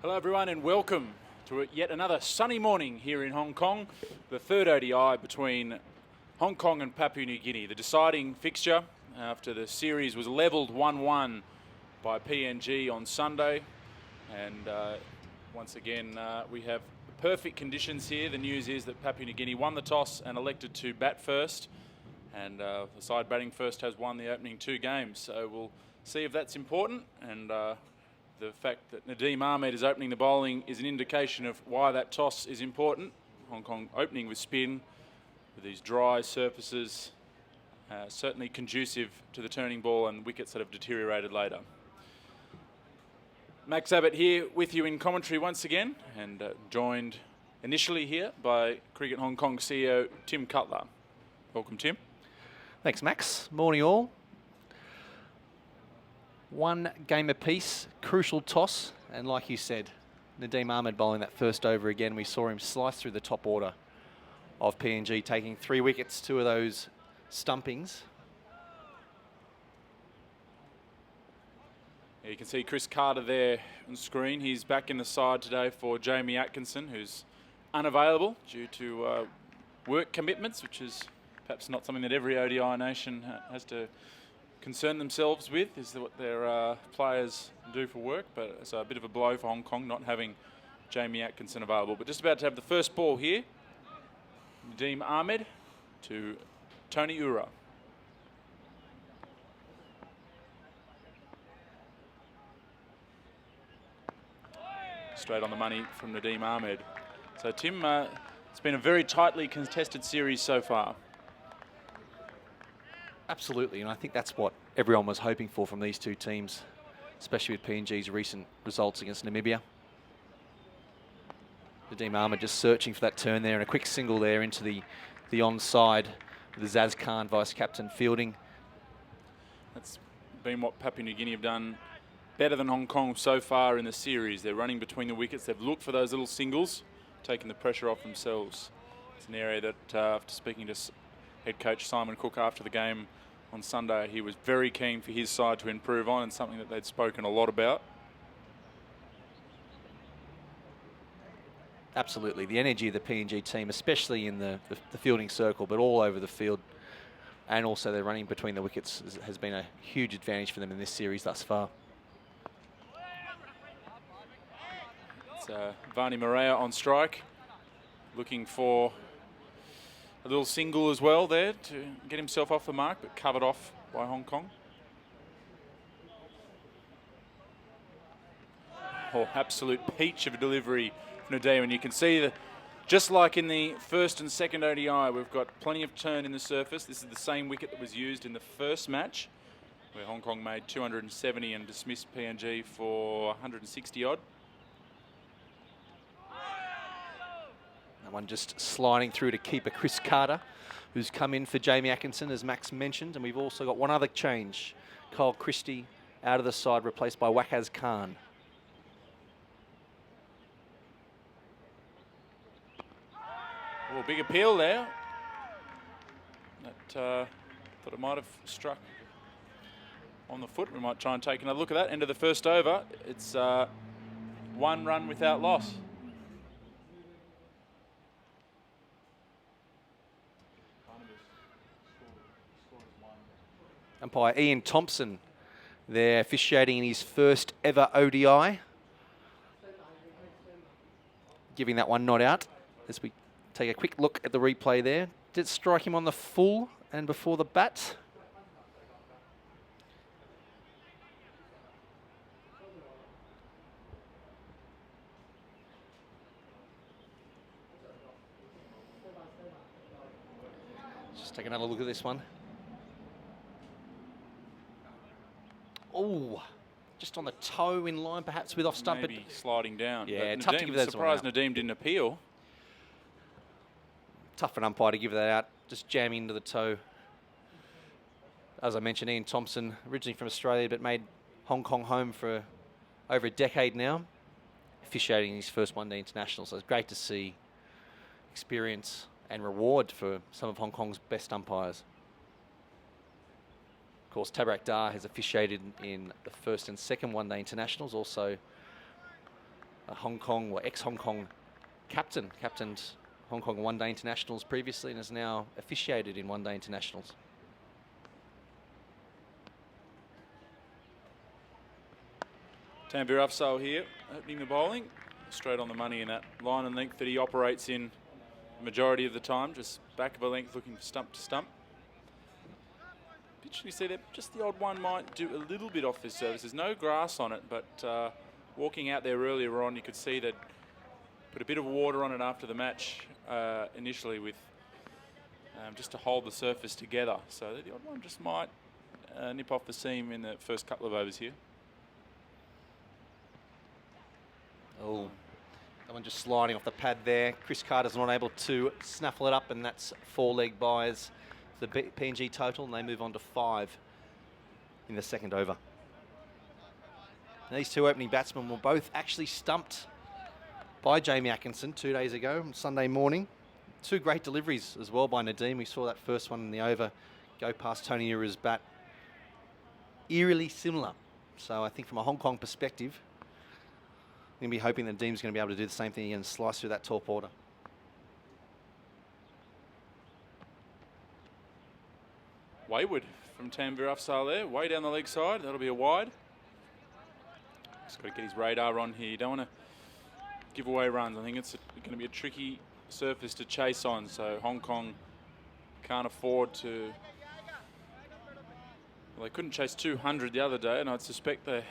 Hello everyone and welcome to yet another sunny morning here in Hong Kong. The third ODI between Hong Kong and Papua New Guinea. The deciding fixture after the series was levelled 1-1 by PNG on Sunday. And once again we have perfect conditions here. The news is that Papua New Guinea won the toss and elected to bat first. And the side batting first has won the opening two games. So we'll see if that's important. And the fact that Nadeem Ahmed is opening the bowling is an indication of why that toss is important. Hong Kong opening with spin, with these dry surfaces, certainly conducive to the turning ball and wickets that have deteriorated later. Max Abbott here with you in commentary once again, and joined initially here by Cricket Hong Kong CEO Tim Cutler. Welcome, Tim. Thanks, Max. Morning all. One game apiece, crucial toss, and like you said, Nadeem Ahmed bowling that first over again. We saw him slice through the top order of PNG, taking 3 wickets, 2 of those stumpings. Yeah, you can see Chris Carter there on screen. He's back in the side today for Jamie Atkinson, who's unavailable due to work commitments, which is perhaps not something that every ODI nation has to concern themselves with, is what their players do for work. But it's a bit of a blow for Hong Kong not having Jamie Atkinson available. But just about to have the first ball here. Nadeem Ahmed to Tony Ura. Straight on the money from Nadeem Ahmed. So Tim, it's been a very tightly contested series so far. Absolutely, and I think that's what everyone was hoping for from these two teams, especially with PNG's recent results against Namibia. Nadeem Ahmed just searching for that turn there, and a quick single there into the onside with the Zaz Khan vice-captain fielding. That's been what Papua New Guinea have done better than Hong Kong so far in the series. They're running between the wickets. They've looked for those little singles, taking the pressure off themselves. It's an area that, after speaking to head coach Simon Cook after the game on Sunday, he was very keen for his side to improve on, and something that they'd spoken a lot about. Absolutely, the energy of the PNG team, especially in the fielding circle, but all over the field, and also their running between the wickets has been a huge advantage for them in this series thus far. It's Vani Morea on strike, looking for a little single as well there to get himself off the mark, but covered off by Hong Kong. Oh, absolute peach of a delivery from Nadeem, and you can see that just like in the first and second ODI, we've got plenty of turn in the surface. This is the same wicket that was used in the first match, where Hong Kong made 270 and dismissed PNG for 160 odd. That one just sliding through to keeper Chris Carter, who's come in for Jamie Atkinson, as Max mentioned. And we've also got one other change. Kyle Christie out of the side, replaced by Wakaz Khan. Oh, big appeal there. That thought it might have struck on the foot. We might try and take another look at that. End of the first over. It's 1 run without loss. Umpire Ian Thompson there officiating in his first ever ODI. Giving that one not out as we take a quick look at the replay there. Did strike him on the full and before the bat. Just take another look at this one. Oh, just on the toe in line, perhaps with off stump. Maybe sliding down. Yeah, but tough Nadeem, to give that one surprised out. Nadeem didn't appeal. Tough for an umpire to give that out, just jamming into the toe. As I mentioned, Ian Thompson, originally from Australia, but made Hong Kong home for over a decade now, officiating his first one-day international. So it's great to see experience and reward for some of Hong Kong's best umpires. Of course, Tabrak Dar has officiated in the first and second one-day internationals, also a Hong Kong or ex-Hong Kong captained Hong Kong one-day internationals previously and has now officiated in one-day internationals. Tanvir Afzal here, opening the bowling. Straight on the money in that line and length that he operates in the majority of the time. Just back of a length looking for stump to stump. Pitch, you see that just the odd one might do a little bit off this service. There's no grass on it, but walking out there earlier on, you could see that put a bit of water on it after the match initially with just to hold the surface together. So the odd one just might nip off the seam in the first couple of overs here. Oh, that one just sliding off the pad there. Chris Carter's not able to snaffle it up, and that's 4 leg byes for the PNG total, and they move on to 5 in the second over. Now, these two opening batsmen were both actually stumped by Jamie Atkinson 2 days ago on Sunday morning. 2 great deliveries as well by Nadeem. We saw that first one in the over go past Tony Ura's bat. Eerily similar. So I think from a Hong Kong perspective, I'm going to be hoping that Nadeem's going to be able to do the same thing and slice through that top order. Wayward from Tanvir Afzal there, way down the leg side. That'll be a wide. Just got to get his radar on here. You don't want to give away runs. I think it's going to be a tricky surface to chase on, so Hong Kong can't afford to. Well, they couldn't chase 200 the other day, and I'd suspect they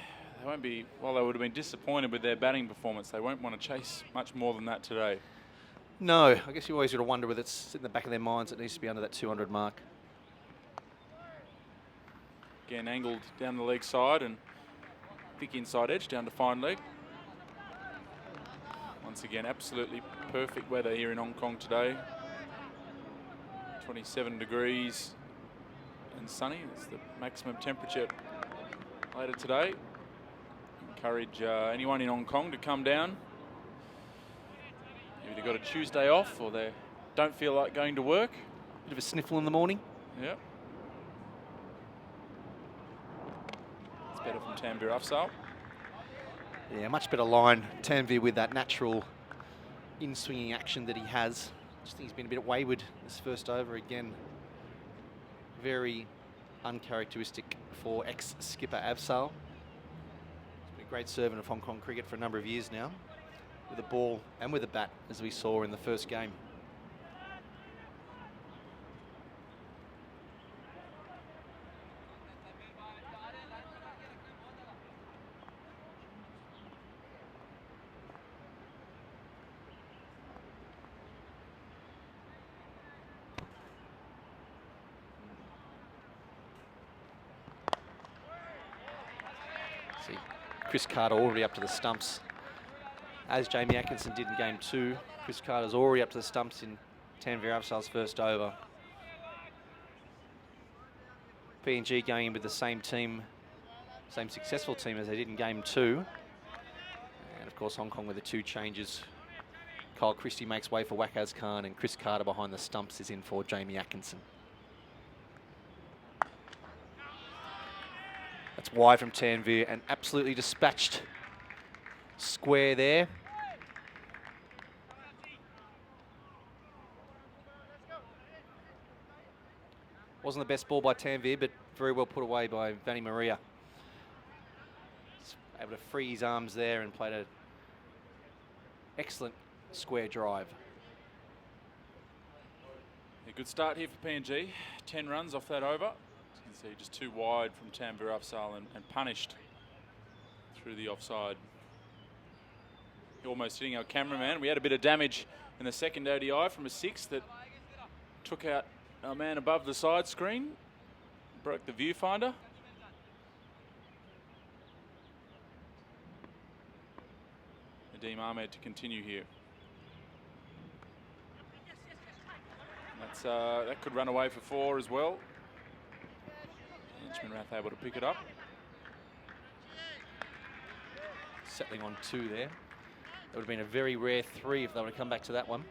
won't be, while they would have been disappointed with their batting performance, they won't want to chase much more than that today. No, I guess you always got to wonder whether it's in the back of their minds it needs to be under that 200 mark. Again, angled down the leg side and thick inside edge down to fine leg. Once again, absolutely perfect weather here in Hong Kong today. 27 degrees and sunny. That's the maximum temperature later today. Encourage anyone in Hong Kong to come down. You've either got a Tuesday off or they don't feel like going to work. Bit of a sniffle in the morning. Yep. It's better from Tanvir Afzal. Yeah, much better line. Tanvir with that natural in-swinging action that he has. Just think he's been a bit wayward this first over again. Very uncharacteristic for ex-skipper Afzal. Great servant of Hong Kong cricket for a number of years now, with a ball and with a bat, as we saw in the first game. See, Chris Carter already up to the stumps. As Jamie Atkinson did in game 2, Chris Carter's already up to the stumps in Tanvir Afzal's first over. PNG going in with the same team, same successful team as they did in game 2. And of course Hong Kong with the 2 changes. Kyle Christie makes way for Waqaz Khan, and Chris Carter behind the stumps is in for Jamie Atkinson. That's wide from Tanvir and absolutely dispatched square there. Wasn't the best ball by Tanvir, but very well put away by Vanny Maria. He's able to free his arms there and played an excellent square drive. A good start here for PNG. 10 runs off that over. As you can see, just 2 wide from Tanvir Afzal and punished through the offside. Almost hitting our cameraman. We had a bit of damage in the second ODI from a 6 that took out our man above the side screen, broke the viewfinder. Nadeem Ahmed to continue here. That's, that could run away for 4 as well. Henchman Rath able to pick it up. Settling on 2 there. That would have been a very rare 3 if they would have come back to that one.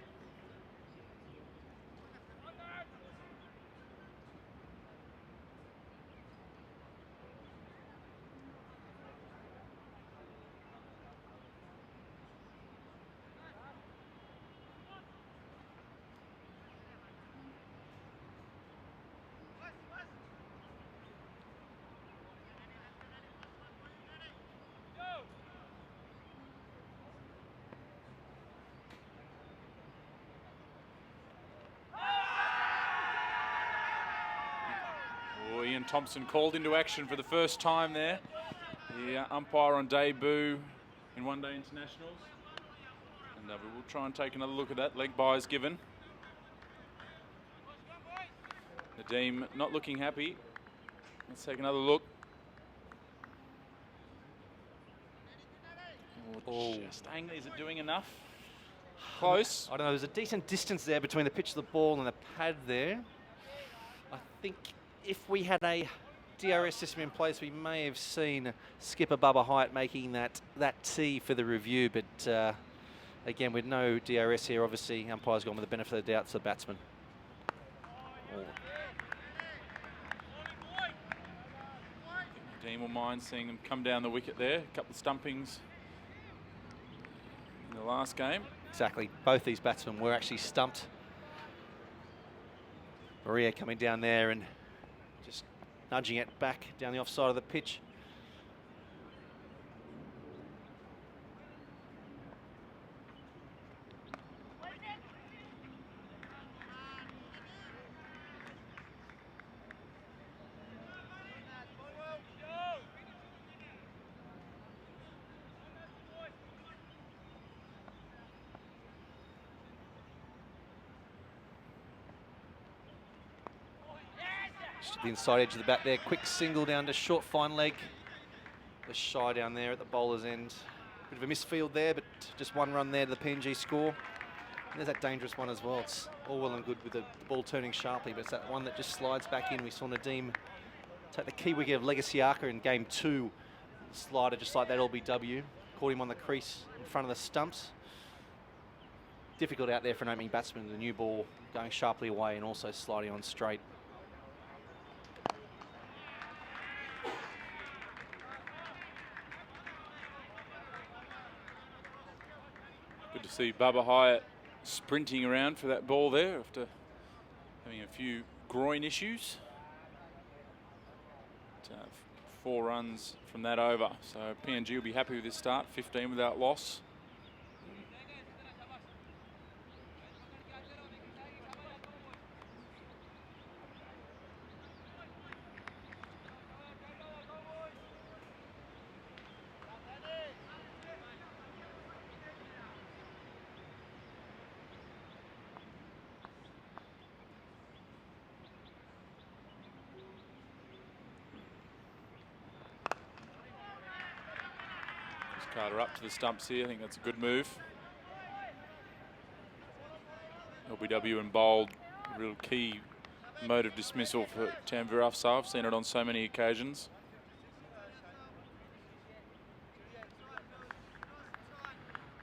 Ian Thompson called into action for the first time there. The umpire on debut in one-day internationals. And we will try and take another look at that. Leg bye is given. Nadeem not looking happy. Let's take another look. Oh, just angling. Is it doing enough? Close. I don't know. There's a decent distance there between the pitch of the ball and the pad there. I think if we had a DRS system in place, we may have seen skipper Bubba Hyatt making that tee for the review. But again, with no DRS here, obviously, umpire's gone with the benefit of the doubt to the batsman. Oh. Dean will mind seeing them come down the wicket there. A couple of stumpings in the last game. Exactly. Both these batsmen were actually stumped. Maria coming down there and just nudging it back down the offside of the pitch. Just to the inside edge of the bat there. Quick single down to short fine leg. The shy down there at the bowler's end. Bit of a misfield there, but just one run there to the PNG score. And there's that dangerous one as well. It's all well and good with the ball turning sharply, but it's that one that just slides back in. We saw Nadeem take the key wicket of Legacyaka in game 2. Slider just like that LBW. Caught him on the crease in front of the stumps. Difficult out there for an opening batsman. The new ball going sharply away and also sliding on straight. Good to see Bubba Hyatt sprinting around for that ball there after having a few groin issues. 4 runs from that over. So PNG will be happy with this start, 15 without loss. Carter up to the stumps here. I think that's a good move. LBW and bowled, real key mode of dismissal for Tanvir Afsar. I've seen it on so many occasions.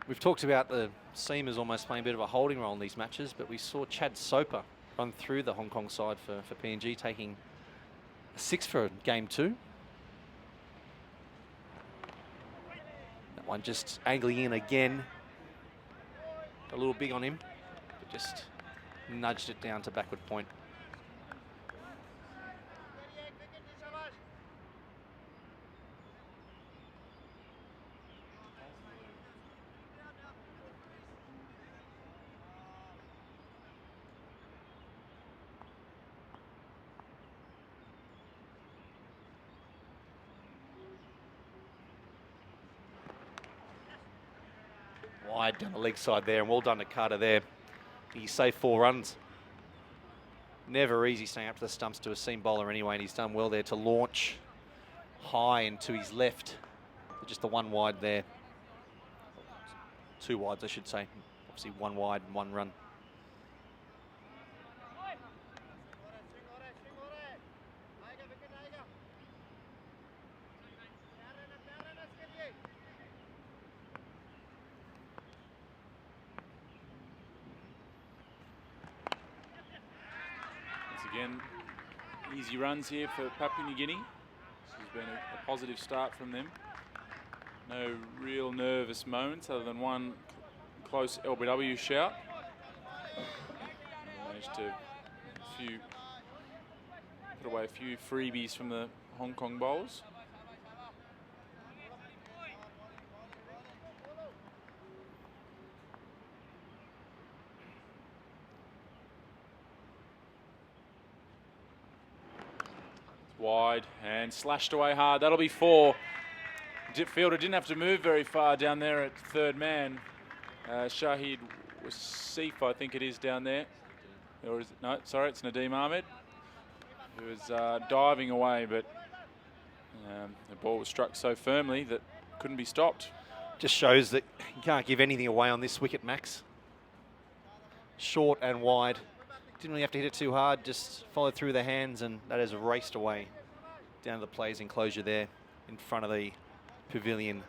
We've talked about the seamers almost playing a bit of a holding role in these matches, but we saw Chad Soper run through the Hong Kong side for PNG, taking a 6 for game 2. One just angling in again. A little big on him, but just nudged it down to backward point. Wide down the leg side there, and well done to Carter there. He saved 4 runs. Never easy staying up to the stumps to a seam bowler anyway, and he's done well there to launch high and to his left. Just the 1 wide there. 2 wides, I should say. Obviously 1 wide and 1 run. Again, easy runs here for Papua New Guinea. This has been a positive start from them. No real nervous moments other than one close LBW shout. Managed to put away a few freebies from the Hong Kong bowlers. Wide and slashed away hard. That'll be 4. Fielder didn't have to move very far down there at third man. Shahid Wasif, I think it is down there. Or is it? No, sorry, it's Nadeem Ahmed, who was diving away, but the ball was struck so firmly that couldn't be stopped. Just shows that you can't give anything away on this wicket, Max. Short and wide. Didn't really have to hit it too hard, just followed through the hands, and that has raced away down to the players' enclosure there in front of the pavilion.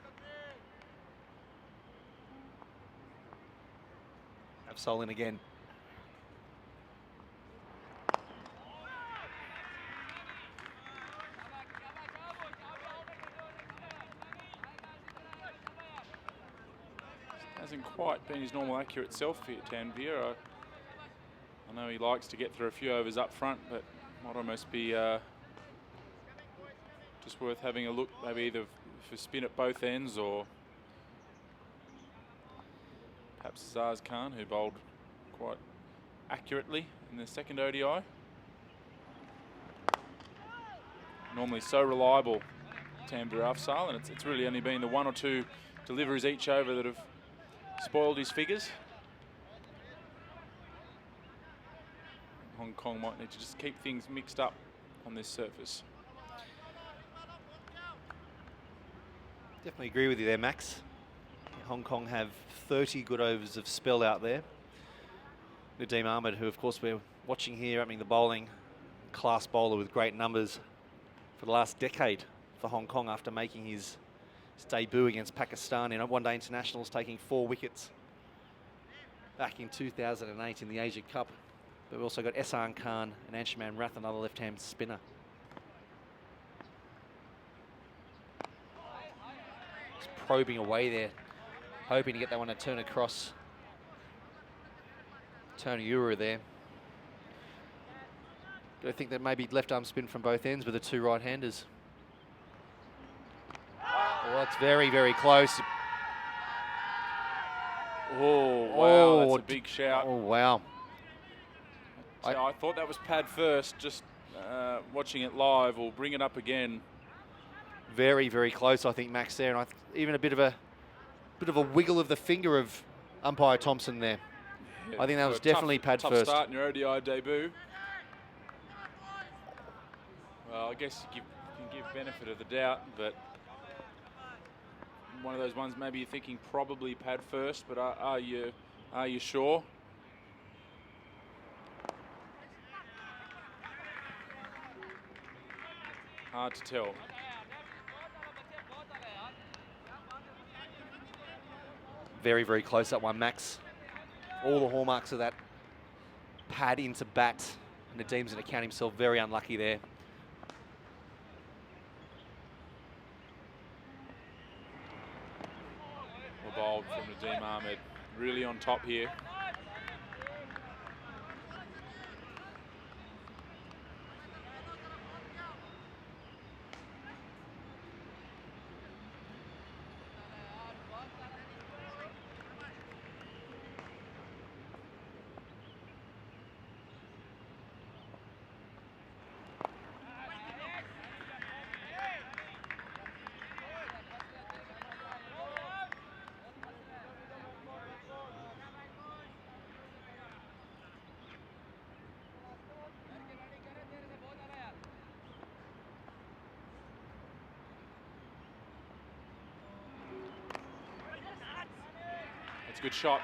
Have Sol in again. Hasn't quite been his normal accurate self here, Tanvir. I know he likes to get through a few overs up front, but might almost be just worth having a look, maybe either for spin at both ends or perhaps Zaz Khan, who bowled quite accurately in the second ODI. Normally so reliable, Tanvir Afzal, and it's really only been the 1 or 2 deliveries each over that have spoiled his figures. Hong Kong might need to just keep things mixed up on this surface. Definitely agree with you there, Max. Hong Kong have 30 good overs of spell out there. Nadeem Ahmed, who of course we're watching here, opening the bowling, class bowler with great numbers for the last decade for Hong Kong after making his debut against Pakistan in one-day internationals, taking 4 wickets back in 2008 in the Asia Cup. But we've also got Ehsan Khan and Anshuman Rath, another left-hand spinner. Just probing away there, hoping to get that one to turn across. Tony Ura there. But I think that maybe left arm spin from both ends with the 2 right-handers. Oh, it's very, very close. Oh, wow, that's a big shout. Oh, wow. I thought that was pad first, just watching it live. We'll bring it up again. Very, very close, I think, Max, there. And even a bit of a wiggle of the finger of umpire Thompson there. Yeah, I think that was definitely pad tough first. Start in your ODI debut. Well, I guess you can give benefit of the doubt, but one of those ones maybe you're thinking probably pad first, but are you sure? Hard to tell. Very, very close, that one, Max. All the hallmarks of that pad into bat. Nadeem's going to count himself very unlucky there. Well bowled from Nadeem Ahmed. Really on top here. That's a good shot.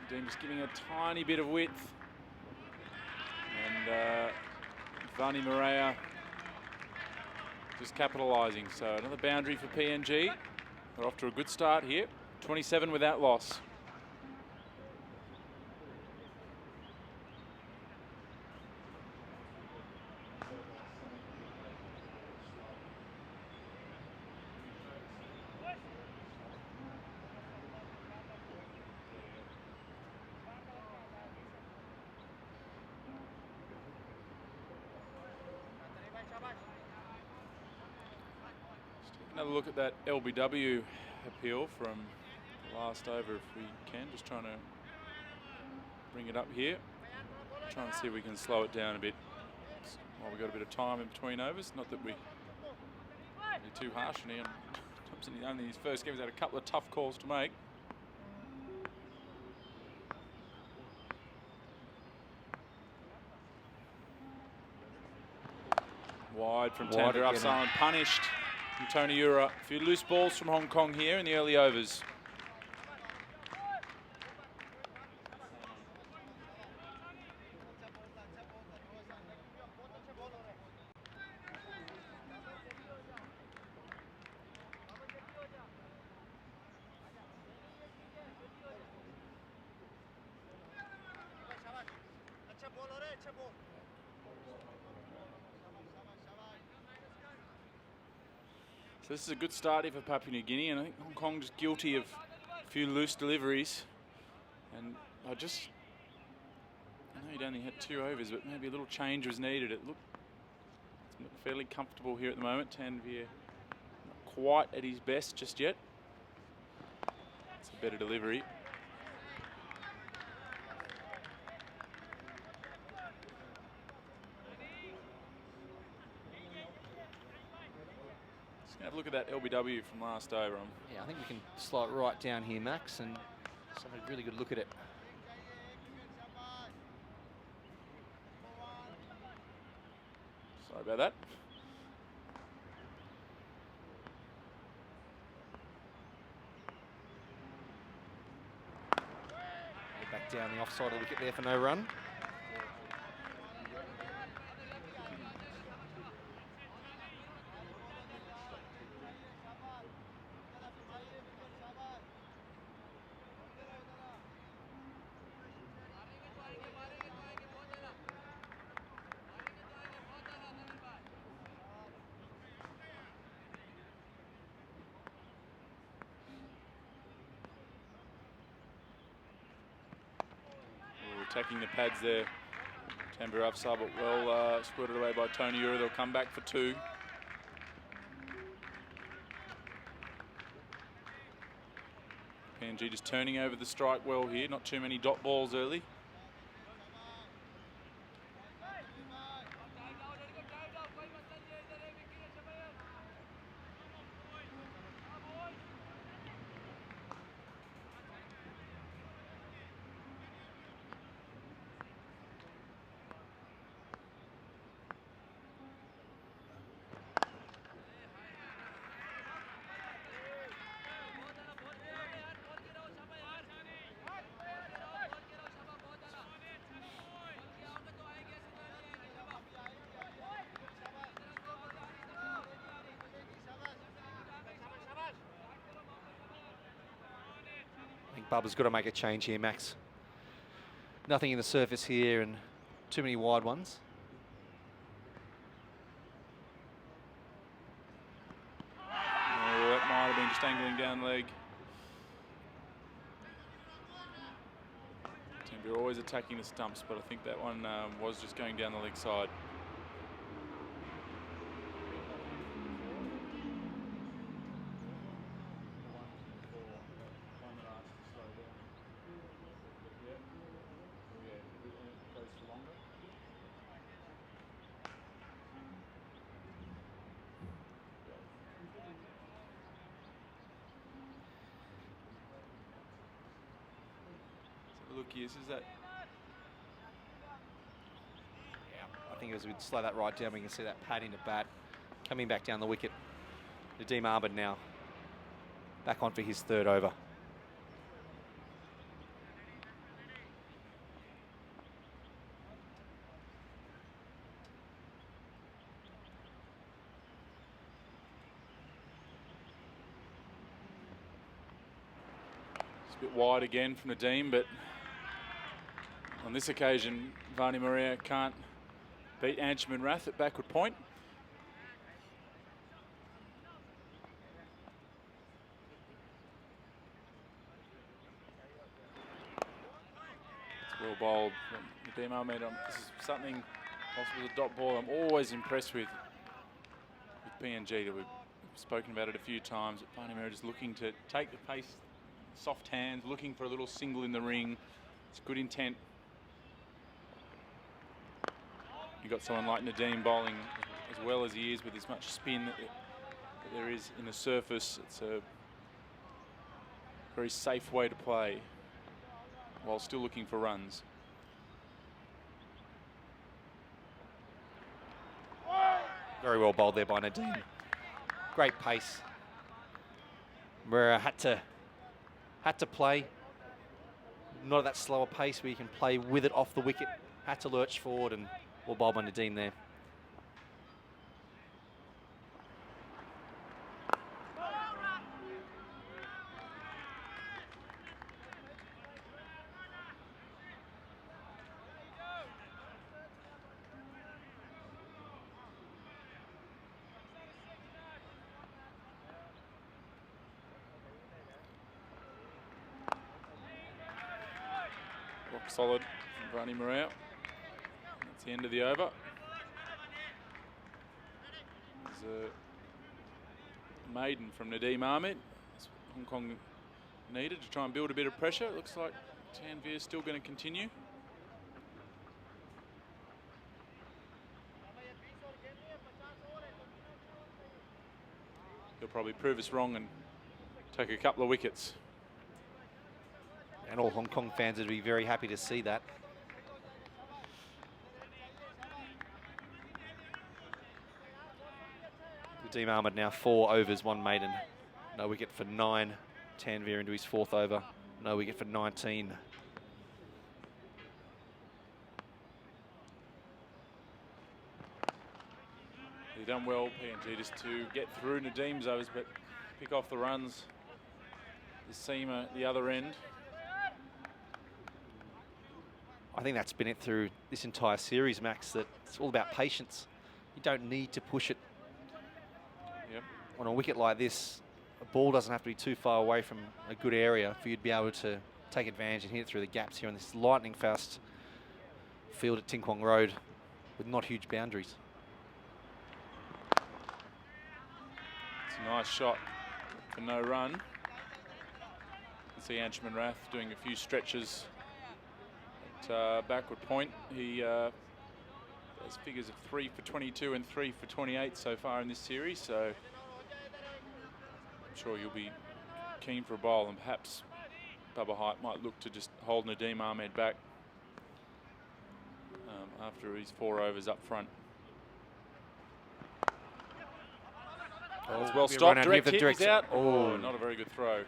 Dean just giving a tiny bit of width. And Vani Maria just capitalising. So another boundary for PNG. They're off to a good start here. 27 without loss. Another look at that LBW appeal from the last over if we can. Just trying to bring it up here. Trying to see if we can slow it down a bit. Well, we got a bit of time in between overs. Not that we be too harsh on him. Thompson, only his first game, he's had a couple of tough calls to make. Wide from Tander Afzal and punished from Tony Ura. A few loose balls from Hong Kong here in the early overs. So this is a good start here for Papua New Guinea, and I think Hong Kong just guilty of a few loose deliveries. And I know he'd only had 2 overs, but maybe a little change was needed. It looked fairly comfortable here at the moment. Tanvir not quite at his best just yet. It's a better delivery. Have a look at that LBW from last over. Yeah, I think we can slow it right down here, Max, and just have a really good look at it. Sorry about that. Back down the offside of the wicket there for no run. Attacking the pads there. Tander Afzal, but well squirted away by Tony Ura. They'll come back for 2. PNG just turning over the strike well here. Not too many dot balls early. I think Bubba's got to make a change here, Max. Nothing in the surface here and too many wide ones. Oh, that might have been just angling down leg. Tander always attacking the stumps, but I think that one was just going down the leg side. Look, yes, is that? Yeah, I think as we slow that right down, we can see that pad into bat coming back down the wicket. Nadeem Ahmed now back on for his 3rd over. It's a bit wide again from Nadeem, but on this occasion, Vani Maria can't beat Anshuman Rath at backward point. It's well bowled from Nadeem Ahmed. This is something possible, a dot ball I'm always impressed with PNG. That we've spoken about it a few times. Vani Maria just looking to take the pace, soft hands, looking for a little single in the ring. It's good intent. You've got someone like Nadeem bowling as well as he is, with as much spin that there is in the surface. It's a very safe way to play while still looking for runs. Very well bowled there by Nadeem. Great pace. Moreira had to play not at that slower pace where you can play with it off the wicket. Had to lurch forward, and well bowled by Nadeem there. Rock solid from Vani Moreira. That's the end of the over. There's a maiden from Nadeem Ahmed. That's what Hong Kong needed to try and build a bit of pressure. It looks like Tanveer is still going to continue. He'll probably prove us wrong and take a couple of wickets. And all Hong Kong fans would be very happy to see that. Nadeem Ahmed now 4 overs, 1 maiden. No wicket for 9. Tanveer into his 4th over. No wicket for 19. They've done well, PNG, just to get through Nadeem's overs, but pick off the runs. The seamer at the other end. I think that's been it through this entire series, Max, that it's all about patience. You don't need to push it. Yep. On a wicket like this, a ball doesn't have to be too far away from a good area for you to be able to take advantage and hit it through the gaps here on this lightning fast field at Ting Kwong Road with not huge boundaries. It's a nice shot for no run. You can see Anshuman Rath doing a few stretches at backward point. He has figures of 3 for 22 and 3 for 28 so far in this series, so I'm sure you'll be keen for a bowl, and perhaps Bubba Height might look to just hold Nadeem Ahmed back after his 4 overs up front. Oh, it's well stopped. Direct hit is out. Oh, Oh, not a very good throw.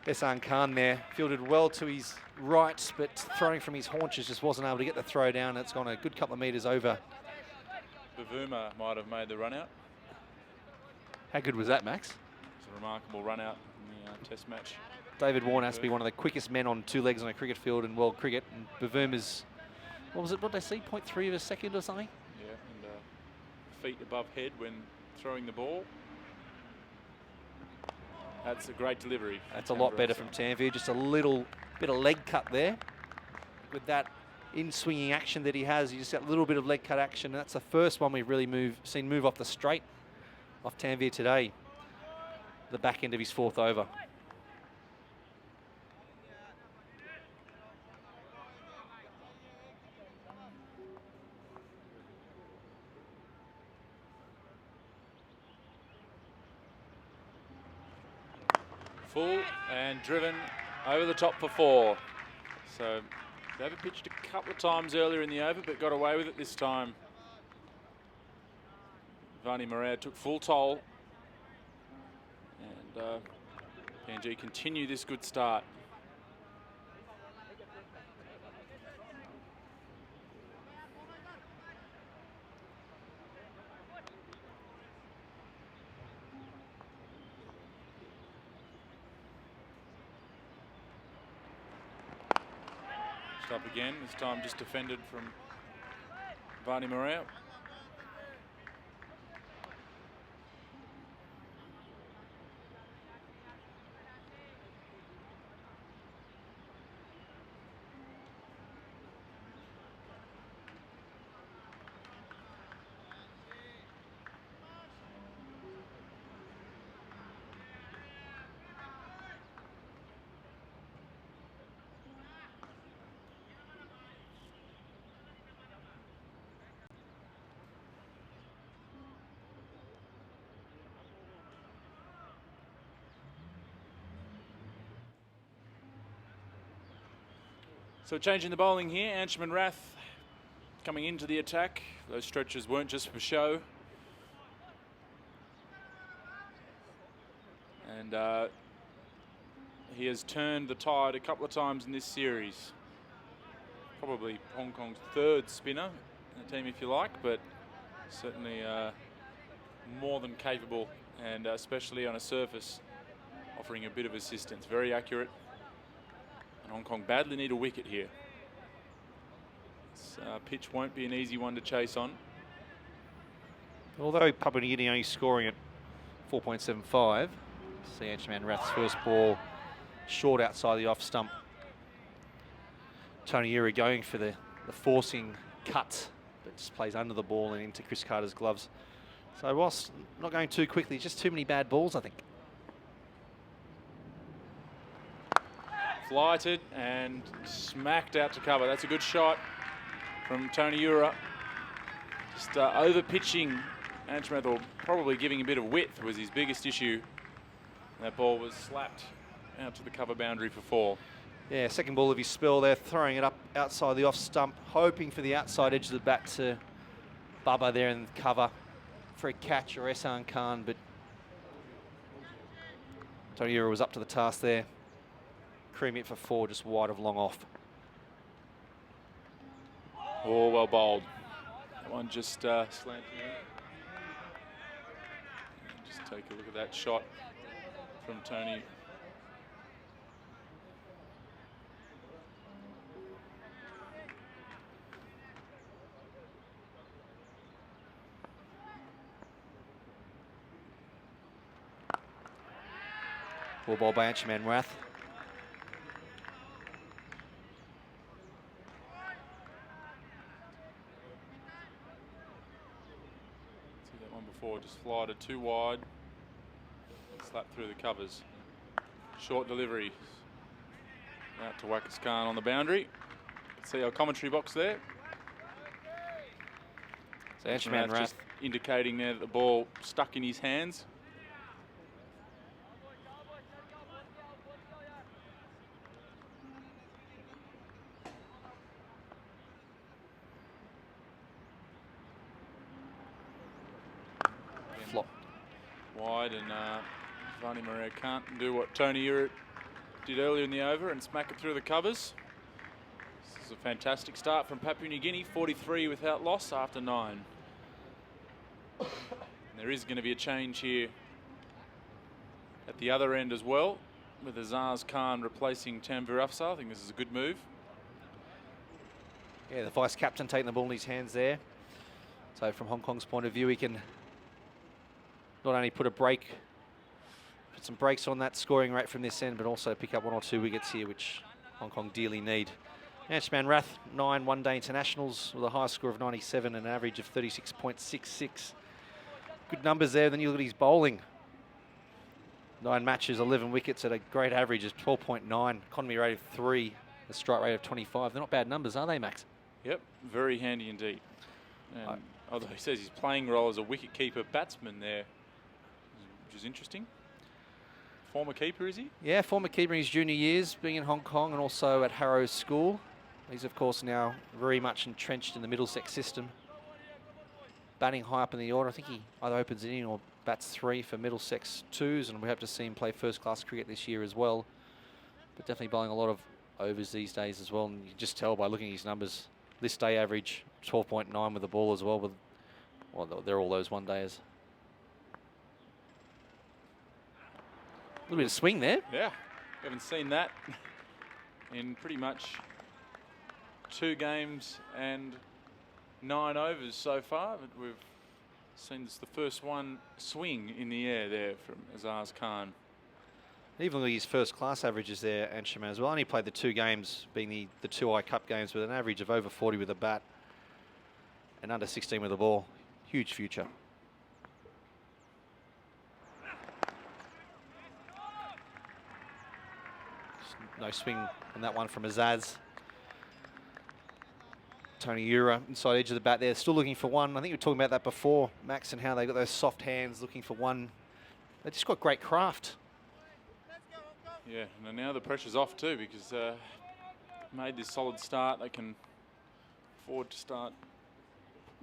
Ehsan Khan there fielded well to his right, but throwing from his haunches just wasn't able to get the throw down. It's gone a good couple of metres over. Bavuma might have made the run out. How good was that, Max? It's a remarkable run out in the Test match. David Warner has to be one of the quickest men on 2 legs on a cricket field in world cricket. And Bavuma's, what was it, what did they see, 0.3 of a second or something? Yeah, and feet above head when throwing the ball. That's a great delivery. That's a lot better from Tanveer. Just a little bit of leg cut there. With that in-swinging action that he has, you just got a little bit of leg cut action. That's the first one we've really seen move off the straight off Tanveer today. The back end of his 4th over. Full and driven over the top for 4. So they have pitched a couple of times earlier in the over, but got away with it this time. Vani Moreira took full toll, and PNG continue this good start. Up again, this time just defended from Vani Moreira. So changing the bowling here, Anshuman Rath coming into the attack. Those stretches weren't just for show. And he has turned the tide a couple of times in this series. Probably Hong Kong's third spinner in the team, if you like, but certainly more than capable, and especially on a surface, offering a bit of assistance. Very accurate. And Hong Kong badly need a wicket here. This pitch won't be an easy one to chase on. Although Papua New Guinea only scoring at 4.75, see Anshuman Rath's first ball short outside the off stump. Tony Ura going for the forcing cut, but just plays under the ball and into Chris Carter's gloves. So whilst not going too quickly, just too many bad balls, I think. Flighted and smacked out to cover. That's a good shot from Tony Ura. Just over pitching Anshuman, or probably giving a bit of width, was his biggest issue. That ball was slapped out to the cover boundary for 4. Yeah, second ball of his spell there, throwing it up outside the off stump, hoping for the outside edge of the bat to Bubba there in the cover for a catch or Ehsan Khan, but Tony Ura was up to the task there. Creaming it for 4, just wide of long off. Oh, well bowled. That one just slanting in. Just take a look at that shot from Tony. Ball ball by Anshuman Rath. See that one before, just flied it too wide. Slapped through the covers. Short delivery. Out to Wakas Khan on the boundary. See our commentary box there. So Anshuman Rath just indicating there that the ball stuck in his hands. flop. Wide, and Vani Maria can't do what Tony Ura did earlier in the over and smack it through the covers. This is a fantastic start from Papua New Guinea, 43 without loss after 9. And there is going to be a change here at the other end as well, with Azaz Khan replacing Tanvir Afsar. I think this is a good move. Yeah, the vice captain taking the ball in his hands there. So from Hong Kong's point of view, he can not only put some brakes on that scoring rate from this end, but also pick up 1 or 2 wickets here, which Hong Kong dearly need. Anshuman Rath, 9 one-day internationals with a high score of 97 and an average of 36.66. Good numbers there. Then you look at his bowling. 9 matches, 11 wickets at a great average of 12.9, economy rate of 3, a strike rate of 25. They're not bad numbers, are they, Max? Yep, very handy indeed. And although he says his playing role as a wicket-keeper batsman there, which is interesting. Former keeper, is he? Yeah, former keeper in his junior years, being in Hong Kong and also at Harrow School. He's, of course, now very much entrenched in the Middlesex system. Batting high up in the order. I think he either opens it in or bats 3 for Middlesex 2s, and we hope to see him play first-class cricket this year as well. But definitely bowling a lot of overs these days as well, and you can just tell by looking at his numbers. This day average 12.9 with the ball as well. Well, they're all those one-dayers. A little bit of swing there. Yeah, haven't seen that in pretty much 2 games and 9 overs so far. But we've seen this the first one swing in the air there from Azaz Khan. Even with his first-class averages there, Anshuman as well. Only played the 2 games, being the 2 I Cup games, with an average of over 40 with a bat and under 16 with the ball. Huge future. No swing on that one from Azaz. Tony Ura, inside edge of the bat there, still looking for one. I think we were talking about that before, Max, and how they got those soft hands looking for one. They just got great craft. Yeah, and now the pressure's off too, because made this solid start, they can afford to start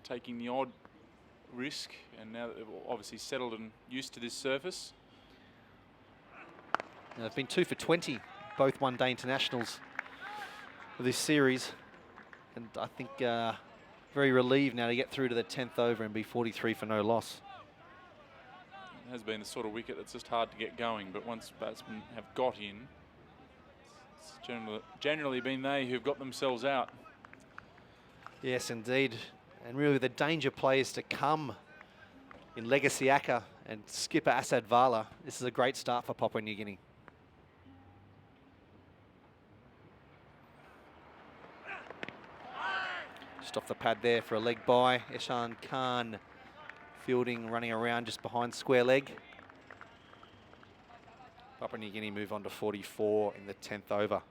taking the odd risk, and now that they've obviously settled and used to this surface. Now, they've been 2 for 20, both one-day internationals for this series, and I think very relieved now to get through to the 10th over and be 43 for no loss. It has been the sort of wicket that's just hard to get going, but once batsmen have got in, it's generally been they who've got themselves out. Yes, indeed. And really the danger players to come in Legacy Aka and skipper Asad Vala. This is a great start for Papua New Guinea. Just off the pad there for a leg by. Eshan Khan fielding, running around just behind square leg. Papua New Guinea move on to 44 in the 10th over.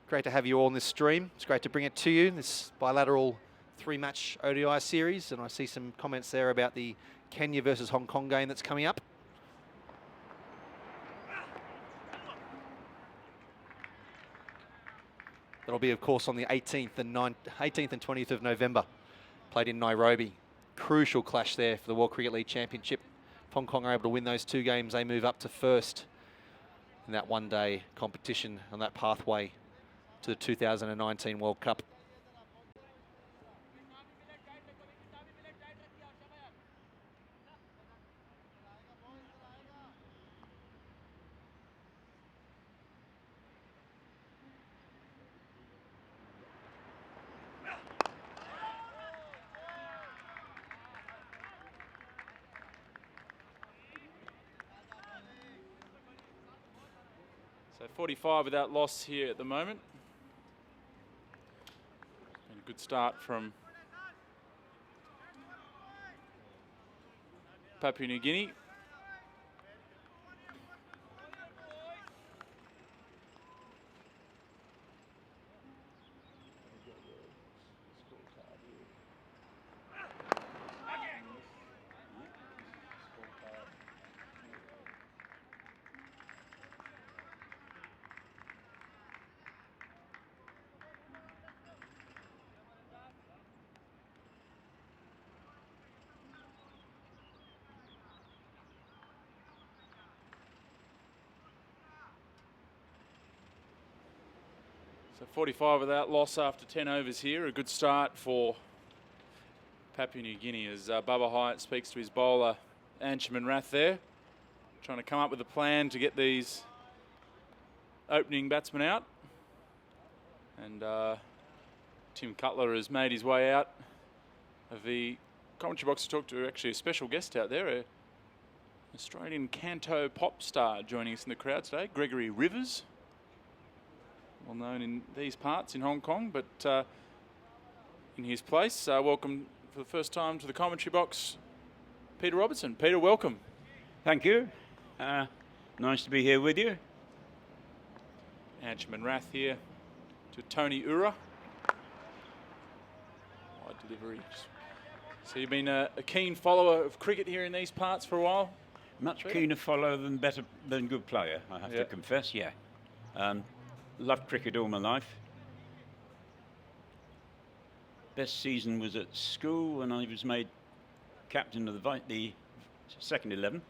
Great to have you all in this stream. It's great to bring it to you, this bilateral 3-match ODI series. And I see some comments there about the Kenya versus Hong Kong game that's coming up. That'll be, of course, on the 18th and 20th of November, played in Nairobi. Crucial clash there for the World Cricket League Championship. If Hong Kong are able to win those 2 games, they move up to first in that one-day competition on that pathway to the 2019 World Cup. So 45 without loss here at the moment. And a good start from Papua New Guinea. So 45 without loss after 10 overs here. A good start for Papua New Guinea as Bubba Hyatt speaks to his bowler, Anshuman Rath there, trying to come up with a plan to get these opening batsmen out. And Tim Cutler has made his way out of the commentary box to talk to actually a special guest out there, an Australian canto pop star joining us in the crowd today, Gregory Rivers. Well known in these parts in Hong Kong, but in his place, welcome for the first time to the commentary box, Peter Robertson. Peter, welcome. Thank you. Nice to be here with you. Anshuman Rath here to Tony Ura. Wide delivery. So you've been a keen follower of cricket here in these parts for a while? Much keener follower than good player, I have to confess, yeah. Loved cricket all my life. Best season was at school when I was made captain of the second 11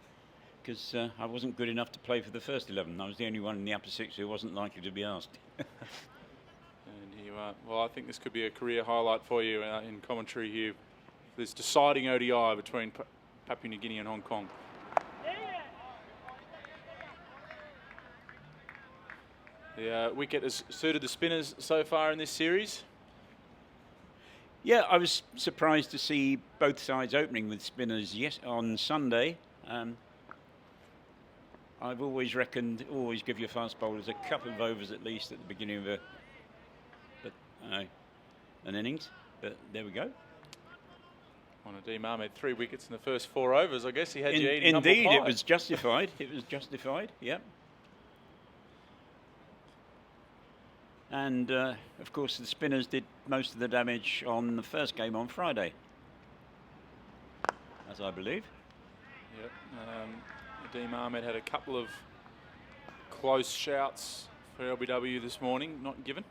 because I wasn't good enough to play for the first 11. I was the only one in the upper six who wasn't likely to be asked. And here you are. Well, I think this could be a career highlight for you in commentary here. This deciding ODI between Papua New Guinea and Hong Kong. The wicket has suited the spinners so far in this series. Yeah, I was surprised to see both sides opening with spinners on Sunday. I've always reckoned, always give your fast bowlers a couple of overs at least at the beginning of an innings. But there we go. Nadeem Ahmed 3 wickets in the first 4 overs. I guess he had you eating indeed, humble pie. it was justified. It was justified, yeah. And, of course, the spinners did most of the damage on the first game on Friday, as I believe. Yep. Nadeem Ahmed had a couple of close shouts for LBW this morning, not given.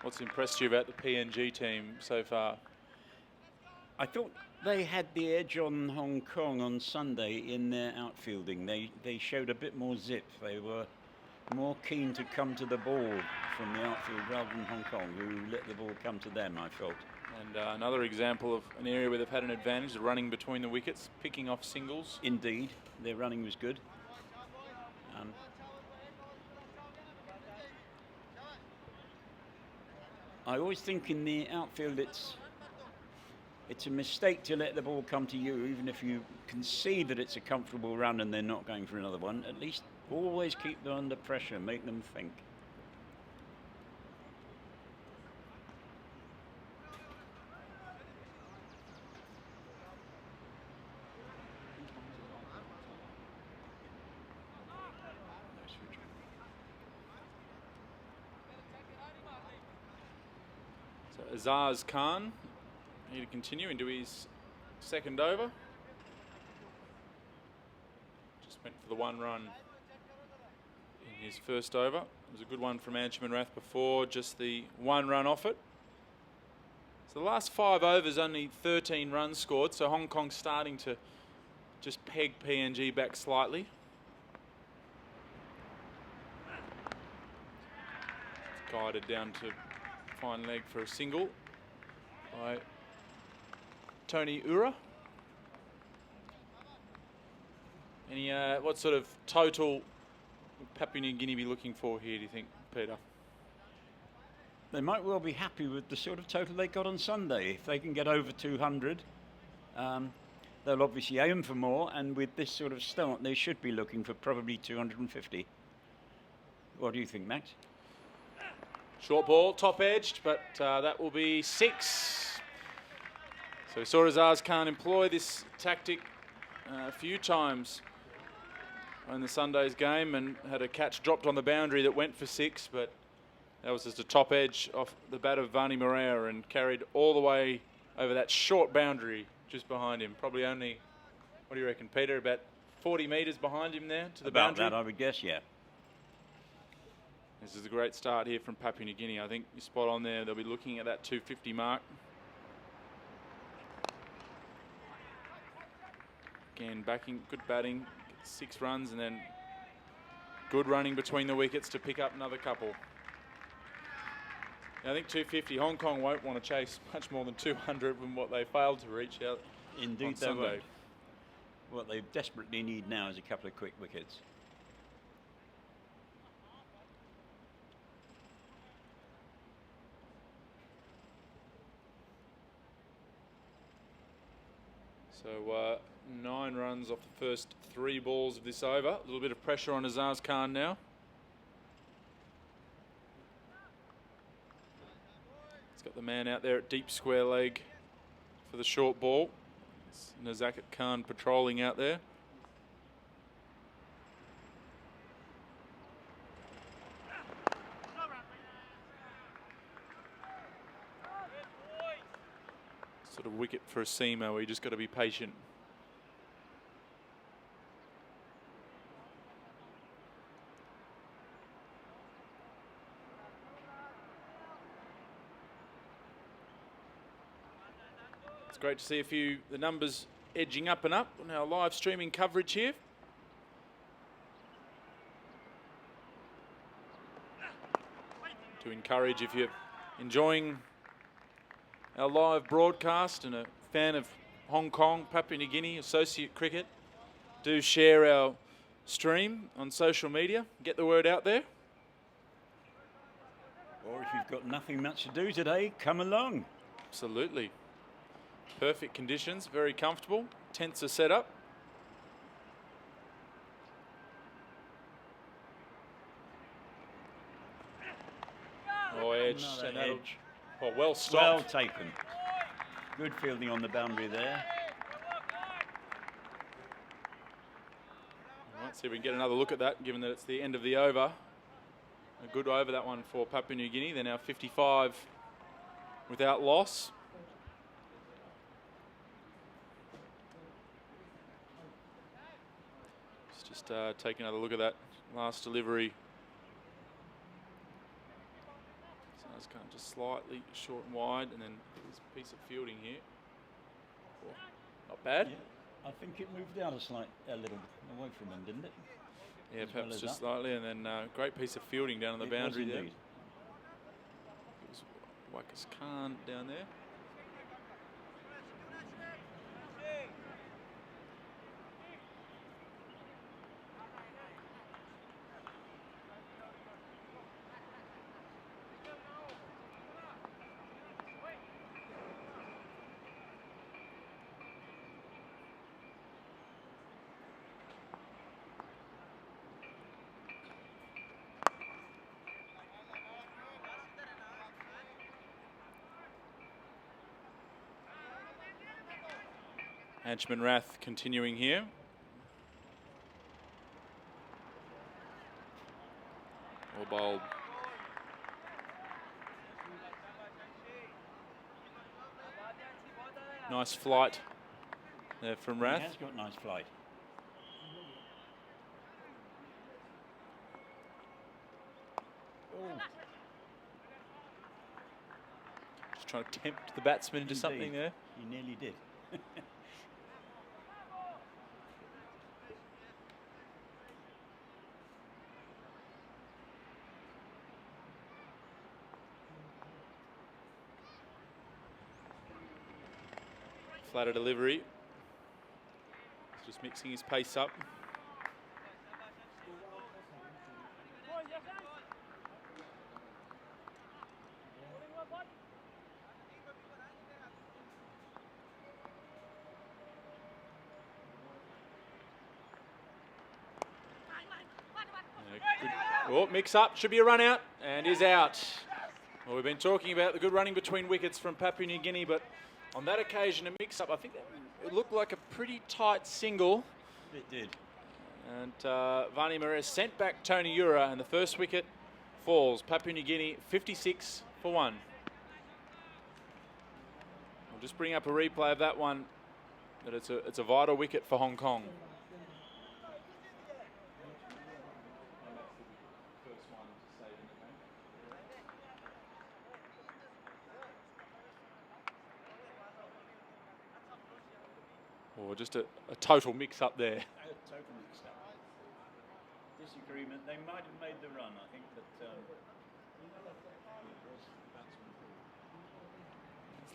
What's impressed you about the PNG team so far? I thought they had the edge on Hong Kong on Sunday in their outfielding. They showed a bit more zip. They were more keen to come to the ball from the outfield rather than Hong Kong, who let the ball come to them, I felt. And another example of an area where they've had an advantage, the running between the wickets, picking off singles. Indeed, their running was good. I always think in the outfield it's a mistake to let the ball come to you, even if you can see that it's a comfortable run and they're not going for another one. At least always keep them under pressure, make them think. So Azaz Khan need to continue into his second over. Just went for the one run in his first over. It was a good one from Anshuman Rath before, just the one run off it. So the last 5 overs, only 13 runs scored, so Hong Kong starting to just peg PNG back slightly. It's guided down to fine leg for a single by Tony Ura. Any what sort of total would Papua New Guinea be looking for here, do you think, Peter? They might well be happy with the sort of total they got on Sunday. If they can get over 200, they'll obviously aim for more, and with this sort of start, they should be looking for probably 250. What do you think, Max? Short ball, top edged, but that will be 6. So we saw Azaz Khan employ this tactic a few times in the Sunday's game and had a catch dropped on the boundary that went for 6, but that was just a top edge off the bat of Vani Morea and carried all the way over that short boundary just behind him. Probably only, what do you reckon, Peter, about 40 metres behind him there to the boundary? About that, I would guess, yeah. This is a great start here from Papua New Guinea. I think you're spot on there. They'll be looking at that 250 mark. Again, backing, good batting, 6 runs, and then good running between the wickets to pick up another couple. Now, I think 250, Hong Kong won't want to chase much more than 200 from what they failed to reach out. Indeed, on they Sunday. won't. What they desperately need now is a couple of quick wickets. So 9 runs off the first 3 balls of this over. A little bit of pressure on Azaz Khan now. He's got the man out there at deep square leg for the short ball. It's Nazakat Khan patrolling out there. Sort of wicket for a seamer where you just got to be patient. It's great to see the numbers edging up and up on our live streaming coverage here. To encourage, if you're enjoying our live broadcast and a fan of Hong Kong, Papua New Guinea, associate cricket, do share our stream on social media. Get the word out there. Or if you've got nothing much to do today, come along. Absolutely. Perfect conditions, very comfortable. Tents are set up. Oh, edge. Another edge. Oh, well stopped. Well taken. Good fielding on the boundary there. All right, see if we can get another look at that, given that it's the end of the over. A good over that one for Papua New Guinea. They're now 55 without loss. Just take another look at that last delivery. So it's kind of just slightly short and wide, and then this piece of fielding here. Oh, not bad. Yeah, I think it moved out a little away from him, didn't it? Yeah, As perhaps well as just that. slightly, and then great piece of fielding down on the It boundary was there. indeed. It was Wakas Khan down there. Henchman Rath continuing here. All bowled. Nice flight there from He Rath. has got nice flight. Oh, Just trying to tempt the batsman into indeed. something there. He nearly did. Flatter delivery. Just mixing his pace up. Oh, mix up, should be a run out, and is out. Well, we've been talking about the good running between wickets from Papua New Guinea, but on that occasion, a mix-up. I think it looked like a pretty tight single. It did. And Vani Marais sent back Tony Ura, and the first wicket falls. Papua New Guinea 56 for 1. We'll just bring up a replay of that one. But it's a vital wicket for Hong Kong. Or just a total mix-up there. Total mixed up. Disagreement. They might have made the run, I think, but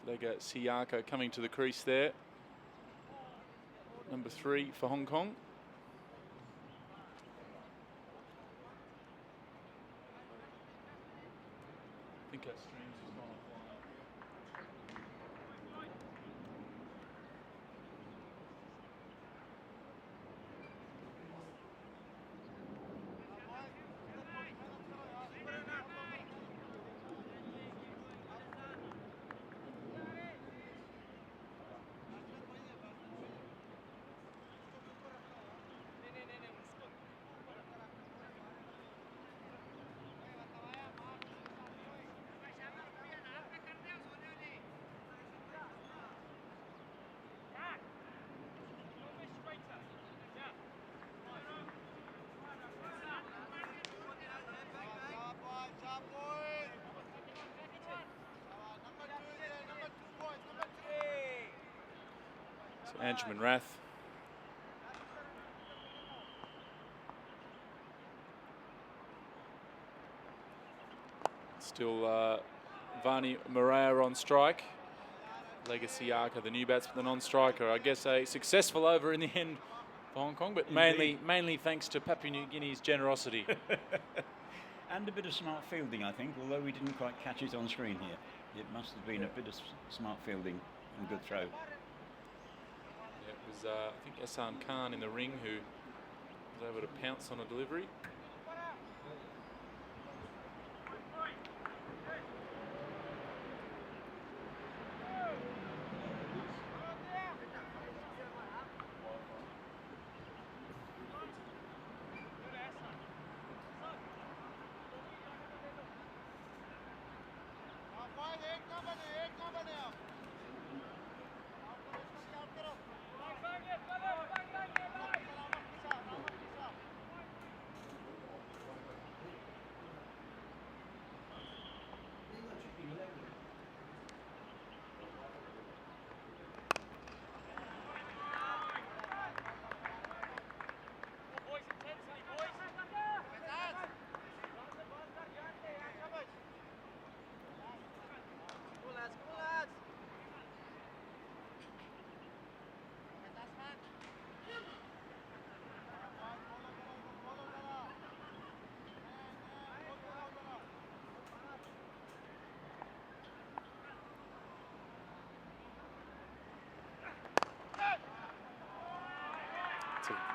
Lega Siaka coming to the crease there. Number 3 for Hong Kong. I think our streams has gone offline. So Anjuman Rath. Still Vani Marais on strike. Legacy Arca, the new batsman, the non-striker. I guess a successful over in the end for Hong Kong, but mainly thanks to Papua New Guinea's generosity. and a bit of smart fielding, I think, although we didn't quite catch it on screen here. It must have been a bit of smart fielding and good throw. Yeah, it was, I think, Ehsan Khan in the ring who was able to pounce on a delivery.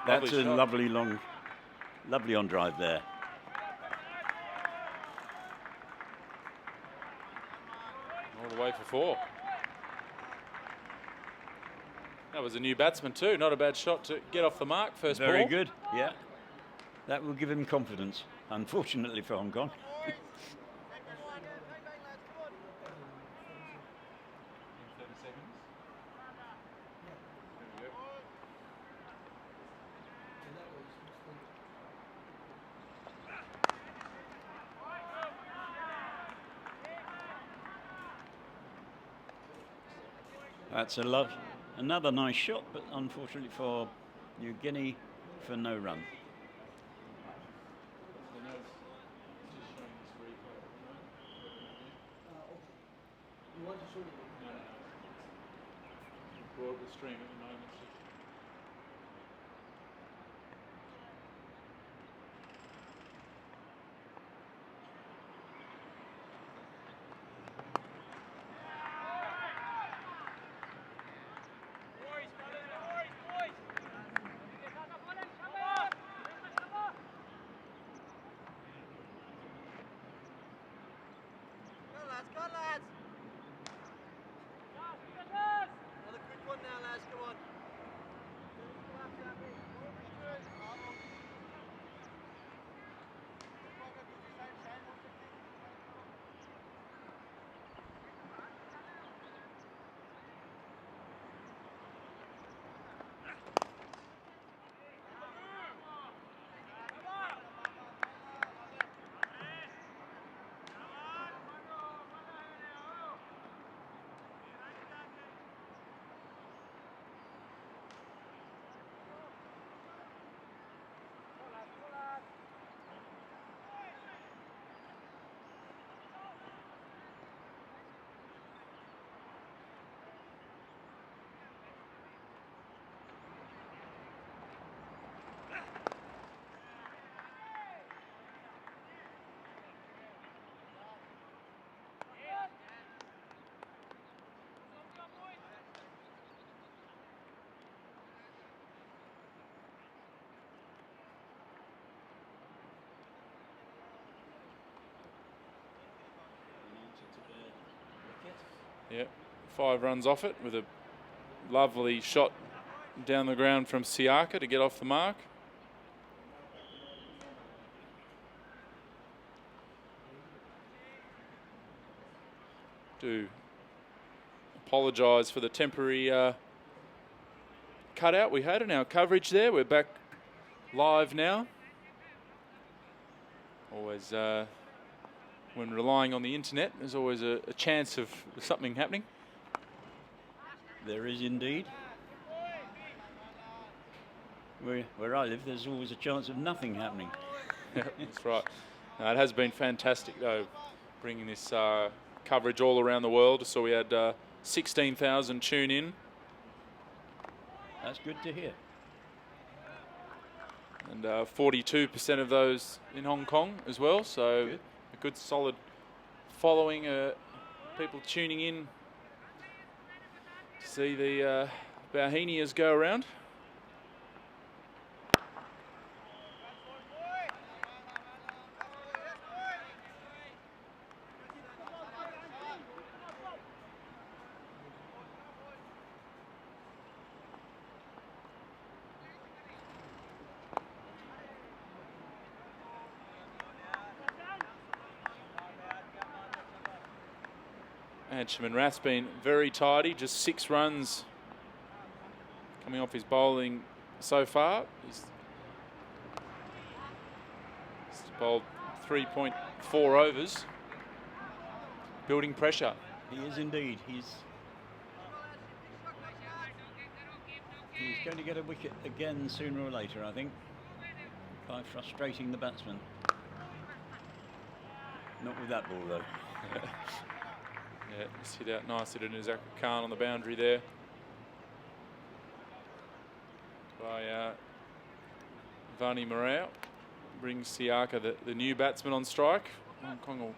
That's a shot. lovely on drive there. All the way for 4. That was a new batsman too. Not a bad shot to get off the mark. First ball. Very good, yeah. That will give him confidence, unfortunately for Hong Kong. That's another nice shot, but unfortunately for New Guinea, for no run. Stream at the moment. Yeah, 5 runs off it with a lovely shot down the ground from Siaka to get off the mark. Do apologise for the temporary cutout we had in our coverage there. We're back live now. Always, when relying on the internet, there's always a chance of something happening. There is indeed. Where I live, there's always a chance of nothing happening. That's right. No, it has been fantastic, though, bringing this coverage all around the world. So we had 16,000 tune in. That's good to hear. And 42% of those in Hong Kong as well. So Good. A good solid following, people tuning in to see the Bauhinias go around. Antrim and Rath's been very tidy, just 6 runs coming off his bowling so far. He's bowled 3.4 overs, building pressure. He is indeed. He's going to get a wicket again sooner or later, I think, by frustrating the batsman. Not with that ball, though. Yeah, just hit out nicely to Nizak Khan on the boundary there. By Vani Morau. Brings Siaka, the new batsman, on strike. Hong Kong will,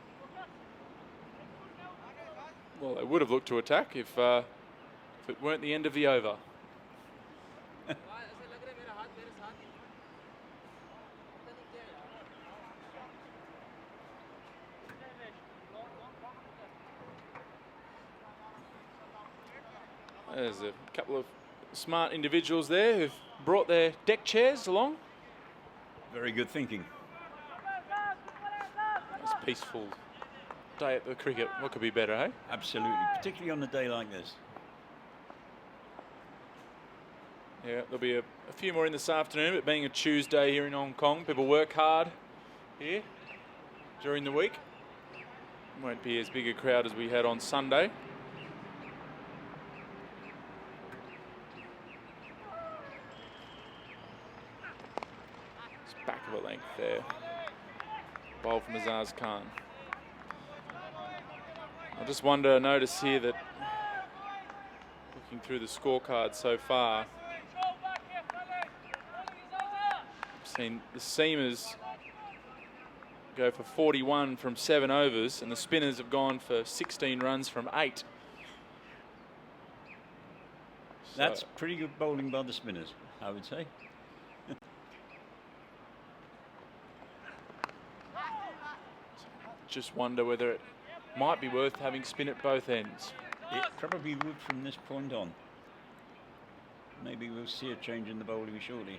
well, they would have looked to attack if it weren't the end of the over. There's a couple of smart individuals there who've brought their deck chairs along. Very good thinking. Nice peaceful day at the cricket. What could be better, eh? Absolutely, particularly on a day like this. Yeah, there'll be a few more in this afternoon, but being a Tuesday here in Hong Kong, people work hard here during the week. Won't be as big a crowd as we had on Sunday. Back of a length there. Bowl from Azaz Khan. I just notice here that looking through the scorecard so far, I've seen the seamers go for 41 from 7 overs, and the spinners have gone for 16 runs from 8. That's pretty good bowling by the spinners, I would say. Just wonder whether it might be worth having spin at both ends. It probably would from this point on. Maybe we'll see a change in the bowling shortly.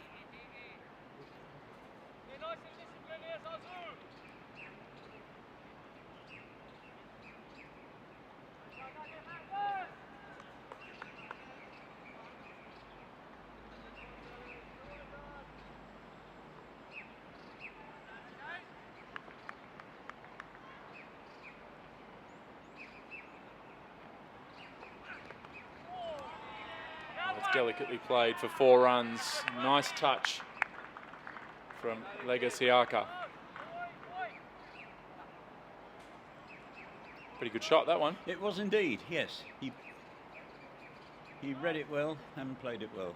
Delicately played for 4 runs. Nice touch from Lega Siaka. Pretty good shot, that one. It was indeed, yes. He read it well and played it well.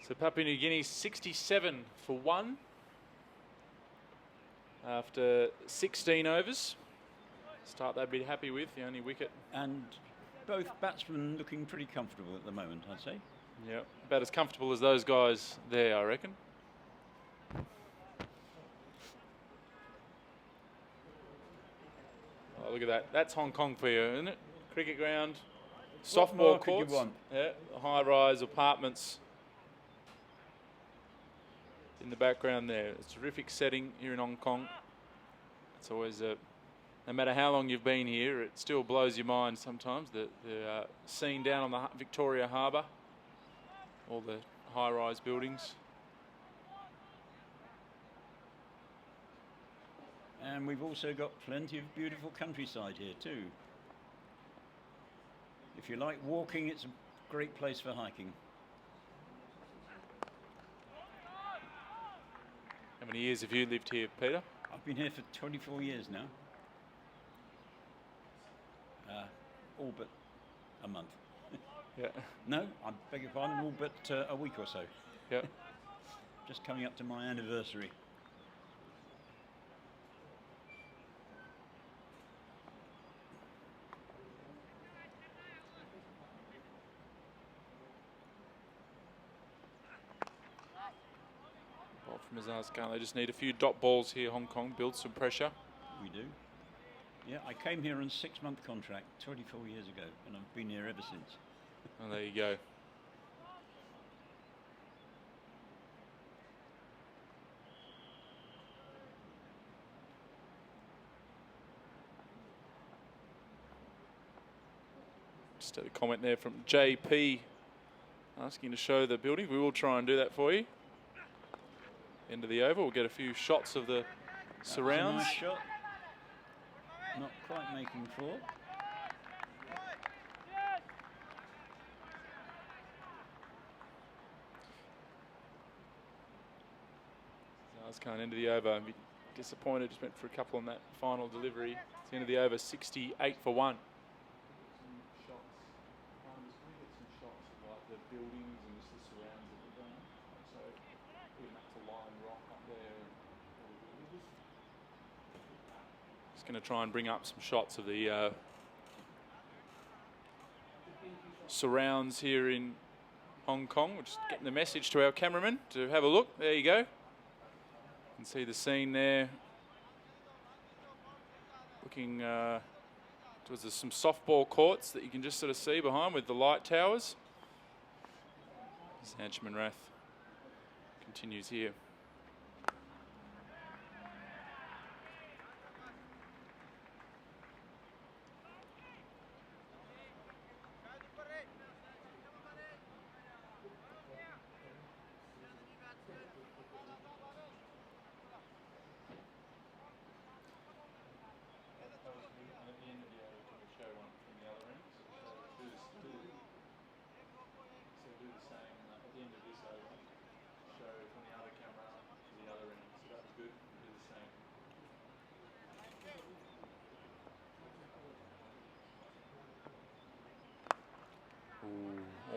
So Papua New Guinea 67 for 1 after 16 overs. Start they'd be happy with, the only wicket. And both batsmen looking pretty comfortable at the moment, I'd say. Yeah, about as comfortable as those guys there, I reckon. Oh, look at that. That's Hong Kong for you, isn't it? Cricket ground, softball courts. You want? Yeah, high-rise apartments in the background there. It's a terrific setting here in Hong Kong. It's always no matter how long you've been here, it still blows your mind sometimes. The scene down on the Victoria Harbour, all the high-rise buildings. And we've also got plenty of beautiful countryside here too. If you like walking, it's a great place for hiking. How many years have you lived here, Peter? I've been here for 24 years now. All but a month. Yeah. No, I beg your pardon, all but a week or so. Yeah. just coming up to my anniversary. Ball from Azazkan. They just need a few dot balls here, Hong Kong, build some pressure. We do. Yeah, I came here on a 6-month contract 24 years ago, and I've been here ever since. And there you go. Just had a comment there from JP asking to show the building. We will try and do that for you. End of the over, we'll get a few shots of the surrounds. Nice shot. Not quite making 4. Azazkan end of the over. Be disappointed, just went for a couple on that final delivery. It's the end of the over, 68 for 1. Going to try and bring up some shots of the surrounds here in Hong Kong. We're just getting the message to our cameraman to have a look. There you go. You can see the scene there. Looking towards some softball courts that you can just sort of see behind with the light towers. Sanchman Rath continues here.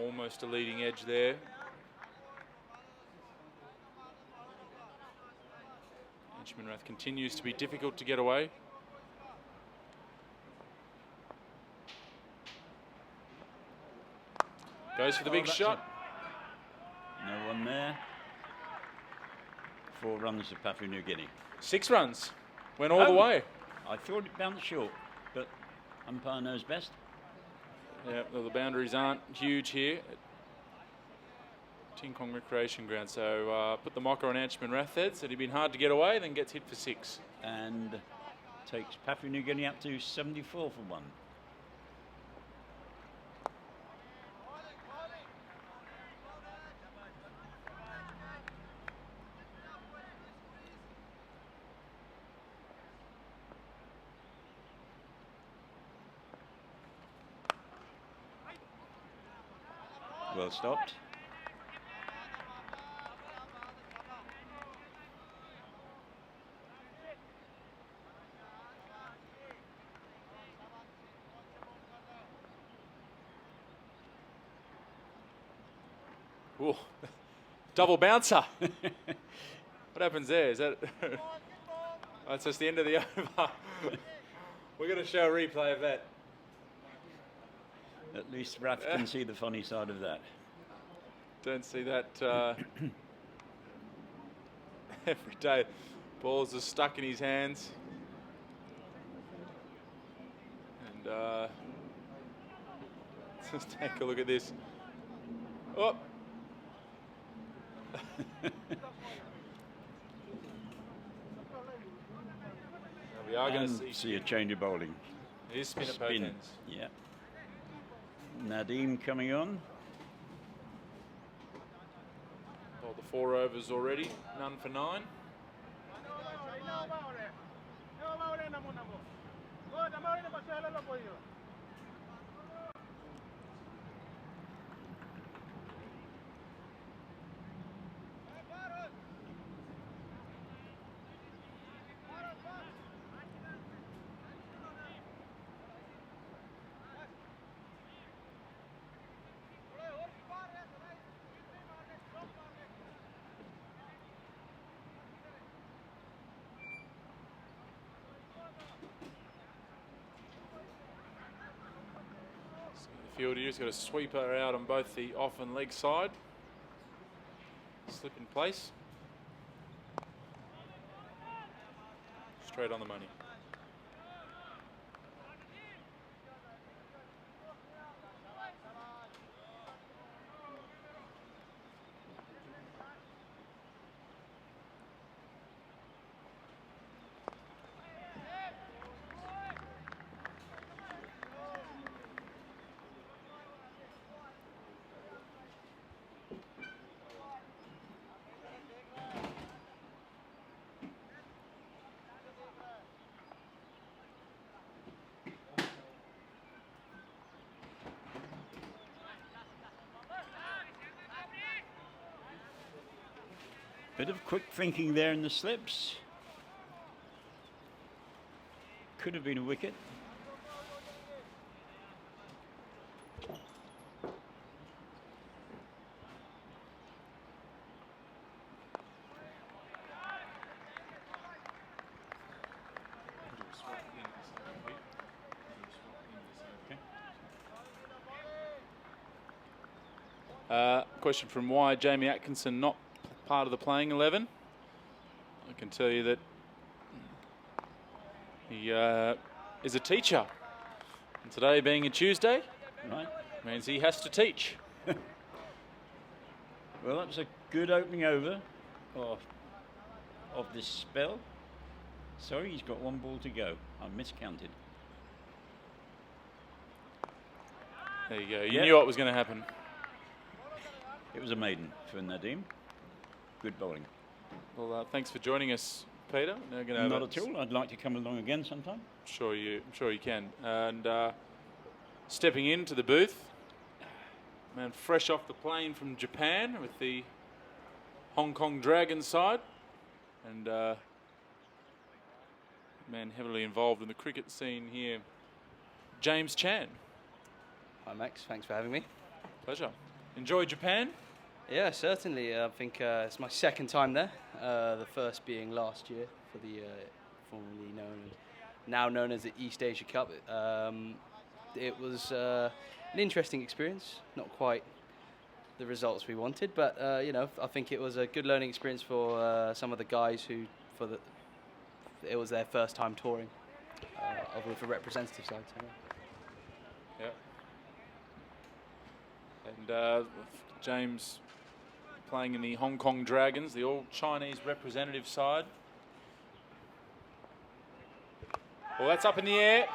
Almost a leading edge there. Rath continues to be difficult to get away. Goes for the big shot. No one there. 4 runs to Papua New Guinea. 6 runs. Went all the way. I thought it bounced short, but umpire knows best. Yeah, well, the boundaries aren't huge here at Ting Kong Recreation Ground. So put the mocker on Anchman Rath there. Said he'd been hard to get away, then gets hit for 6. And takes Papua New Guinea up to 74 for 1. Well stopped. Ooh, double bouncer. What happens there? Is that? Oh, it's just the end of the over. We're going to show a replay of that. At least Rath can see the funny side of that. Don't see that every day. Balls are stuck in his hands. And just take a look at this. Oh. We are going to see a change of bowling. It is spin at both ends. Yeah. Nadeem coming on. Well, the 4 overs already, none for 9. fielder. He's got a sweeper out on both the off and leg side. Slip in place. Straight on the money. Bit of quick thinking there in the slips. Could have been a wicket. Question from why Jamie Atkinson not part of the playing 11. I can tell you that he is a teacher. And today being a Tuesday, Right. means he has to teach. Well, that was a good opening over of this spell. Sorry, he's got one ball to go. I miscounted. There you go. You Yep. knew what was going to happen. It was a maiden for Nadeem. Good bowling. Well, thanks for joining us, Peter. Now gonna have Not a- at all. I'd like to come along again sometime. I'm sure you can. And stepping into the booth, man, fresh off the plane from Japan with the Hong Kong Dragons side, and man, heavily involved in the cricket scene here, James Chan. Hi Max, thanks for having me. Pleasure. Enjoy Japan. Yeah, certainly. I think it's my second time there. The first being last year for the formerly now known as the East Asia Cup. It was an interesting experience. Not quite the results we wanted, but you know, I think it was a good learning experience for some of the guys who, it was their first time touring with the representative side. So, yeah. Yeah. And James playing in the Hong Kong Dragons, the all-Chinese representative side. Well, that's up in the air.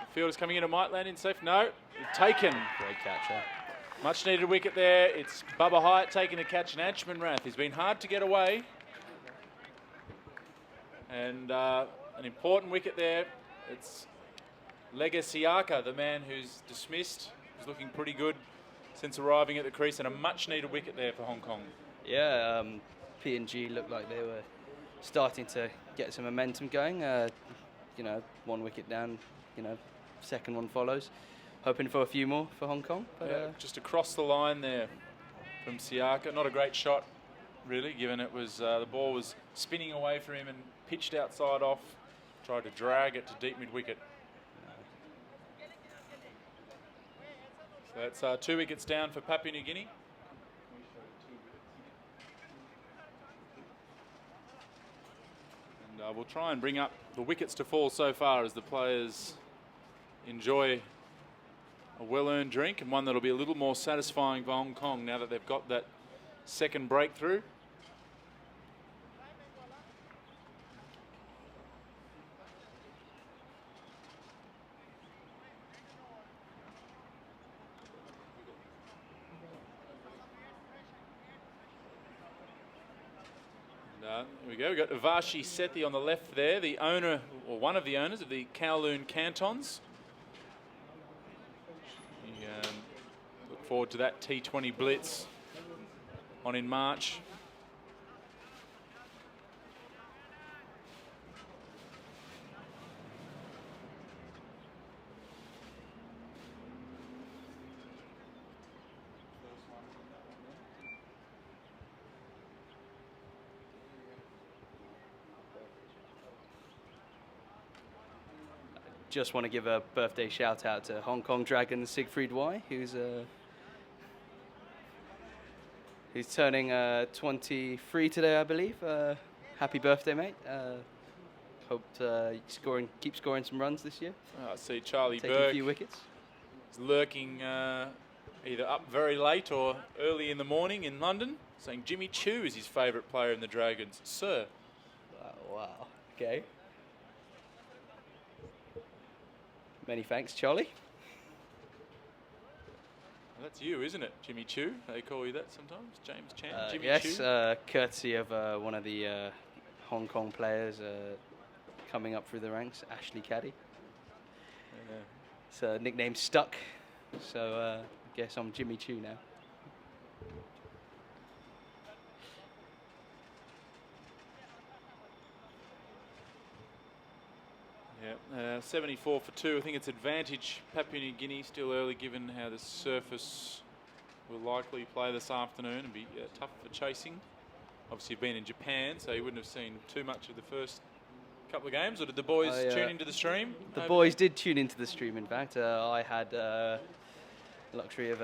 The fielder's coming in. It might land in safe. No, taken. Great catch. Yeah. Much needed wicket there. It's Bubba Hyatt taking the catch, and Anshman Rath. He's been hard to get away. And an important wicket there. It's Lega Siaka, the man who's dismissed. He's looking pretty good since arriving at the crease, and a much needed wicket there for Hong Kong. Yeah, PNG looked like they were starting to get some momentum going. You know, one wicket down, you know, second one follows. Hoping for a few more for Hong Kong. But, Yeah, just across the line there from Siaka. Not a great shot, really, given it was the ball was spinning away from him and pitched outside off. Tried to drag it to deep mid-wicket. So that's 2 wickets down for Papua New Guinea. And we'll try and bring up the wickets to fall so far as the players enjoy a well-earned drink, and one that'll be a little more satisfying for Hong Kong now that they've got that second breakthrough. Here we go. We've got Avashi Sethi on the left there, the owner, or one of the owners of the Kowloon Cantons. We, look forward to that T20 Blitz on in March. just want to give a birthday shout out to Hong Kong Dragon Siegfried Y, who's turning 23 today, I believe. Happy birthday, mate. Hope you keep scoring some runs this year. I see Charlie Taking Burke a few wickets. is lurking either up very late or early in the morning in London, saying Jimmy Chu is his favourite player in the Dragons. Sir. Wow. Okay. Many thanks, Charlie. Well, that's you, isn't it? Jimmy Chu. They call you that sometimes. James Chan. Jimmy Yes, Chu. courtesy of one of the Hong Kong players coming up through the ranks, Ashley Caddy. It's a nickname stuck, so I guess I'm Jimmy Chu now. Yeah, 74 for 2. I think it's advantage Papua New Guinea, still early given how the surface will likely play this afternoon and be tough for chasing. Obviously you've been in Japan, so you wouldn't have seen too much of the first couple of games, or did the boys tune into the stream? The boys did tune into the stream, in fact. I had the luxury of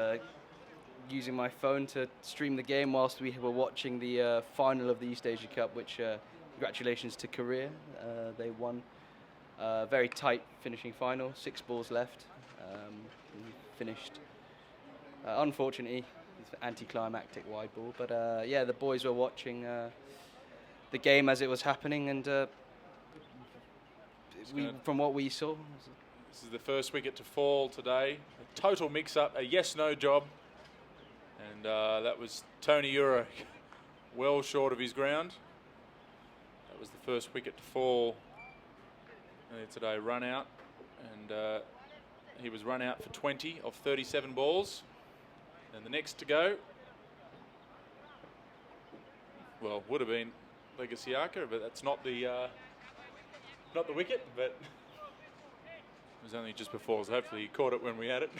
using my phone to stream the game whilst we were watching the final of the East Asia Cup, which congratulations to Korea. They won. Very tight finishing final, 6 balls left. Finished, unfortunately, it's an anticlimactic wide ball. But yeah, the boys were watching the game as it was happening, and from what we saw, this is the first wicket to fall today. A total mix-up, a yes-no job, and that was Tony Ura well short of his ground. That was the first wicket to fall today, run out, and he was run out for 20 of 37 balls. And the next to go, well, would have been Legasiaka, but that's not the wicket, but it was only just before, so hopefully he caught it when we had it.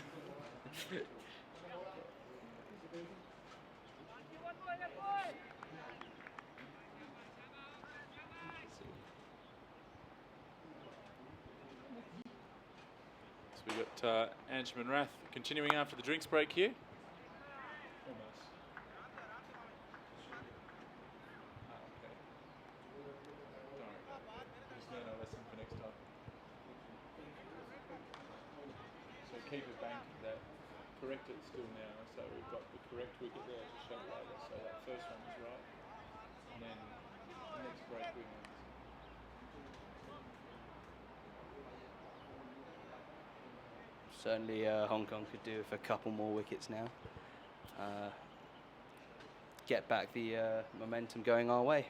We've got Anshuman Rath continuing after the drinks break here. Almost. Just learn our lesson for next time. So keep it banked that. Correct it still now. So we've got the correct wicket there to show later. So that first one was right. And then the next break we have. certainly Hong Kong could do with a couple more wickets now. Get back the momentum going our way.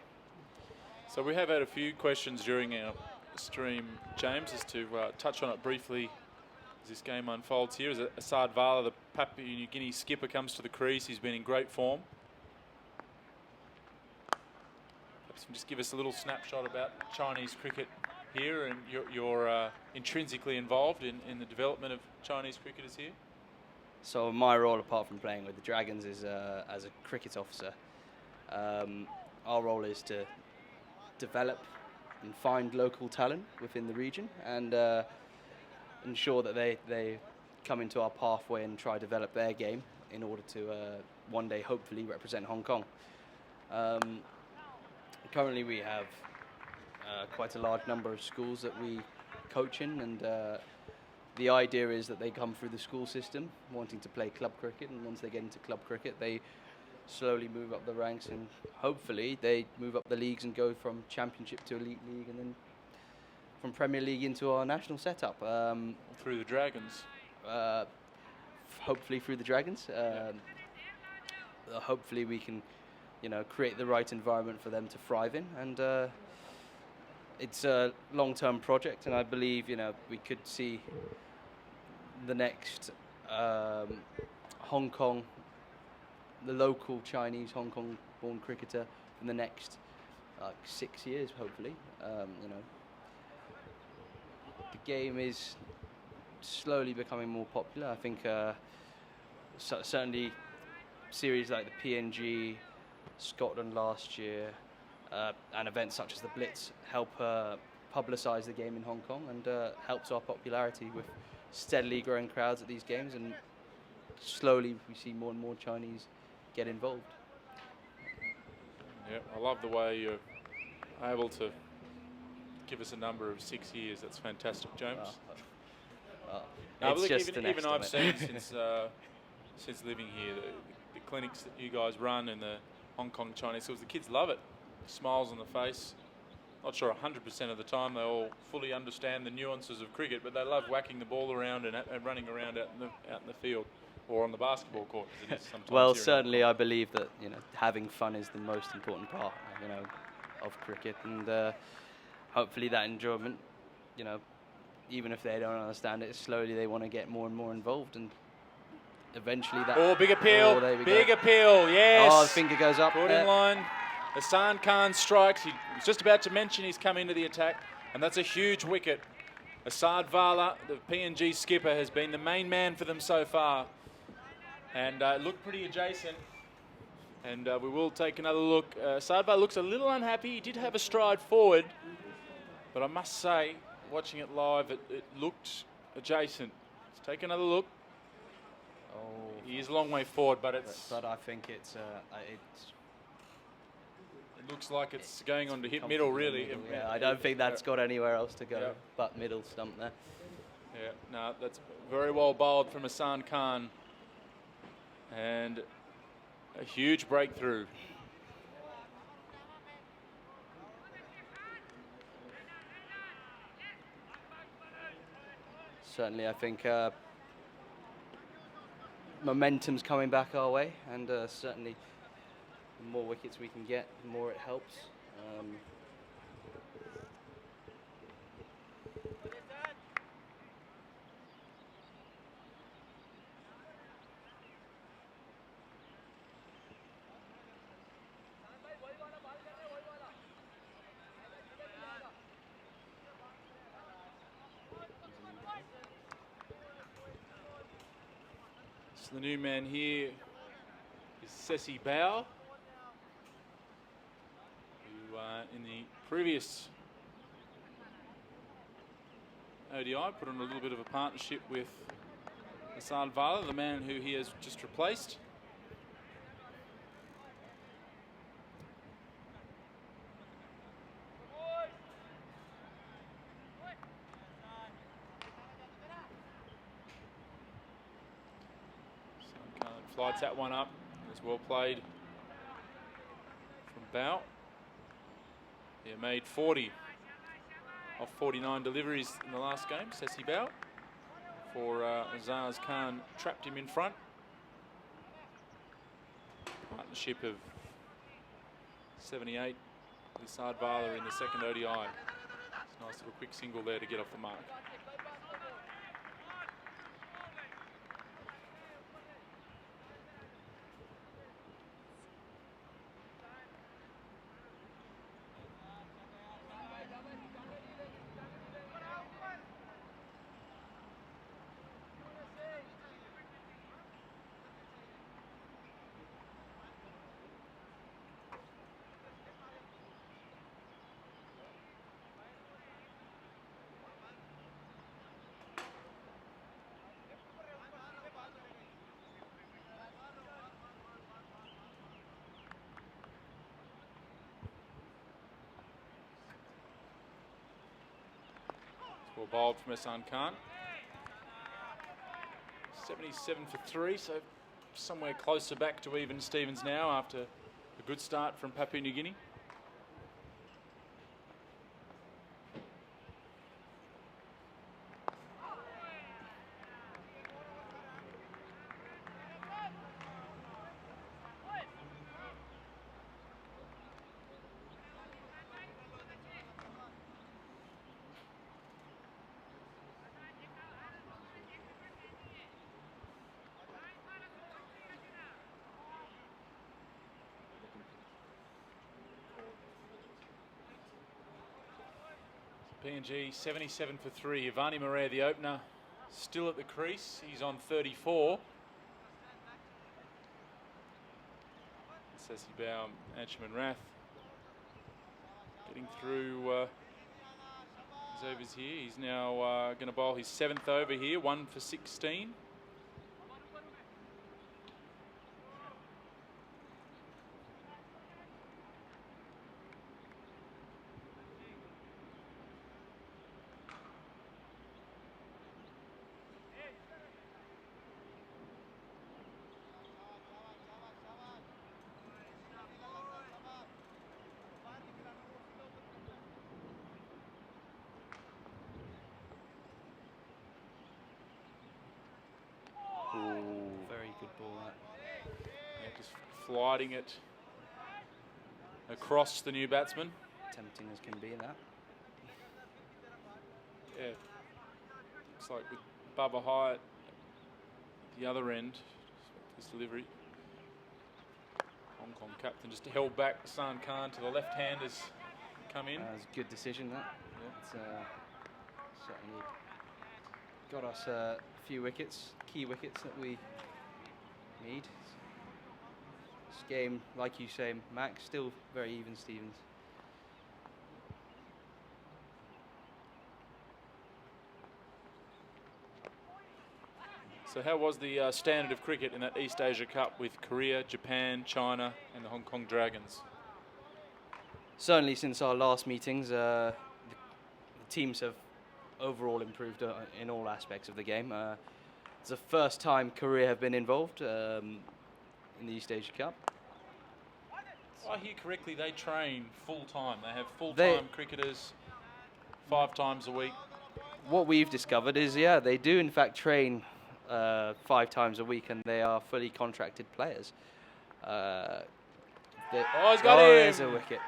So we have had a few questions during our stream, James, as to touch on it briefly as this game unfolds here. As Asad Vala, the Papua New Guinea skipper, comes to the crease. He's been in great form. Perhaps just give us a little snapshot about Chinese cricket here, and you're intrinsically involved in the development of Chinese cricketers here. So my role, apart from playing with the Dragons, is as a cricket officer. Our role is to develop and find local talent within the region and ensure that they come into our pathway and try to develop their game in order to one day hopefully represent Hong Kong. Currently we have quite a large number of schools that we coach in, and the idea is that they come through the school system wanting to play club cricket, and once they get into club cricket they slowly move up the ranks, and hopefully they move up the leagues and go from Championship to Elite League, and then from Premier League into our national setup. Through the Dragons? Hopefully through the Dragons. Hopefully we can, create the right environment for them to thrive in, and it's a long-term project, and I believe, we could see the next Hong Kong, the local Chinese Hong Kong-born cricketer in the next 6 years, hopefully. The game is slowly becoming more popular. I think certainly series like the PNG, Scotland last year, and events such as the Blitz help publicise the game in Hong Kong and helps our popularity with steadily growing crowds at these games, and slowly we see more and more Chinese get involved. Yeah, I love the way you're able to give us a number of 6 years. That's fantastic, James. No, It's look, just even an I've seen estimate. since living here, the clinics that you guys run and the Hong Kong Chinese schools, the kids love it. Smiles on the face. Not sure 100% of the time they all fully understand the nuances of cricket, but they love whacking the ball around and running around out in the field or on the basketball court, as it is sometimes. Well, here in certainly Hong I believe that having fun is the most important part of cricket, and hopefully that enjoyment, even if they don't understand it, slowly they want to get more and more involved, and eventually that. Kong. Oh, big appeal! Oh, there we Big go. appeal! Yes. Oh, the finger goes up. Caught in line. Hassan Khan strikes. He was just about to mention he's come into the attack, and that's a huge wicket. Asad Vala, the PNG skipper, has been the main man for them so far, and looked pretty adjacent. And we will take another look. Asad Vala looks a little unhappy. He did have a stride forward, but I must say, watching it live, it looked adjacent. Let's take another look. Oh, He is a long way forward, but it's. But I think it's It looks like it's going on to hit middle, really. Yeah, I don't think that's got anywhere else to go Yeah. but middle stump there. Yeah, no, that's very well bowled from Hassan Khan. And a huge breakthrough. Certainly, I think momentum's coming back our way, and certainly the more wickets we can get, the more it helps. So the new man here is Sesi Bao, who in the previous ODI put on a little bit of a partnership with Hassan Vala, the man who he has just replaced. Flights that one up. It's well played from Bao. He made 40 of 49 deliveries in the last game, Sesi Bao. For Azaz Khan trapped him in front. Partnership of 78 with Asad Vala in the second ODI. It's a nice little quick single there to get off the mark. Well bowled from Hassan Khan. 77 for 3, so somewhere closer back to even Stevens now after a good start from Papua New Guinea. PNG 77 for 3. Ivani Murray, the opener, still at the crease. He's on 34. Sesi Bao, Anshuman Rath getting through overs here. He's now going to bowl his 7th over here, 1 for 16. Very good ball. That. Yeah, just flighting it across the new batsman. Tempting as can be that. Yeah, looks like with Bubba Hyatt at the other end, his delivery. Hong Kong captain just held back San Khan to the left hand has come in. That was a good decision. That. Yeah. It's certainly got us a few wickets, key wickets that we need. This game, like you say, Max, still very even, Stevens. So how was the standard of cricket in that East Asia Cup with Korea, Japan, China and the Hong Kong Dragons? Certainly since our last meetings, the teams have overall improved in all aspects of the game. It's the first time Korea have been involved in the East Asia Cup. If I hear correctly, they train full time. They have full-time cricketers 5 times a week. What we've discovered is, yeah, they do in fact train 5 times a week, and they are fully contracted players. He's got him. There's a wicket.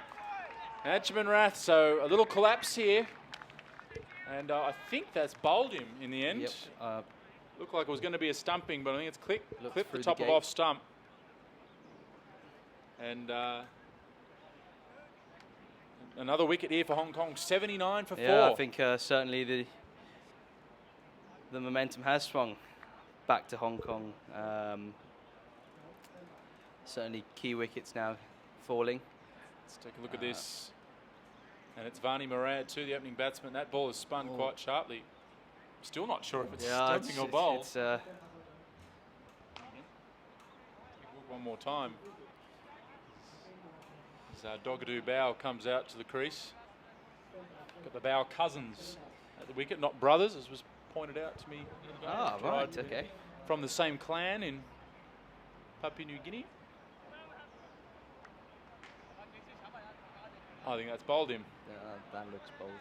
Anchman Rath, so a little collapse here. And I think that's bowled him in the end. Yep. Looked like it was going to be a stumping, but I think it's clipped the through top the of gate. off stump. And another wicket here for Hong Kong, 79 for 4. Yeah, I think certainly the momentum has swung back to Hong Kong. Certainly key wickets now falling. Let's take a look at this. And it's Varney Murad too, the opening batsman. That ball is spun quite sharply. Still not sure if it's stumping or bowl. One more time. As Dogadoo Bow comes out to the crease. Got the Bow cousins at the wicket, not brothers, as was pointed out to me. Right, okay. From the same clan in Papua New Guinea. I think that's bowled him. That looks bold.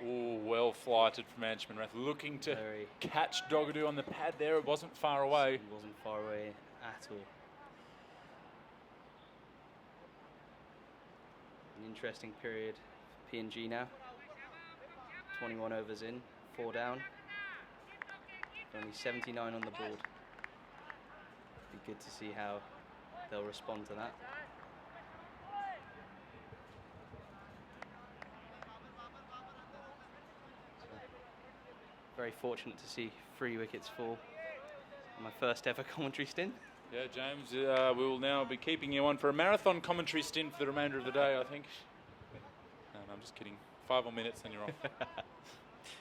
Ooh, well flighted from Anchman Rath, looking to catch Dogadoo on the pad there. It wasn't far away. It wasn't far away at all. An interesting period for PNG now. 21 overs in, 4 down. Only 79 on the board. Be good to see how they'll respond to that. Very fortunate to see 3 wickets fall on my first ever commentary stint. Yeah, James, we will now be keeping you on for a marathon commentary stint for the remainder of the day, I think. No, I'm just kidding. 5 more minutes, then you're off.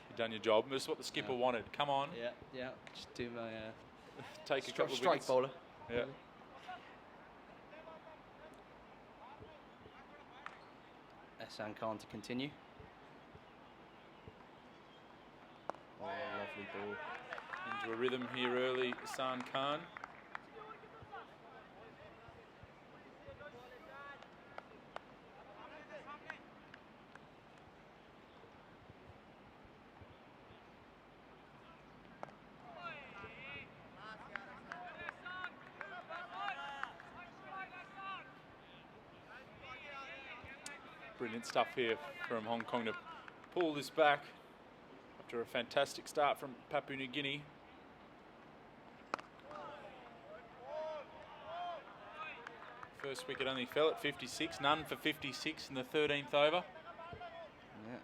You've done your job. That's what the skipper wanted. Come on. Yeah. Just do my take a couple of strike wickets. bowler. Yeah. San Khan to continue. Oh, lovely ball. Into a rhythm here early, San Khan. Brilliant stuff here from Hong Kong to pull this back after a fantastic start from Papua New Guinea. First wicket only fell at 56, none for 56 in the 13th over. Yeah.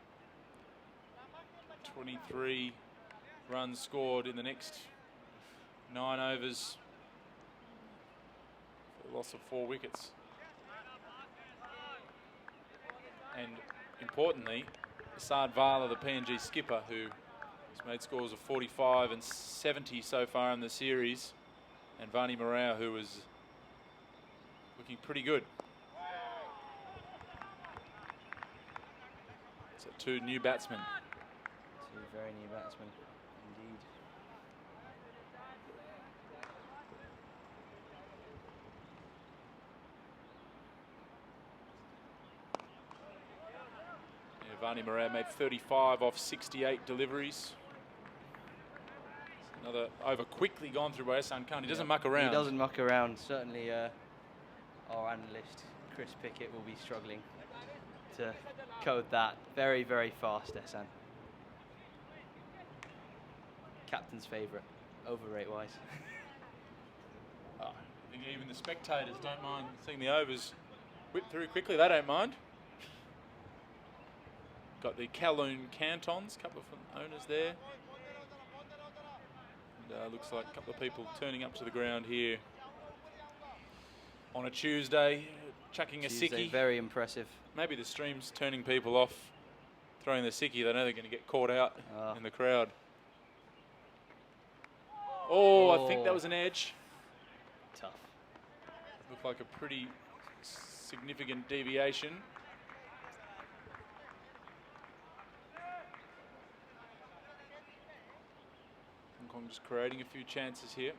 23 runs scored in the next 9 overs. For the loss of 4 wickets. And importantly, Asad Vala, the PNG skipper, who has made scores of 45 and 70 so far in the series, and Vani Morao, who was looking pretty good. So 2 new batsmen. 2 very new batsmen, indeed. Yeah, Vani Morao made 35 off 68 deliveries. Another over quickly gone through by Ehsan Khan. He doesn't muck around. He doesn't muck around. Certainly our analyst, Chris Pickett, will be struggling to code that. Very, very fast, Ehsan. Captain's favourite, over rate-wise. Oh, I think even the spectators don't mind seeing the overs whip through quickly. They don't mind. Got the Kowloon Cantons, couple of owners there. And, looks like a couple of people turning up to the ground here on a Tuesday, chucking a sickie. Very impressive. Maybe the stream's turning people off throwing the sickie. They know they're going to get caught out in the crowd. Oh, I think that was an edge. Tough. Looked like a pretty significant deviation. Hong Kong just creating a few chances here.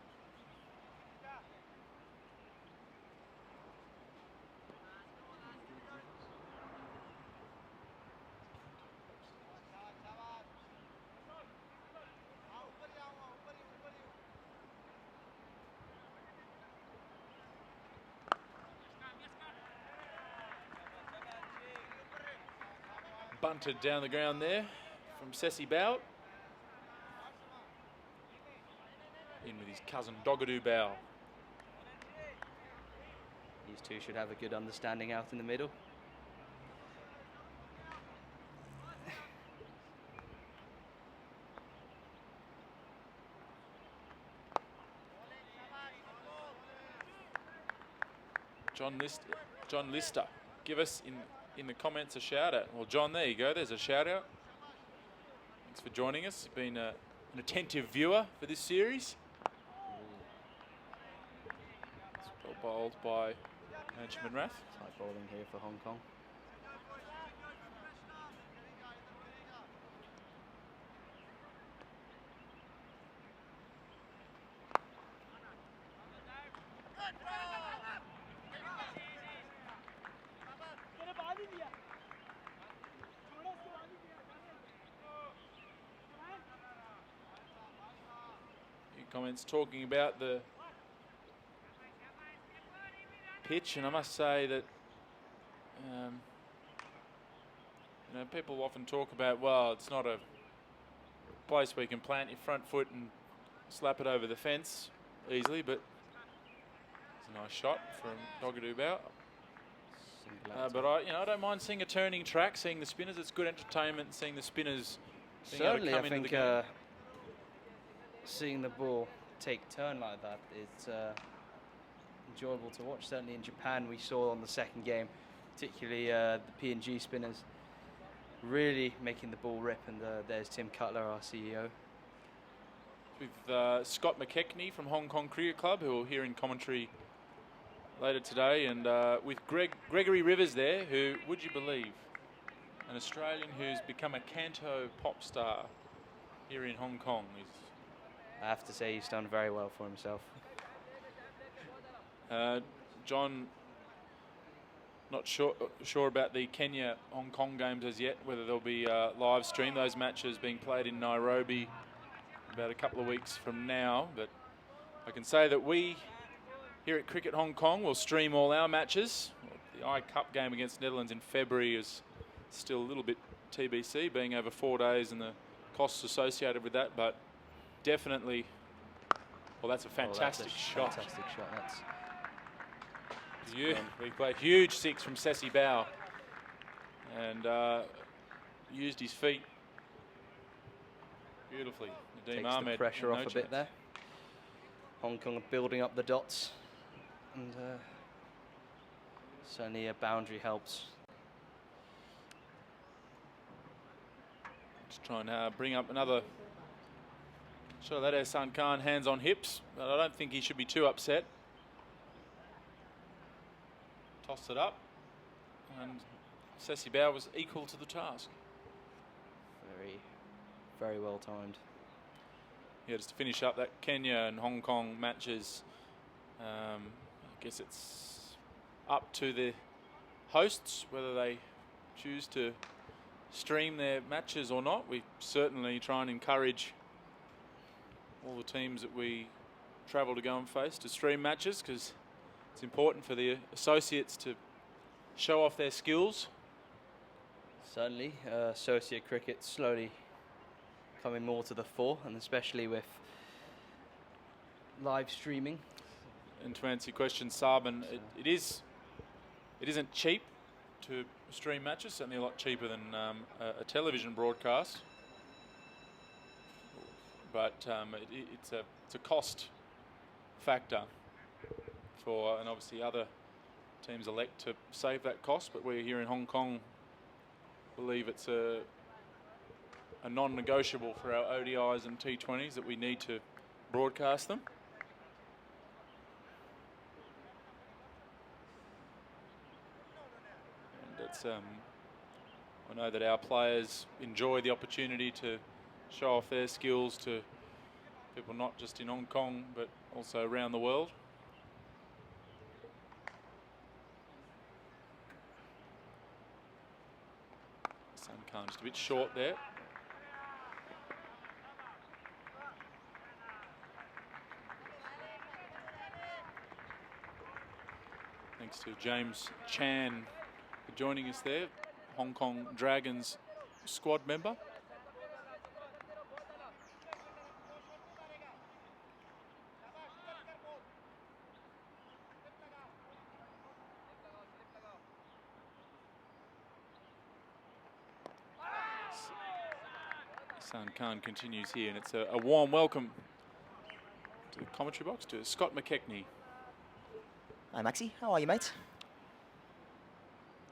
Bunted down the ground there from Sessi Bao. In with his cousin Dogadoo Bao. These two should have a good understanding out in the middle. John Lister, give us in the comments a shout out. Well, John, there you go. There's a shout out. Thanks for joining us. You've been an attentive viewer for this series. It's well bowled by Benjamin Rath. Tight bowling here for Hong Kong. Comments talking about the pitch, and I must say that you know, people often talk about, well, it's not a place where you can plant your front foot and slap it over the fence easily, but it's a nice shot from Dogadoo Bao. But I don't mind seeing a turning track, seeing the spinners. It's good entertainment, seeing the spinners being Certainly, able to come I into think the game. seeing the ball take turn like that, it's enjoyable to watch. Certainly in Japan, we saw on the second game, particularly the PNG spinners really making the ball rip. And there's Tim Cutler, our CEO. With Scott McKechnie from Hong Kong Cricket Club, who will hear in commentary later today, and with Gregory Rivers there, who, would you believe, an Australian who's become a canto pop star here in Hong Kong. I have to say he's done very well for himself. John, not sure about the Kenya-Hong Kong games as yet, whether there'll be live stream. Those matches being played in Nairobi about a couple of weeks from now, but I can say that we here at Cricket Hong Kong will stream all our matches. The I Cup game against Netherlands in February is Still a little bit TBC, being over 4 days and the costs associated with that, but definitely, well, that's a fantastic shot. Fantastic shot. That's We played huge 6 from Sessi Bao and used his feet beautifully. Nadeem takes Ahmed, the pressure off no a bit chance. there. Hong Kong are building up the dots, and certainly a boundary helps. Just trying to bring up another shot of that Ehsan Khan, hands on hips, but I don't think he should be too upset. Tossed it up, and Sessi Bao was equal to the task. Very, very well timed. Yeah, just to finish up that Kenya and Hong Kong matches, I guess it's up to the hosts whether they choose to stream their matches or not. We certainly try and encourage all the teams that we travel to go and face to stream matches, because it's important for the associates to show off their skills. Certainly, associate cricket slowly coming more to the fore, and especially with live streaming. And to answer your question, Sarban, it isn't cheap to stream matches, certainly a lot cheaper than a television broadcast. But it's a cost factor for, and obviously other teams elect to save that cost, but we here in Hong Kong believe it's a non-negotiable for our ODIs and T20s that we need to broadcast them. And it's I know that our players enjoy the opportunity to show off their skills to people not just in Hong Kong but also around the world. Sun Khan just a bit short there. Thanks to James Chan for joining us there, Hong Kong Dragons squad member. Sun Khan continues here, and it's a warm welcome to the commentary box to Scott McKechnie. Hi Maxie, how are you, mate?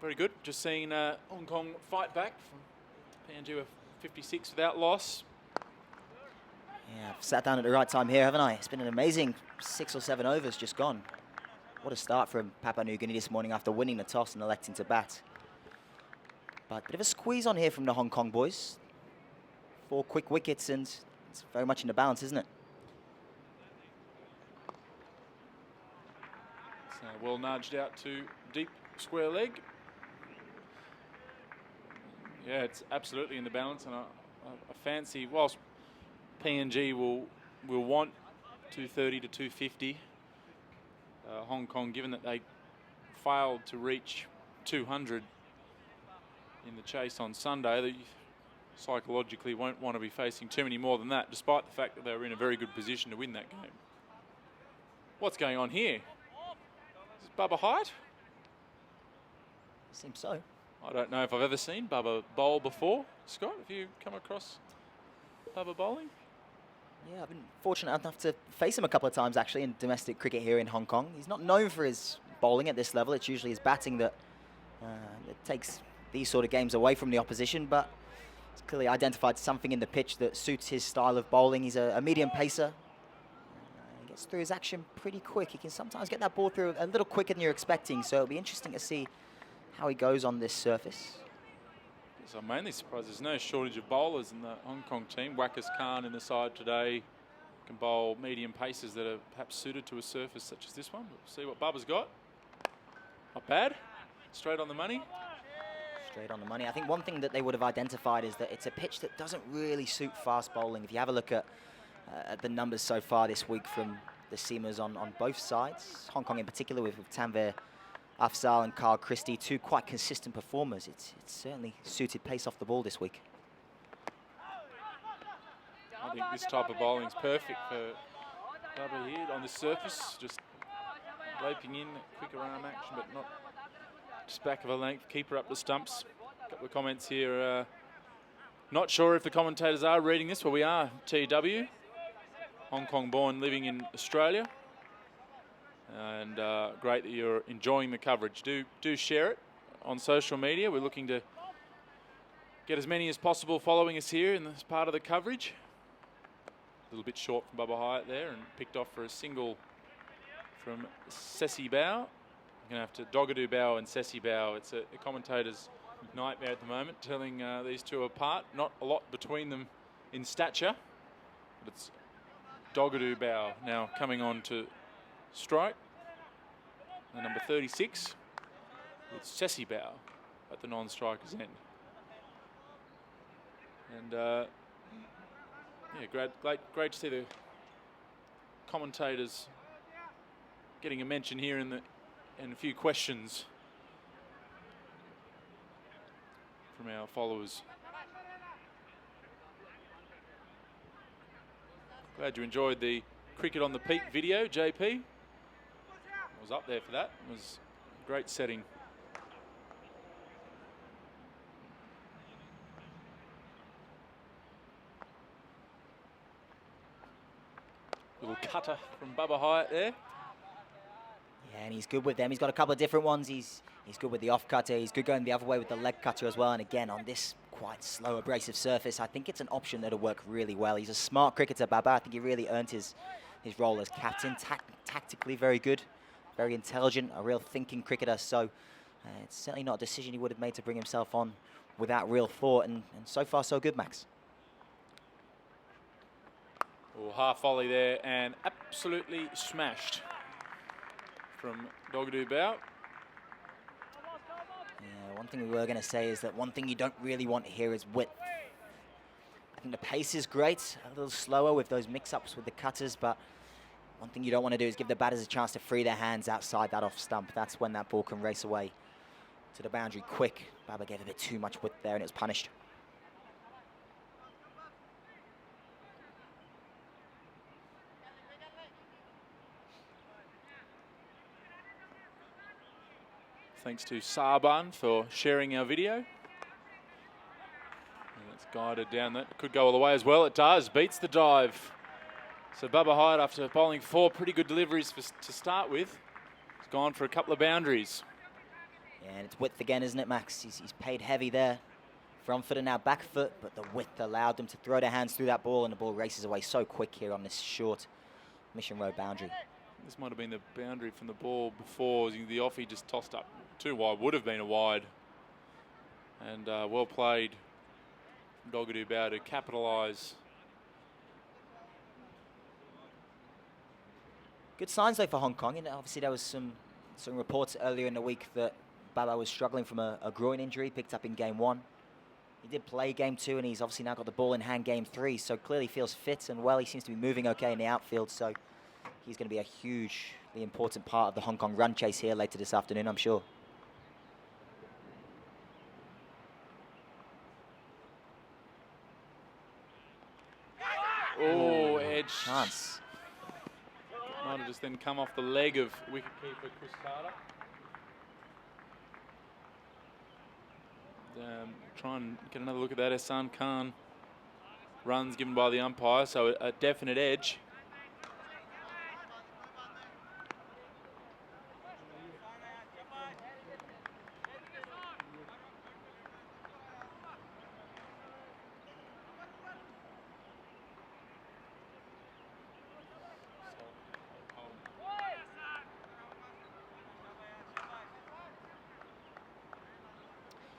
Very good. Just seeing Hong Kong fight back from PNG with 56 without loss. Yeah, I've sat down at the right time here, haven't I? It's been an amazing 6 or 7 overs just gone. What a start from Papua New Guinea this morning after winning the toss and electing to bat. But a bit of a squeeze on here from the Hong Kong boys. 4 quick wickets and it's very much in the balance, isn't it? So well nudged out to deep square leg. Yeah, it's absolutely in the balance, and I fancy, whilst PNG will want 230 to 250, Hong Kong, given that they failed to reach 200 in the chase on Sunday, they psychologically won't want to be facing too many more than that, despite the fact that they were in a very good position to win that game. What's going on here? Is it Bubba Height? Seems so. I don't know if I've ever seen Bubba bowl before. Scott, have you come across Bubba bowling? Yeah, I've been fortunate enough to face him a couple of times actually in domestic cricket here in Hong Kong. He's not known for his bowling at this level. It's usually his batting that takes these sort of games away from the opposition, but he's clearly identified something in the pitch that suits his style of bowling. He's a medium pacer. He gets through his action pretty quick. He can sometimes get that ball through a little quicker than you're expecting, so it'll be interesting to see how he goes on this surface. So I'm mainly surprised there's no shortage of bowlers in the Hong Kong team. Wackers Khan in the side today can bowl medium paces that are perhaps suited to a surface such as this one. We'll see what Bubba's got. Not bad. Straight on the money. Straight on the money. I think one thing that they would have identified is that it's a pitch that doesn't really suit fast bowling. If you have a look at the numbers so far this week from the seamers on both sides, Hong Kong in particular with Tanvir Afzal and Carl Christie, two quite consistent performers. It's certainly suited pace off the ball this week. I think this type of bowling is perfect for Bubba here on this surface. Just loping in, quicker arm action, but not just back of a length. Keeper up the stumps. A couple of comments here. Not sure if the commentators are reading this. Well, we are TW. Hong Kong born, living in Australia. And great that you're enjoying the coverage. Do share it on social media. We're looking to get as many as possible following us here in this part of the coverage. A little bit short from Bubba Hyatt there and picked off for a single from Sessi Bao. You're going to have to Dogadoo Bao and Sessi Bao. It's a commentator's nightmare at the moment, telling these two apart. Not a lot between them in stature, but it's Dogadoo Bao now coming on to strike. The number 36 with Sessi Bao at the non-striker's end. And yeah, great to see the commentators getting a mention here and a few questions from our followers. Glad you enjoyed the Cricket on the Peak video, JP. I was up there for that. It was a great setting. Little cutter from Bubba Hyatt there. Yeah, and he's good with them. He's got a couple of different ones. He's good with the off cutter. He's good going the other way with the leg cutter as well. And again, on this quite slow, abrasive surface, I think it's an option that'll work really well. He's a smart cricketer, Baba. I think he really earned his role as captain. Tactically very good, very intelligent, a real thinking cricketer. So it's certainly not a decision he would have made to bring himself on without real thought. And so far, so good, Max. Oh, half volley there and absolutely smashed from Dogadoo Bao. Yeah, one thing we were going to say is that one thing you don't really want here is width. I think the pace is great, a little slower with those mix-ups with the cutters, but one thing you don't want to do is give the batters a chance to free their hands outside that off stump. That's when that ball can race away to the boundary quick. Baba gave a bit too much width there and it was punished. Thanks to Sarban for sharing our video. And it's guided down. That could go all the way as well. It does. Beats the dive. So Bubba Hyatt, after bowling 4 pretty good deliveries to start with, has gone for a couple of boundaries. Yeah, and it's width again, isn't it, Max? He's paid heavy there. Front foot and now back foot, but the width allowed them to throw their hands through that ball, and the ball races away so quick here on this short Mission Road boundary. This might have been the boundary from the ball before. The off he just tossed up too wide, would have been a wide. And well played from Dogadoo Bao to capitalise. Good signs though for Hong Kong, and obviously there was some reports earlier in the week that Baba was struggling from a groin injury picked up in game 1. He did play game 2, and he's obviously now got the ball in hand game 3, so clearly feels fit and well. He seems to be moving okay in the outfield, so he's going to be a hugely important part of the Hong Kong run chase here later this afternoon, I'm sure. Oh, edge. Chance. Might have just then come off the leg of wicketkeeper Chris Carter. Try and get another look at that. Ehsan Khan runs given by the umpire, so a definite edge.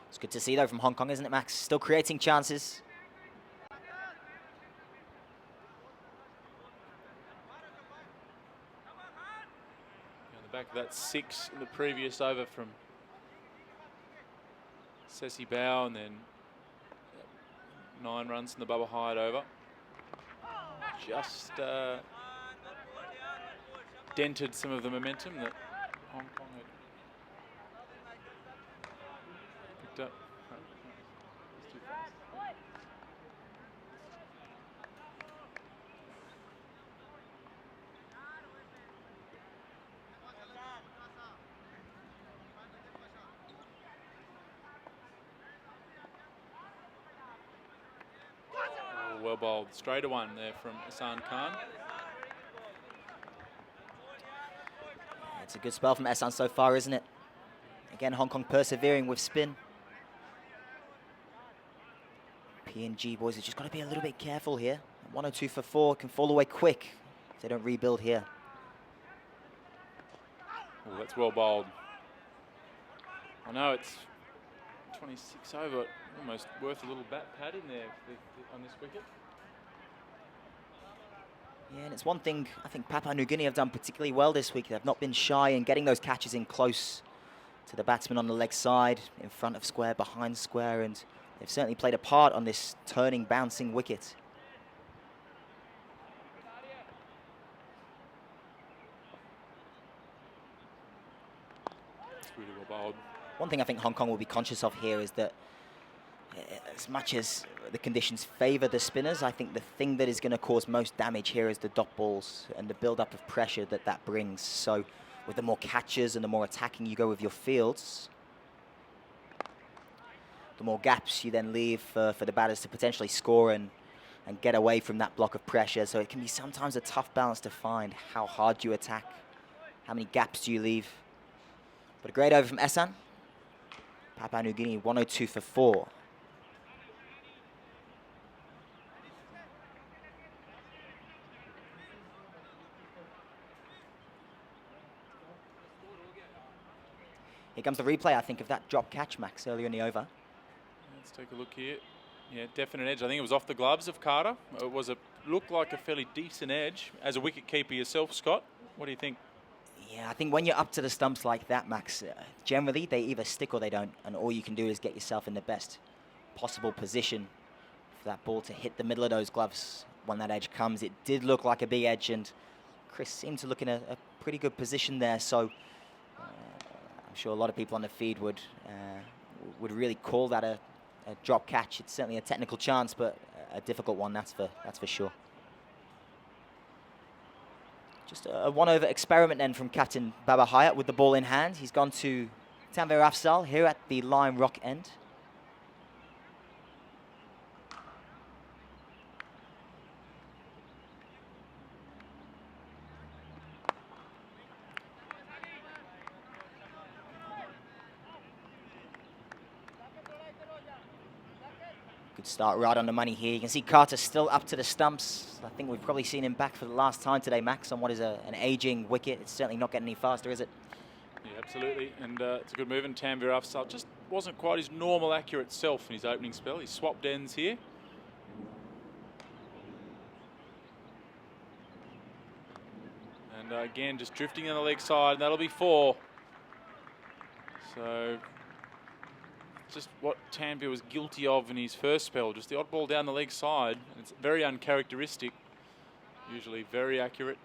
It's good to see, though, from Hong Kong, isn't it, Max? Still creating chances. On the back of that 6 in the previous over from Sessi Bao, and then 9 runs in the Bubba Hyatt over. Just dented some of the momentum that Hong Kong had well bowled. Straighter one there from Hassan Khan. It's a good spell from Ehsan so far, isn't it? Again, Hong Kong persevering with spin. PNG boys have just got to be a little bit careful here. 102 for 4 can fall away quick if they don't rebuild here. Oh, that's well bowled. I know it's 26 over, almost worth a little bat pad in there on this wicket. Yeah, and it's one thing I think Papua New Guinea have done particularly well this week. They've not been shy in getting those catches in close to the batsman on the leg side, in front of square, behind square, and they've certainly played a part on this turning, bouncing wicket. It's really well bowled. One thing I think Hong Kong will be conscious of here is that as much as the conditions favour the spinners, I think the thing that is going to cause most damage here is the dot balls and the build-up of pressure that brings. So with the more catches and the more attacking you go with your fields, the more gaps you then leave for the batters to potentially score and get away from that block of pressure. So it can be sometimes a tough balance to find. How hard do you attack? How many gaps do you leave? But a great over from Ehsan. Papua New Guinea 102 for 4. Here comes the replay, I think, of that drop catch, Max, earlier in the over. Let's take a look here. Yeah, definite edge. I think it was off the gloves of Carter. It was looked like a fairly decent edge. As a wicket keeper yourself, Scott, what do you think? Yeah, I think when you're up to the stumps like that, Max, generally they either stick or they don't, and all you can do is get yourself in the best possible position for that ball to hit the middle of those gloves when that edge comes. It did look like a big edge, and Chris seemed to look in a pretty good position there, so I'm sure a lot of people on the feed would really call that a drop catch. It's certainly a technical chance, but a difficult one, that's for sure. Just a one-over experiment then from captain Baba Hayat with the ball in hand. He's gone to Tanvir Afzal here at the Lime Rock end. Good start right on the money here. You can see Carter still up to the stumps. I think we've probably seen him back for the last time today, Max, on what is an aging wicket. It's certainly not getting any faster, is it? Yeah, absolutely. And it's a good move. And Tanvir Afzal just wasn't quite his normal accurate self in his opening spell. He swapped ends here. And again, just drifting on the leg side. And that'll be 4. So just what Tanvir was guilty of in his first spell, just the odd ball down the leg side. It's very uncharacteristic, usually very accurate.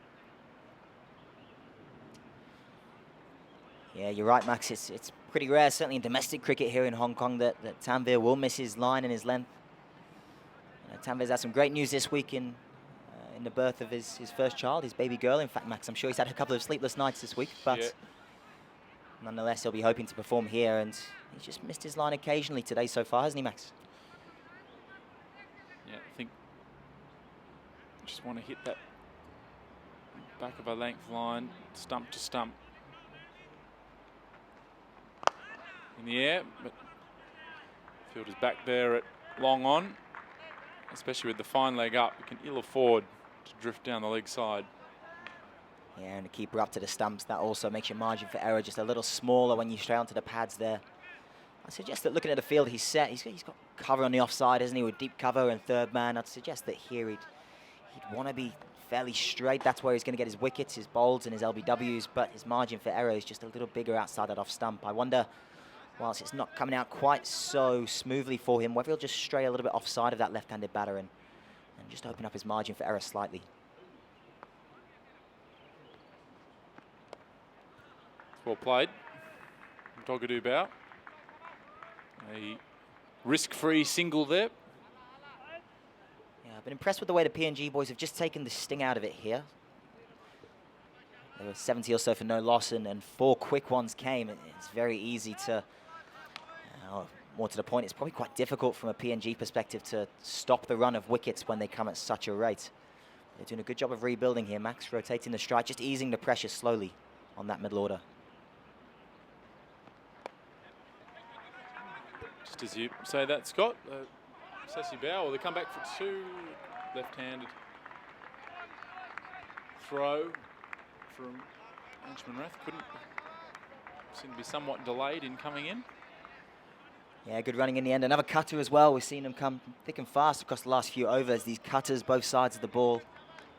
Yeah, you're right, Max. It's pretty rare, certainly in domestic cricket here in Hong Kong, that Tanvir will miss his line and his length. Tanvir's had some great news this week in the birth of his first child, his baby girl. In fact, Max, I'm sure he's had a couple of sleepless nights this week, but yeah. Nonetheless, he'll be hoping to perform here, and he's just missed his line occasionally today so far, hasn't he, Max? Yeah, I think just want to hit that back of a length line, stump to stump. In the air, but fielder's back there at long on, especially with the fine leg up. You can ill afford to drift down the leg side. Yeah, and the keeper up to the stumps, that also makes your margin for error just a little smaller when you stray onto the pads there. I suggest that looking at the field he's set, he's got cover on the offside, isn't he, with deep cover and third man. I'd suggest that here he'd want to be fairly straight. That's where he's going to get his wickets, his bowls and his LBWs, but his margin for error is just a little bigger outside that off stump. I wonder, whilst it's not coming out quite so smoothly for him, whether he'll just stray a little bit offside of that left-handed batter and just open up his margin for error slightly. Well played. Dogadoo bow. A risk-free single there. Yeah, I've been impressed with the way the PNG boys have just taken the sting out of it here. There were 70 or so for no loss, and 4 quick ones came. It's very easy to more to the point, it's probably quite difficult from a PNG perspective to stop the run of wickets when they come at such a rate. They're doing a good job of rebuilding here, Max, rotating the strike, just easing the pressure slowly on that middle order. Just as you say that, Scott, Sassy Bow, they come back for two. Left-handed throw from Inchman Rath. Couldn't seem to be somewhat delayed in coming in. Yeah, good running in the end. Another cutter as well. We've seen them come thick and fast across the last few overs. These cutters, both sides of the ball.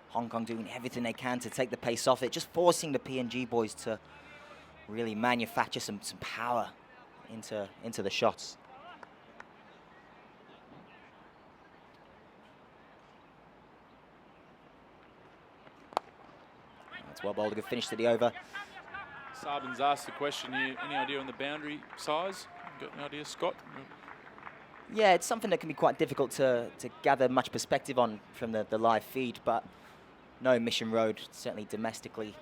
Hong Kong doing everything they can to take the pace off it, just forcing the PNG boys to really manufacture some power into the shots. That's well bowled. A good finish to the over. Sabin's asked the question here, any idea on the boundary size? Got an idea, Scott? Yeah, it's something that can be quite difficult to gather much perspective on from the live feed, but no Mission Road, certainly domestically.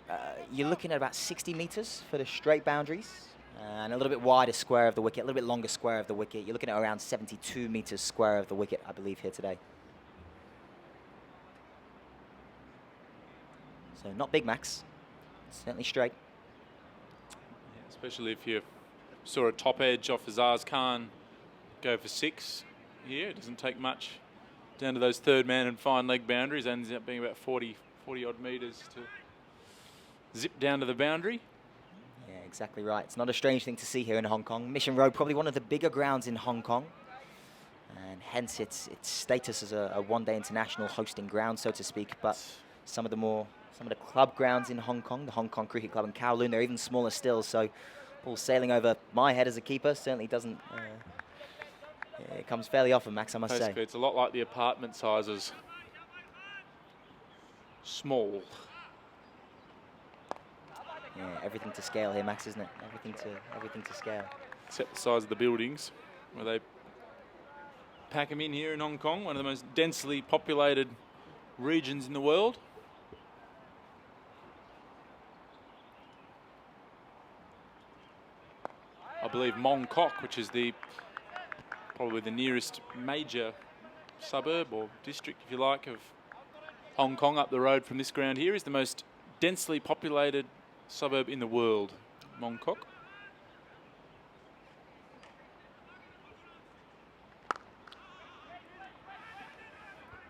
You're looking at about 60 metres for the straight boundaries, and a little bit wider square of the wicket, a little bit longer square of the wicket. You're looking at around 72 metres square of the wicket, I believe, here today. So not big, Max. Certainly straight. Yeah, especially if you saw a top edge off Azaz Khan go for 6 here. It doesn't take much down to those third man and fine leg boundaries. Ends up being about 40 odd metres to zip down to the boundary. Yeah, exactly right. It's not a strange thing to see here in Hong Kong. Mission Road, probably one of the bigger grounds in Hong Kong, and hence its status as a one-day international hosting ground, so to speak. But some of the club grounds in Hong Kong, the Hong Kong Cricket Club in Kowloon, they're even smaller still. So ball sailing over my head as a keeper certainly doesn't. It comes fairly often, Max, I must say. It's a lot like the apartment sizes. Small. Yeah, everything to scale here, Max, isn't it? Everything to scale. Except the size of the buildings, where they pack them in here in Hong Kong, one of the most densely populated regions in the world. I believe Mong Kok, which is probably the nearest major suburb or district, if you like, of Hong Kong up the road from this ground here, is the most densely populated suburb in the world, Mong Kok.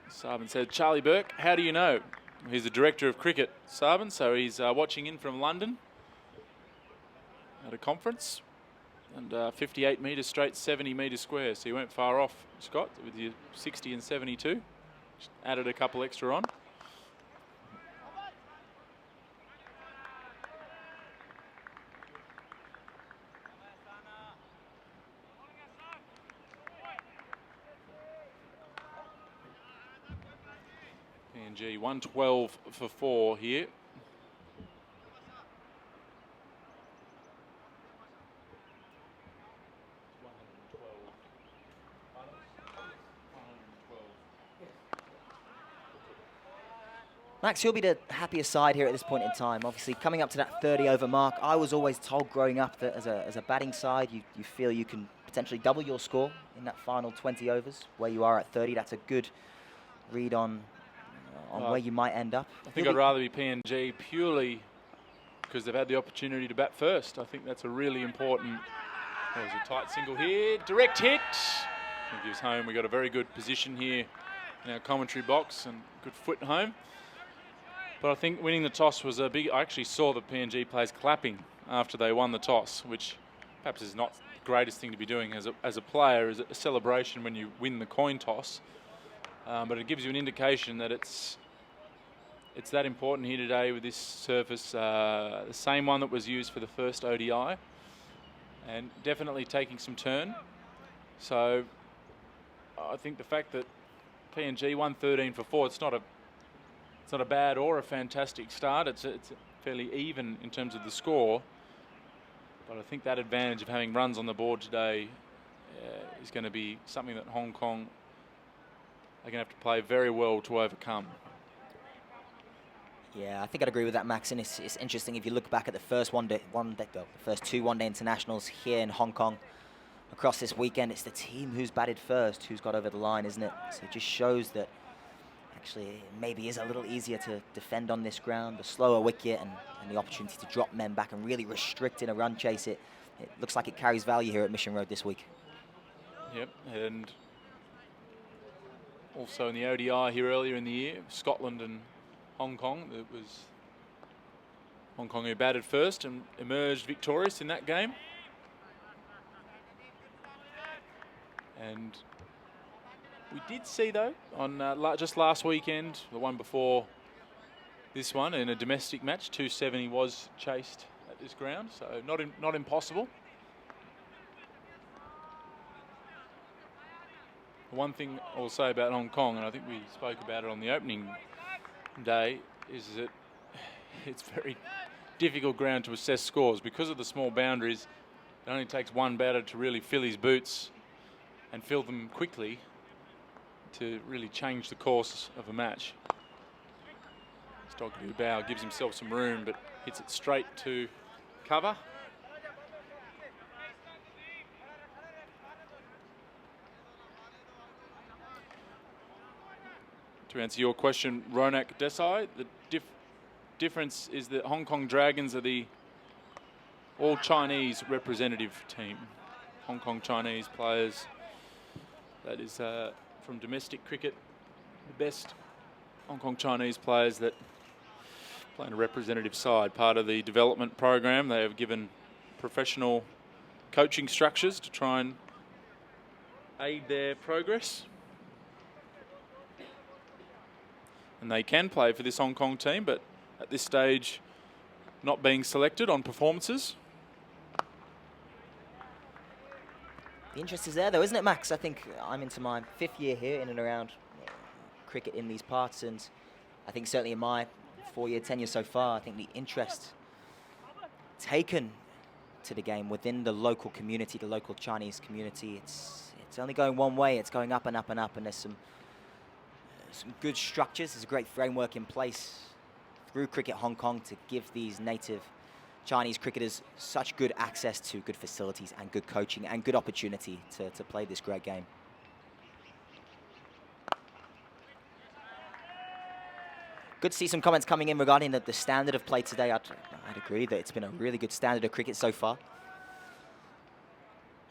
Sabin said, Charlie Burke, how do you know? He's the director of cricket, Sabin, so he's watching in from London at a conference. And 58 metres straight, 70 metres square. So you went far off, Scott, with your 60 and 72. Just added a couple extra on. PNG 112 for 4 here. Max, you'll be the happier side here at this point in time. Obviously, coming up to that 30-over mark, I was always told growing up that as a batting side, you feel you can potentially double your score in that final 20 overs. Where you are at 30, that's a good read on where you might end up. I think I'd rather be PNG purely because they've had the opportunity to bat first. I think that's a really important. There's a tight single here, direct hit. He gives home. We got a very good position here in our commentary box and good foot home. But I think winning the toss was a big. I actually saw the PNG players clapping after they won the toss, which perhaps is not the greatest thing to be doing as a player, is a celebration when you win the coin toss. But it gives you an indication that it's that important here today with this surface, the same one that was used for the first ODI, and definitely taking some turn. So I think the fact that PNG won 13 for 4, it's not a bad or a fantastic start. It's fairly even in terms of the score. But I think that advantage of having runs on the board today is going to be something that Hong Kong are going to have to play very well to overcome. Yeah, I think I'd agree with that, Max. And it's interesting if you look back at the first the first two one-day internationals here in Hong Kong. across this weekend. It's the team who's batted first who's got over the line, isn't it? So it just shows that actually it maybe is a little easier to defend on this ground. The slower wicket and the opportunity to drop men back and really restrict in a run chase, it looks like it carries value here at Mission Road this week. Yep, and also in the ODI here earlier in the year, Scotland and Hong Kong, it was Hong Kong who batted first and emerged victorious in that game. And we did see, though, on just last weekend, the one before this one, in a domestic match, 270 was chased at this ground, so not impossible. The one thing I will say about Hong Kong, and I think we spoke about it on the opening day, is that it's very difficult ground to assess scores. Because of the small boundaries, it only takes one batter to really fill his boots and fill them quickly to really change the course of a match. Stockley Bow gives himself some room, but hits it straight to cover. To answer your question, Ronak Desai, the difference is that Hong Kong Dragons are the all-Chinese representative team. Hong Kong Chinese players, that is from domestic cricket, the best Hong Kong Chinese players that play in a representative side. Part of the development program, they have given professional coaching structures to try and aid their progress. And they can play for this Hong Kong team, but at this stage, not being selected on performances. The interest is there, though, isn't it, Max? I think I'm into my 5th year here in and around cricket in these parts, and I think certainly in my 4-year tenure so far, I think the interest taken to the game within the local community, the local Chinese community, it's only going one way. It's going up and up and up, and there's some good structures. There's a great framework in place through Cricket Hong Kong to give these native Chinese cricketers such good access to good facilities and good coaching and good opportunity to play this great game. Good to see some comments coming in regarding the standard of play today. I'd agree that it's been a really good standard of cricket so far.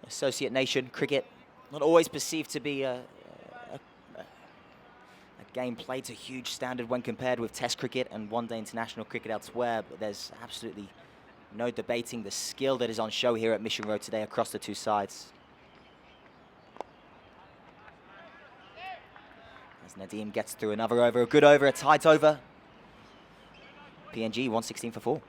Associate nation cricket, not always perceived to be a game played to a huge standard when compared with Test cricket and one-day international cricket elsewhere, but there's absolutely no debating the skill that is on show here at Mission Road today across the two sides. As Nadeem gets through another over, a good over, a tight over. PNG 116 for 4.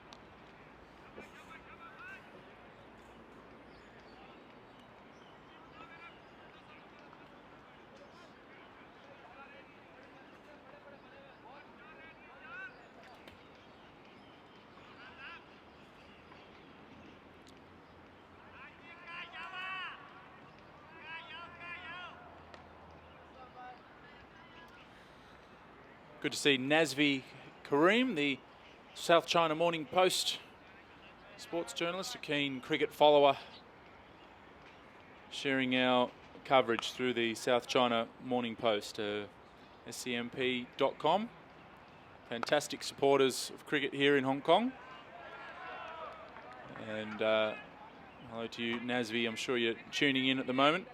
Good to see Nazvi Kareem, the South China Morning Post sports journalist, a keen cricket follower, sharing our coverage through the South China Morning Post, scmp.com. Fantastic supporters of cricket here in Hong Kong. And hello to you, Nazvi. I'm sure you're tuning in at the moment.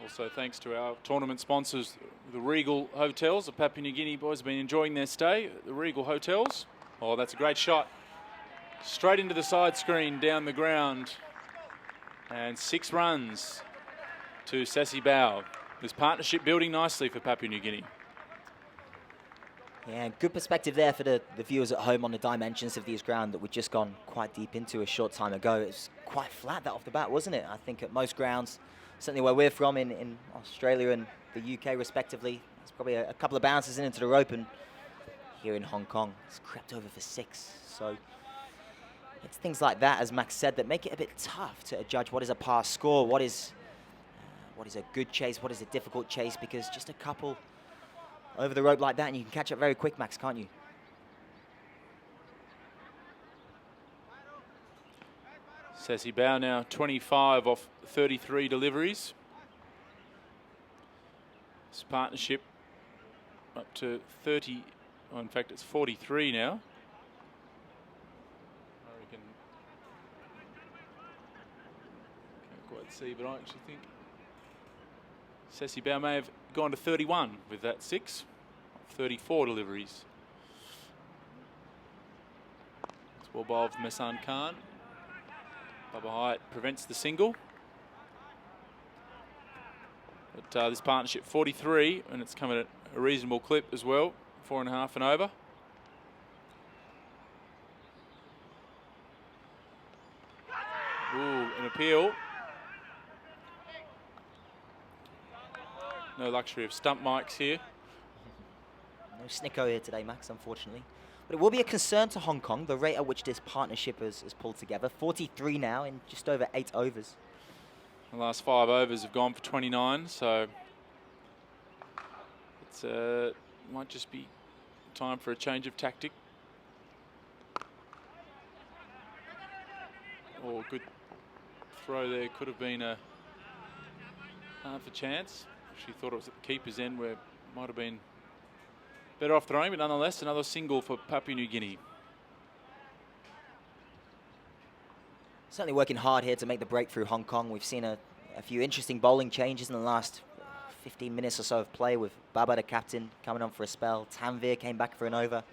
Also, thanks to our tournament sponsors, the Regal Hotels. The Papua New Guinea boys have been enjoying their stay at the Regal Hotels. Oh, that's a great shot. Straight into the side screen, down the ground. And 6 runs to Sassi Bao. This partnership building nicely for Papua New Guinea. Yeah, good perspective there for the viewers at home on the dimensions of these ground that we've just gone quite deep into a short time ago. It was quite flat that off the bat, wasn't it? I think at most grounds, certainly where we're from in Australia and the UK respectively, there's probably a couple of bounces into the rope, and here in Hong Kong, it's crept over for 6. So it's things like that, as Max said, that make it a bit tough to judge what is a pass score, what is a good chase, what is a difficult chase, because just a couple over the rope like that and you can catch up very quick, Max, can't you? Sassy Bao now 25 off 33 deliveries. This partnership up to 30, well, in fact it's 43 now. I reckon, can't quite see, but I actually think Sassy Bao may have gone to 31 with that 6, 34 deliveries. It's well bowled from Mesan Khan. Bubba Hyatt prevents the single. But this partnership 43, and it's come at a reasonable clip as well, 4.5 and over. Ooh, an appeal. No luxury of stump mics here. No snicko here today, Max, unfortunately. But it will be a concern to Hong Kong, the rate at which this partnership has pulled together. 43 now in just over 8 overs. The last 5 overs have gone for 29, so it's might just be time for a change of tactic. Or a good throw there could have been a half a chance. She thought it was at the keeper's end where it might have been better off throwing, but nonetheless another single for Papua New Guinea. Certainly working hard here to make the breakthrough, Hong Kong. We've seen a few interesting bowling changes in the last 15 minutes or so of play, with Baba, the captain, coming on for a spell. Tanvir came back for an over.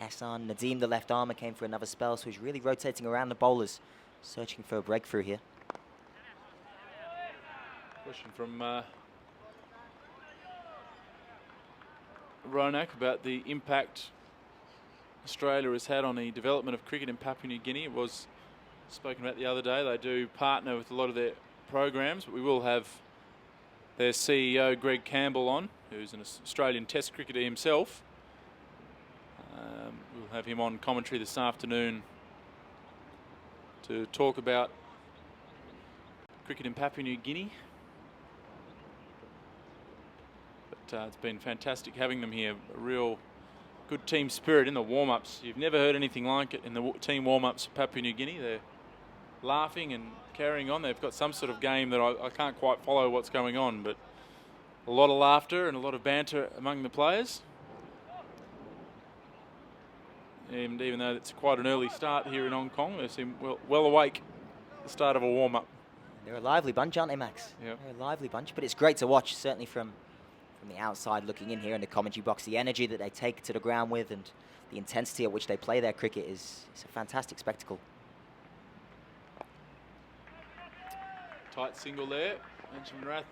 Ehsan Nadeem, the left armour, came for another spell, so he's really rotating around the bowlers, searching for a breakthrough here. Question from Ronak about the impact Australia has had on the development of cricket in Papua New Guinea. It was spoken about the other day. They do partner with a lot of their programs, but we will have their CEO Greg Campbell on, who's an Australian Test cricketer himself. We'll have him on commentary this afternoon to talk about cricket in Papua New Guinea. But it's been fantastic having them here. A real good team spirit in the warm-ups. You've never heard anything like it in the team warm-ups of Papua New Guinea. They're laughing and carrying on. They've got some sort of game that I can't quite follow what's going on, but a lot of laughter and a lot of banter among the players. And even though it's quite an early start here in Hong Kong, they seem well awake at the start of a warm-up. They're a lively bunch, aren't they, Max? Yep. They're a lively bunch, but it's great to watch, certainly from the outside looking in here in the commentary box. The energy that they take to the ground with and the intensity at which they play their cricket is a fantastic spectacle. Tight single there. Benjamin Rath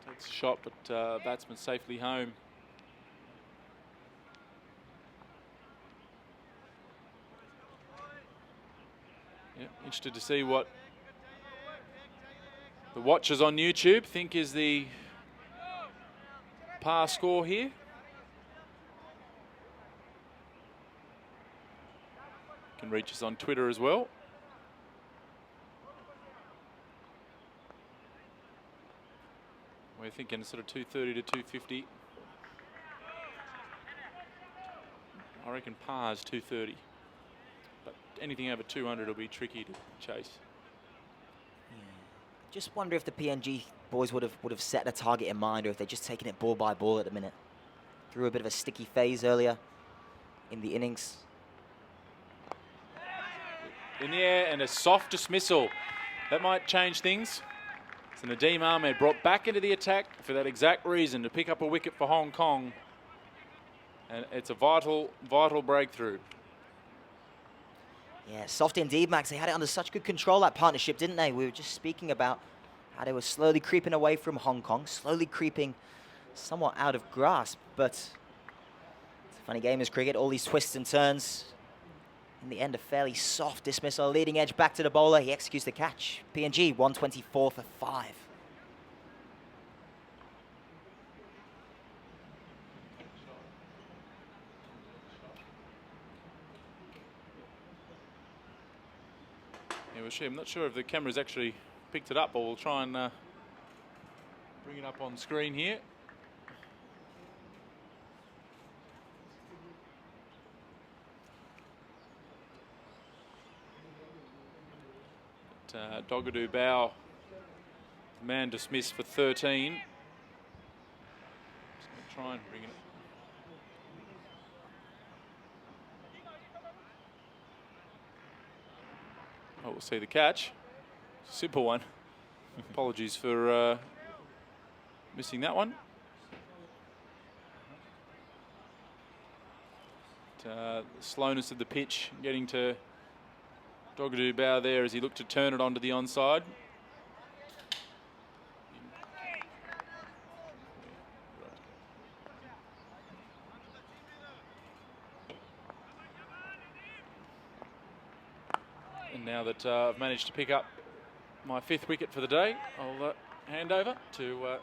takes a shot, but batsman safely home. Yeah, interested to see what the watchers on YouTube think is the par score here. Can reach us on Twitter as well. We're thinking sort of 230 to 250. I reckon par's 230. But anything over 200 will be tricky to chase. Yeah. Just wonder if the PNG boys would have set a target in mind, or if they're just taking it ball by ball at the minute. Through a bit of a sticky phase earlier in the innings. In the air and a soft dismissal. That might change things. So Nadeem Ahmed brought back into the attack for that exact reason, to pick up a wicket for Hong Kong. And it's a vital breakthrough. Yeah, soft indeed, Max. They had it under such good control, that partnership, didn't they? We were just speaking about how they were slowly creeping away from Hong Kong, slowly creeping somewhat out of grasp. But it's a funny game is cricket, all these twists and turns. In the end, a fairly soft dismissal. Leading edge back to the bowler. He executes the catch. PNG 124 for 5. Yeah, well, I'm not sure if the camera's actually picked it up, but we'll try and bring it up on screen here. Dogadoo Bao, the man dismissed for 13. Just going to try and bring it. Oh, we'll see the catch. Simple one. Apologies for missing that one. The slowness of the pitch getting to Dogadoo Bao there as he looked to turn it onto the onside. And now that I've managed to pick up my 5th wicket for the day, I'll hand over to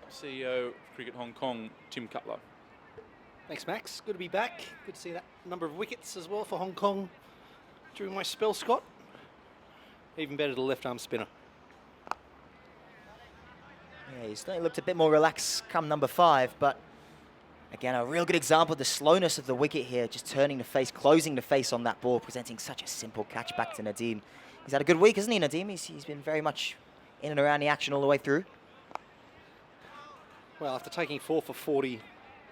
CEO of Cricket Hong Kong, Tim Cutler. Thanks, Max. Good to be back. Good to see that number of wickets as well for Hong Kong during my spell, Scott. Even better to the left-arm spinner. Yeah, he certainly looked a bit more relaxed come number 5, but again, a real good example of the slowness of the wicket here, just turning the face, closing the face on that ball, presenting such a simple catch back to Nadeem. He's had a good week, hasn't he, Nadeem? He's been very much in and around the action all the way through. Well, after taking 4 for 40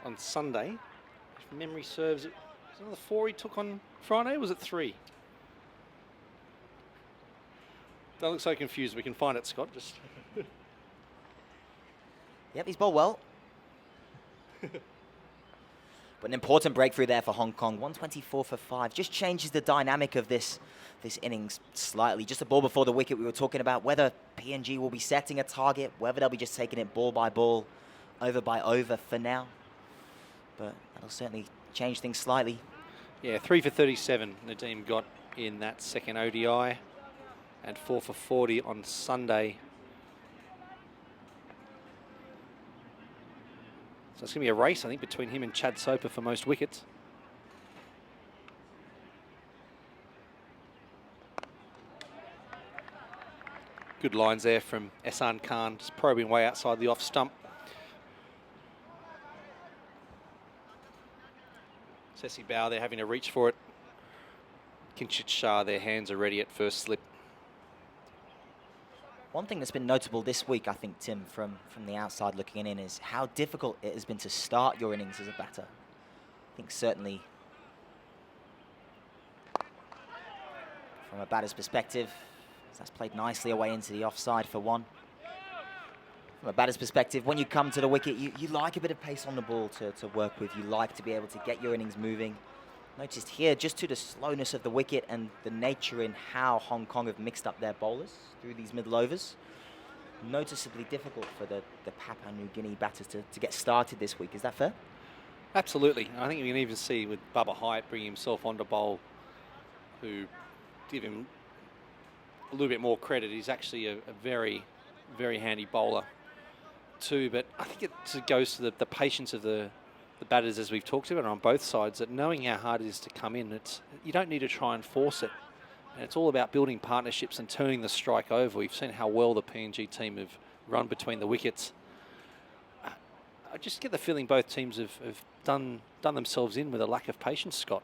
on Sunday, if memory serves, it was another 4 he took on Friday, or was it 3? Don't look so confused. We can find it, Scott. Just Yep, he's bowled well. But an important breakthrough there for Hong Kong. 124 for 5. Just changes the dynamic of this innings slightly. Just a ball before the wicket, we were talking about whether PNG will be setting a target, whether they'll be just taking it ball by ball, over by over for now. But that'll certainly change things slightly. yeah, 3 for 37 Nadeem got in that second ODI, and 4 for 40 on Sunday. So it's going to be a race, I think, between him and Chad Soper for most wickets. Good lines there from Ehsan Khan, just probing way outside the off stump. Sessi Bao, they're having to reach for it. Kinchit Shah, their hands are ready at first slip. One thing that's been notable this week, I think, Tim, from the outside looking in, is how difficult it has been to start your innings as a batter. I think certainly from a batter's perspective, that's played nicely away into the offside for 1. From a batter's perspective, when you come to the wicket, you like a bit of pace on the ball to work with. You like to be able to get your innings moving. Noticed here, just to the slowness of the wicket and the nature in how Hong Kong have mixed up their bowlers through these middle overs, noticeably difficult for the Papua New Guinea batters to get started this week. Is that fair? Absolutely. I think you can even see with Bubba Hyatt bringing himself onto bowl, who give him a little bit more credit. He's actually a very, very handy bowler too. But I think it goes to the patience of the batters, as we've talked about on both sides, that knowing how hard it is to come in, you don't need to try and force it. And it's all about building partnerships and turning the strike over. We've seen how well the PNG team have run between the wickets. I just get the feeling both teams have done themselves in with a lack of patience, Scott.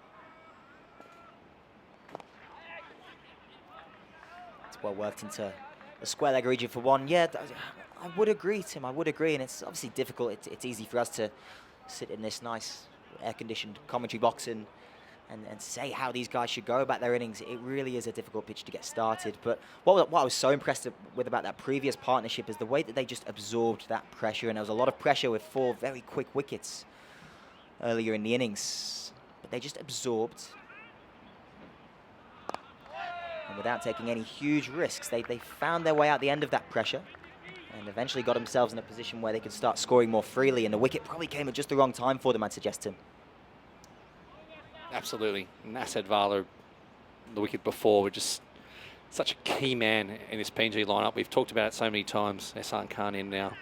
It's well worked into a square leg region for 1. Yeah, I would agree, Tim. I would agree. And it's obviously difficult. It's easy for us to sit in this nice air-conditioned commentary box and say how these guys should go about their innings. It really is a difficult pitch to get started. But what I was so impressed with about that previous partnership is the way that they just absorbed that pressure. And there was a lot of pressure with 4 very quick wickets earlier in the innings. But they just absorbed. And without taking any huge risks, they found their way out the end of that pressure and eventually got themselves in a position where they could start scoring more freely. And the wicket probably came at just the wrong time for them, I'd suggest, Tim. Absolutely. And Asad Vala, the wicket before, were just such a key man in this PNG lineup. We've talked about it so many times. Ehsan Khan in now.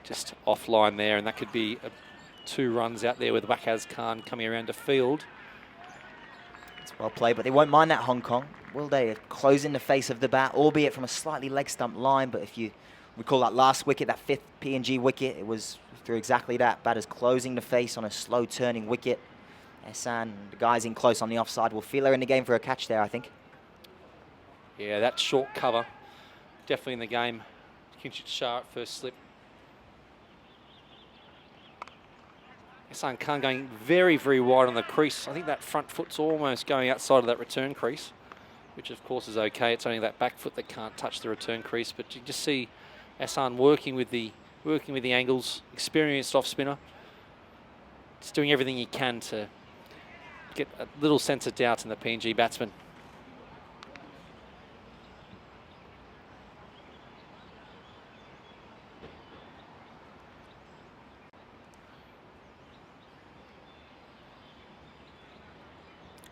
Just offline there, and that could be 2 runs out there with Wakaz Khan coming around to field. It's well played, but they won't mind that, Hong Kong, will they? Closing the face of the bat, albeit from a slightly leg stump line, but if you recall that last wicket, that 5th PNG wicket, it was through exactly that. Batters closing the face on a slow turning wicket. Ehsan, the guys in close on the offside, will feel they're in the game for a catch there, I think. Yeah, that short cover, definitely in the game. Kinship Shah at first slip. Hassan Khan going very, very wide on the crease. I think that front foot's almost going outside of that return crease, which of course is okay. It's only that back foot that can't touch the return crease. But you just see Hassan working with the angles, experienced off spinner. Just doing everything he can to get a little sense of doubt in the PNG batsman.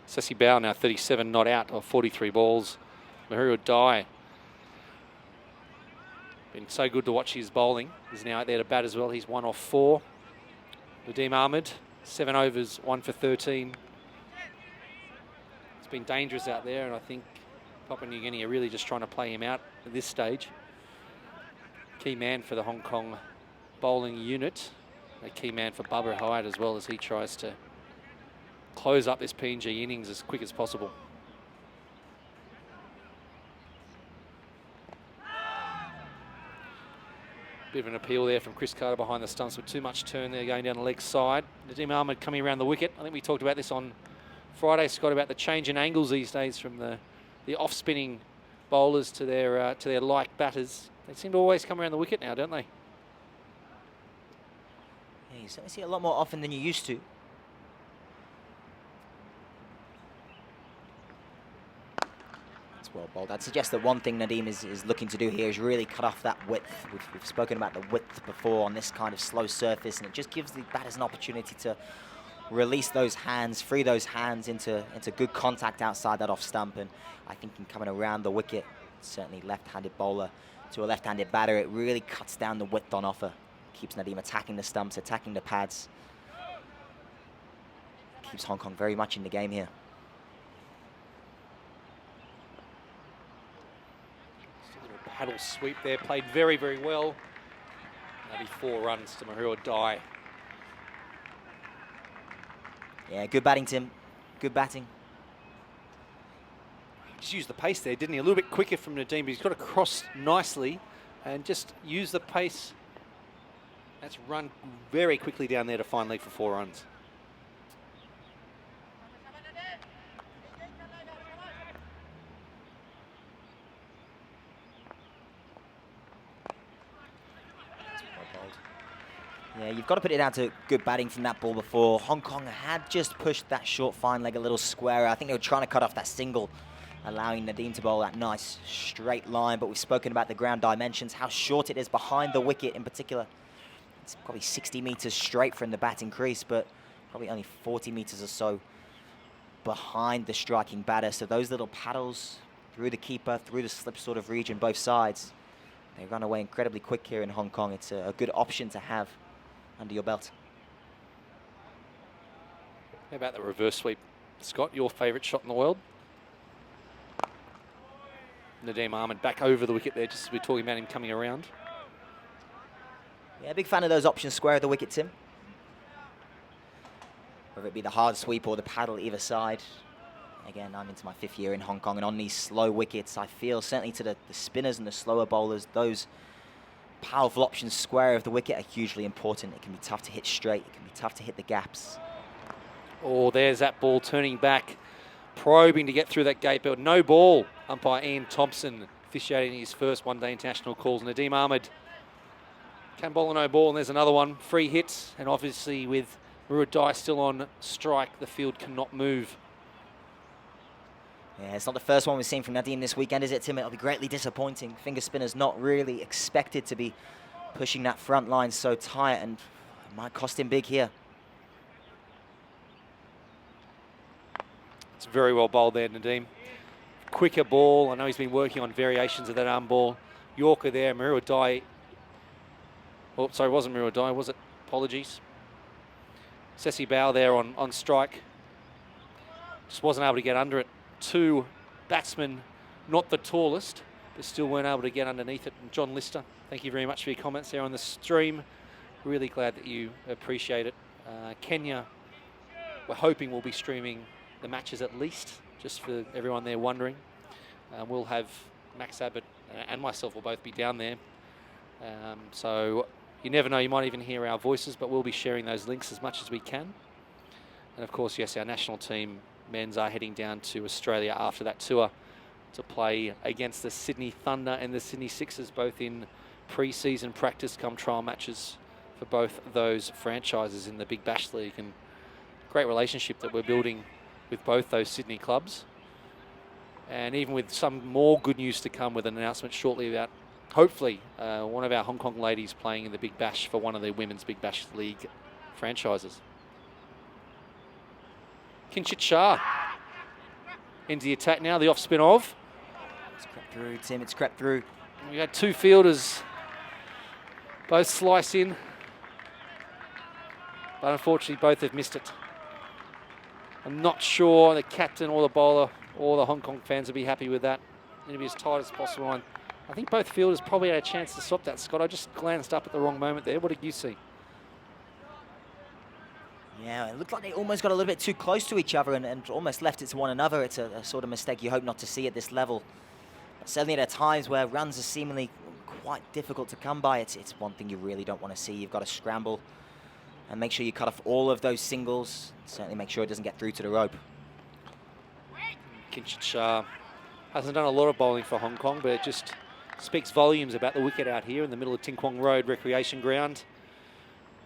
Sessi Bao now 37 not out of 43 balls. Mahuru Dai. Been so good to watch his bowling. He's now out there to bat as well. He's 1 off 4. Nadeem Ahmed, 7 overs, 1 for 13. It's been dangerous out there, and I think Papua New Guinea are really just trying to play him out at this stage. Key man for the Hong Kong bowling unit. A key man for Barbara Hyatt as well, as he tries to close up this PNG innings as quick as possible. Bit of an appeal there from Chris Carter behind the stumps with too much turn there going down the leg side. Nadeem Ahmed coming around the wicket. I think we talked about this on Friday, Scott, about the change in angles these days from the off-spinning bowlers to their like batters. They seem to always come around the wicket now, don't they? Yeah, you certainly see it a lot more often than you used to. Well bowled. I'd suggest that one thing Nadeem is looking to do here is really cut off that width. We've spoken about the width before on this kind of slow surface, and it just gives the batters an opportunity to release those hands, free those hands into good contact outside that off stump. And I think in coming around the wicket, certainly left-handed bowler to a left-handed batter, it really cuts down the width on offer. Keeps Nadeem attacking the stumps, attacking the pads. Keeps Hong Kong very much in the game here. Paddle sweep there, played very, very well. Maybe 4 runs to Mahuru Dai. Yeah, good batting, Tim. Good batting. Just used the pace there, didn't he? A little bit quicker from Nadeem, but he's got to cross nicely and just use the pace. That's run very quickly down there to find leg for 4 runs. Yeah, you've got to put it down to good batting from that ball before. Hong Kong had just pushed that short fine leg a little squarer. I think they were trying to cut off that single, allowing Nadeem to bowl that nice straight line. But we've spoken about the ground dimensions, how short it is behind the wicket in particular. It's probably 60 metres straight from the batting crease, but probably only 40 metres or so behind the striking batter. So those little paddles through the keeper, through the slip sort of region, both sides, they run away incredibly quick here in Hong Kong. It's a good option to have under your belt. How about the reverse sweep? Scott, your favourite shot in the world? Nadeem Ahmed back over the wicket there, just as we're talking about him coming around. Yeah, big fan of those options square of the wicket, Tim. Whether it be the hard sweep or the paddle either side. Again, I'm into my 5th year in Hong Kong, and on these slow wickets, I feel certainly to the spinners and the slower bowlers, those powerful options square of the wicket are hugely important. It can be tough to hit straight. It can be tough to hit the gaps. Oh, there's that ball turning back, probing to get through that gate belt. No ball. Umpire Ian Thompson officiating his first one-day international calls. Nadeem Ahmed can bowl a no ball, and there's another one. Free hit, and obviously with Mahuru Dai still on strike, the field cannot move. Yeah, it's not the first one we've seen from Nadeem this weekend, is it, Tim? It'll be greatly disappointing. Finger spinner's not really expected to be pushing that front line so tight, and it might cost him big here. It's very well bowled there, Nadeem. Quicker ball. I know he's been working on variations of that arm ball. Yorker there, Mahuru Dai. Oh, sorry, it wasn't Mahuru Dai, was it? Apologies. Sessi Bao there on strike. Just wasn't able to get under it. 2 batsmen, not the tallest, but still weren't able to get underneath it. And John Lister, thank you very much for your comments there on the stream. Really glad that you appreciate it. Kenya, we're hoping we'll be streaming the matches at least, just for everyone there wondering. We'll have Max Abbott and myself will both be down there. So you never know, you might even hear our voices, but we'll be sharing those links as much as we can. And of course, yes, our national team men's are heading down to Australia after that tour to play against the Sydney Thunder and the Sydney Sixers, both in pre-season practice come trial matches for both those franchises in the Big Bash League. And great relationship that we're building with both those Sydney clubs. And even with some more good news to come with an announcement shortly about, hopefully, one of our Hong Kong ladies playing in the Big Bash for one of the women's Big Bash League franchises. Kinchit Shah into the attack now, the off spin of. It's crept through, Tim, it's crept through. We had two fielders both slice in, but unfortunately both have missed it. I'm not sure the captain or the bowler or the Hong Kong fans will be happy with that. It'll be as tight as possible. And I think both fielders probably had a chance to stop that, Scott. I just glanced up at the wrong moment there. What did you see? Yeah, it looked like they almost got a little bit too close to each other and almost left it to one another. It's a sort of mistake you hope not to see at this level. But certainly at times where runs are seemingly quite difficult to come by, it's one thing you really don't want to see. You've got to scramble and make sure you cut off all of those singles. Certainly make sure it doesn't get through to the rope. Kinchit Shah hasn't done a lot of bowling for Hong Kong, but it just speaks volumes about the wicket out here in the middle of Ting Kwong Road Recreation Ground.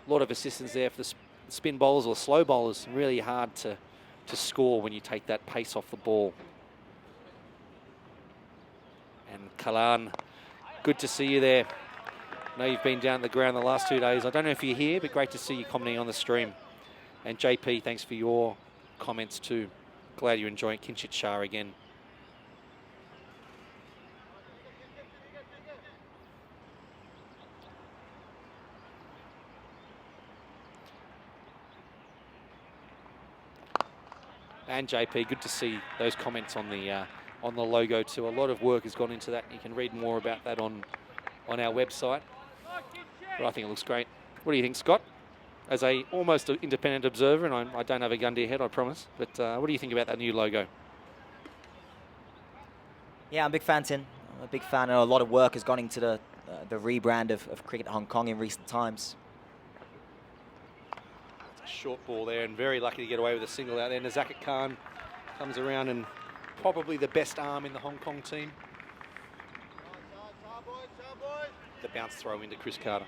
A lot of assistance there for the spin bowlers or slow bowlers. Really hard to score when you take that pace off the ball. And Kalan, good to see you there. I know you've been down the ground the last 2 days. I don't know if you're here, but great to see you commenting on the stream. And JP, thanks for your comments too. Glad you're enjoying Kinchit Shah again. And JP, good to see those comments on the logo too. A lot of work has gone into that. You can read more about that on our website. But I think it looks great. What do you think, Scott? As a almost independent observer, and I don't have a gun to your head, I promise. But what do you think about that new logo? Yeah, I'm a big fan, Tim. I'm a big fan. A lot of work has gone into the rebrand of Cricket Hong Kong in recent times. Short ball there, and very lucky to get away with a single out there. Nazakat Khan comes around, and probably the best arm in the Hong Kong team. The bounce throw into Chris Carter.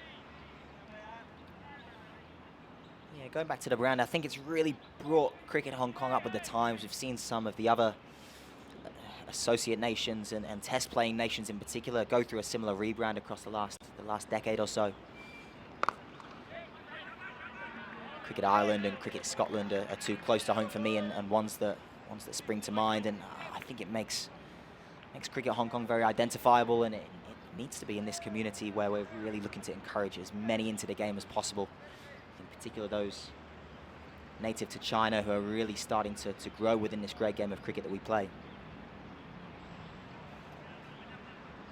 Yeah, going back to the brand, I think it's really brought Cricket Hong Kong up with the times. We've seen some of the other associate nations and test playing nations in particular go through a similar rebrand across the last decade or so. Cricket Ireland and Cricket Scotland are too close to home for me, and ones that spring to mind. And I think it makes Cricket Hong Kong very identifiable, and it needs to be in this community where we're really looking to encourage as many into the game as possible. In particular, those native to China who are really starting to grow within this great game of cricket that we play.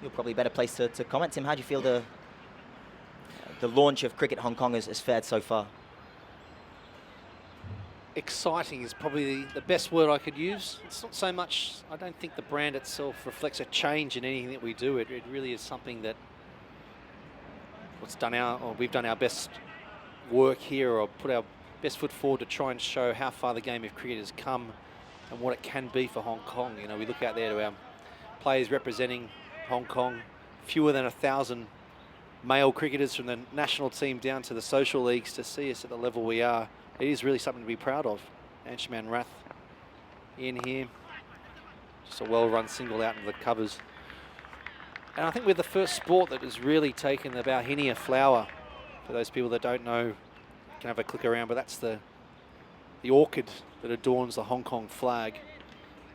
You're probably a better place to comment, Tim. How do you feel the launch of Cricket Hong Kong has fared so far? Exciting is probably the best word I could use. It's not so much, I don't think the brand itself reflects a change in anything that we do. It really is something that we've done our best work here, or put our best foot forward to try and show how far the game of cricket has come and what it can be for Hong Kong. You know, we look out there to our players representing Hong Kong, fewer than 1,000 male cricketers from the national team down to the social leagues to see us at the level we are. It is really something to be proud of. Anshuman Rath in here. Just a well-run single out into the covers. And I think we're the first sport that has really taken the Bauhinia flower. For those people that don't know, you can have a click around, but that's the orchid that adorns the Hong Kong flag.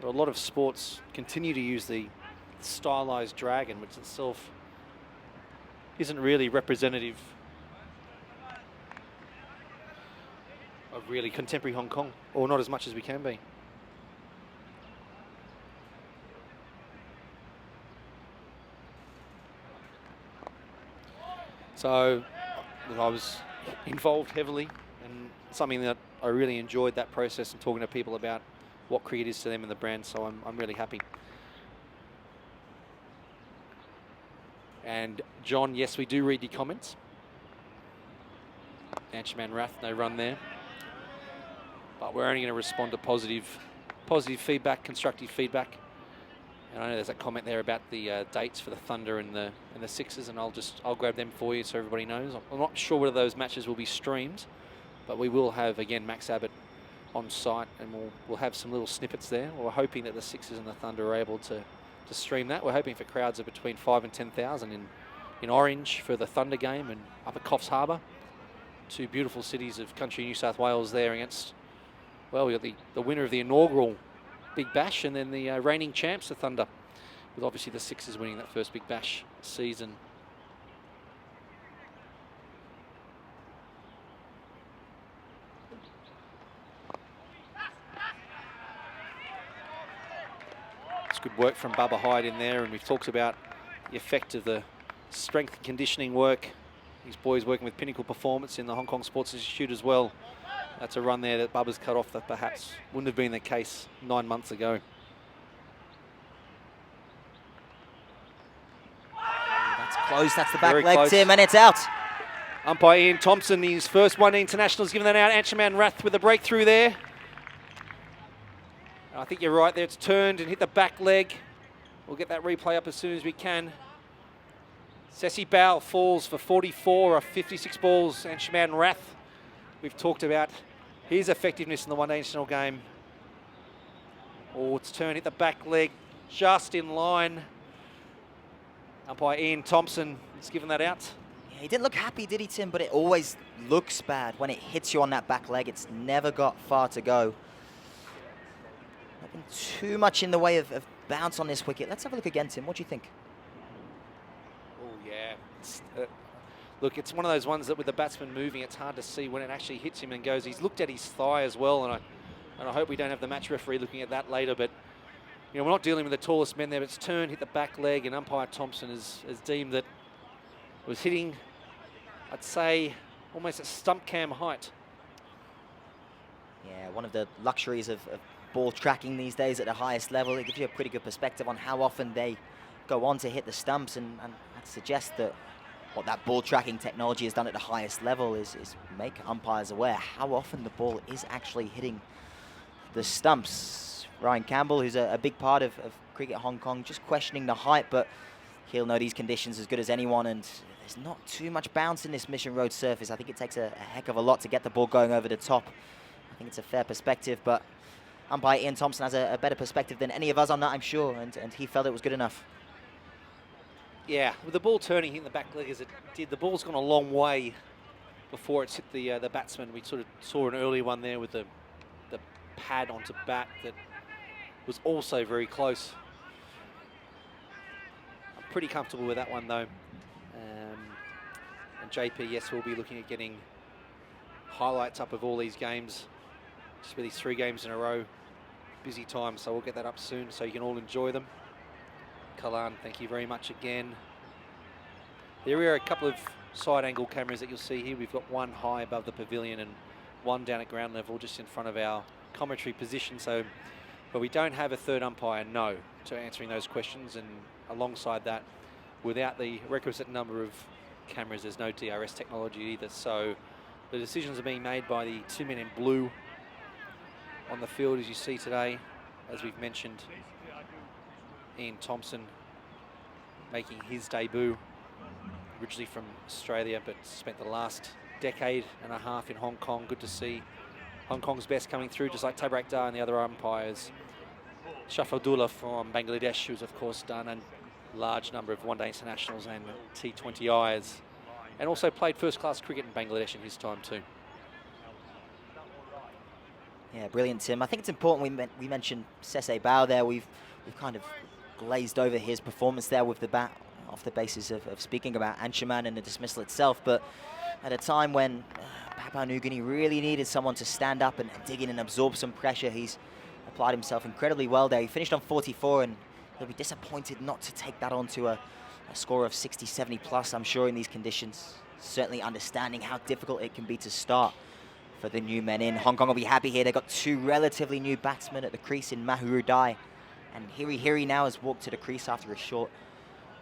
But a lot of sports continue to use the stylized dragon, which itself isn't really representative of really contemporary Hong Kong, or not as much as we can be. So I was involved heavily, and something that I really enjoyed that process and talking to people about what cricket is to them and the brand, so I'm really happy. And John, yes, we do read your comments. Anchaman Rath, no run there. But we're only going to respond to positive feedback, constructive feedback. And I know there's a comment there about the dates for the Thunder and the Sixers, and I'll grab them for you so everybody knows. I'm not sure whether those matches will be streamed, but we will have again Max Abbott on site, and we'll have some little snippets there. We're hoping that the Sixers and the Thunder are able to stream that. We're hoping for crowds of between 5,000 and 10,000 in Orange for the Thunder game, and up at Coffs Harbour, two beautiful cities of country New South Wales there against, well, we got the winner of the inaugural Big Bash, and then the reigning champs, the Thunder, with obviously the Sixers winning that first Big Bash season. It's good work from Bubba Hyde in there, and we've talked about the effect of the strength and conditioning work. These boys working with Pinnacle Performance in the Hong Kong Sports Institute as well. That's a run there that Bubba's cut off that perhaps wouldn't have been the case 9 months ago. That's close. That's the back Very leg, close. Tim, and it's out. Umpire Ian Thompson, his first one international, has given that out. Anchaman Rath with a breakthrough there. I think you're right there. It's turned and hit the back leg. We'll get that replay up as soon as we can. Sessi Bao falls for 44 of 56 balls. Anchaman Rath, we've talked about his effectiveness in the one-day international game. Oh, it's turned, hit the back leg, just in line. Umpire Ian Thompson has given that out. Yeah, he didn't look happy, did he, Tim? But it always looks bad when it hits you on that back leg. It's never got far to go. Not been too much in the way of bounce on this wicket. Let's have a look again, Tim. What do you think? Oh, yeah. Look, it's one of those ones that with the batsman moving, it's hard to see when it actually hits him and goes. He's looked at his thigh as well, and I hope we don't have the match referee looking at that later, but you know, we're not dealing with the tallest men there, but it's turned, hit the back leg, and umpire Thompson has deemed that it was hitting, I'd say, almost at stump cam height. Yeah, one of the luxuries of ball tracking these days at the highest level. It gives you a pretty good perspective on how often they go on to hit the stumps, and I'd suggest that what that ball tracking technology has done at the highest level is make umpires aware how often the ball is actually hitting the stumps. Ryan Campbell, who's a big part of Cricket Hong Kong, just questioning the height, but he'll know these conditions as good as anyone, and there's not too much bounce in this Mission Road surface. I think it takes a heck of a lot to get the ball going over the top. I think it's a fair perspective, but umpire Ian Thompson has a better perspective than any of us on that, I'm sure, and he felt it was good enough. Yeah, with the ball turning, hitting the back leg as it did, the ball's gone a long way before it's hit the batsman. We sort of saw an earlier one there with the pad onto bat that was also very close. I'm pretty comfortable with that one though. And JP, yes, we'll be looking at getting highlights up of all these games. Just with these 3 games in a row, busy time, so we'll get that up soon so you can all enjoy them. Kalan, thank you very much again. There are a couple of side angle cameras that you'll see here. We've got one high above the pavilion and one down at ground level just in front of our commentary position. So, but we don't have a third umpire, no, to answering those questions. And alongside that, without the requisite number of cameras, there's no DRS technology either. So the decisions are being made by the 2 men in blue on the field, as you see today. As we've mentioned, Ian Thompson making his debut, originally from Australia, but spent the last decade and a half in Hong Kong. Good to see Hong Kong's best coming through, just like Tabrak Dar and the other umpires. Shafadullah from Bangladesh, who's of course done a large number of one-day internationals and T20Is, and also played first-class cricket in Bangladesh in his time too. Yeah, brilliant, Tim. I think it's important we mentioned Sessi Bao there. We've kind of glazed over his performance there with the bat off the basis of speaking about Anchaman and the dismissal itself, but at a time when Papua New Guinea really needed someone to stand up and dig in and absorb some pressure, he's applied himself incredibly well there. He finished on 44, and he'll be disappointed not to take that on to a score of 60, 70 plus, I'm sure, in these conditions. Certainly understanding how difficult it can be to start for the new men in. Hong Kong will be happy here. They've got 2 relatively new batsmen at the crease in Mahuru Dai, and Hiri now has walked to the crease after a short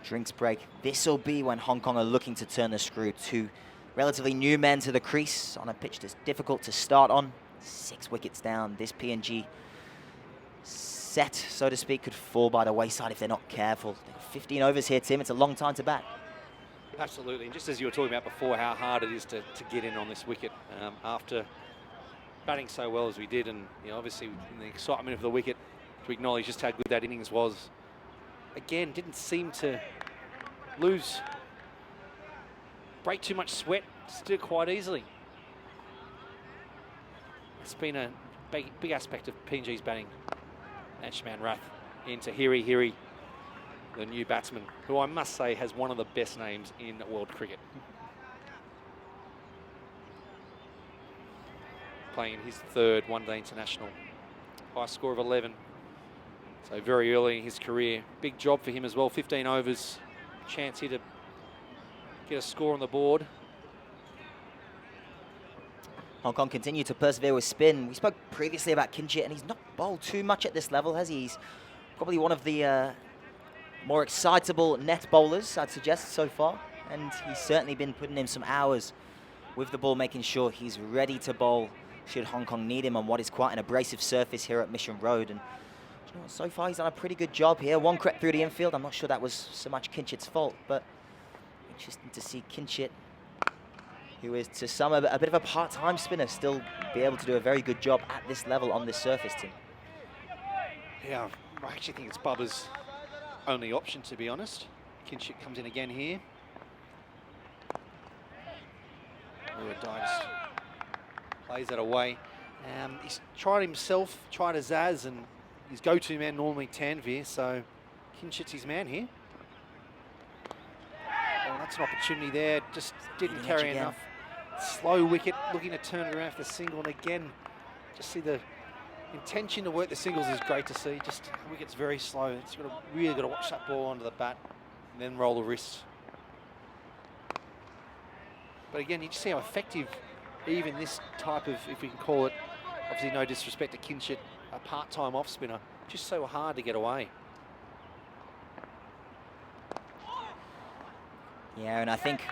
drinks break. This will be when Hong Kong are looking to turn the screw. Two relatively new men to the crease on a pitch that's difficult to start on. 6 wickets down. This PNG set, so to speak, could fall by the wayside if they're not careful. 15 overs here, Tim. It's a long time to bat. Absolutely, and just as you were talking about before, how hard it is to get in on this wicket after batting so well as we did, and obviously in the excitement of the wicket, to acknowledge just how good that innings was. Again, didn't seem to break too much sweat, still quite easily. It's been a big aspect of PNG's batting. Anshuman Rath into Hiri, the new batsman, who I must say has one of the best names in world cricket. Playing his 3rd one-day international. High score of 11. So very early in his career. Big job for him as well. 15 overs. Chance here to get a score on the board. Hong Kong continue to persevere with spin. We spoke previously about Kinchit, and he's not bowled too much at this level, has he? He's probably one of the more excitable net bowlers, I'd suggest, so far. And he's certainly been putting in some hours with the ball, making sure he's ready to bowl should Hong Kong need him on what is quite an abrasive surface here at Mission Road. And so far he's done a pretty good job here. One crept through the infield. I'm not sure that was so much Kinchit's fault, but interesting to see Kinchit, who is to some a bit of a part-time spinner, still be able to do a very good job at this level on this surface, Tim. Yeah, I actually think it's Bubba's only option, to be honest. Kinchit comes in again here. ODI just plays that away. He's tried himself, tried Azaz, and his go-to man normally Tanvir, so Kinchit's his man here. Well, that's an opportunity there, just didn't carry enough. Slow wicket, looking to turn it around for the single, and again, just see the intention to work the singles is great to see. Just wicket's very slow. It's really got to watch that ball onto the bat and then roll the wrist. But again, you just see how effective even this type of, if we can call it, obviously no disrespect to Kinchit, a part-time off spinner, just so hard to get away. Yeah, and I think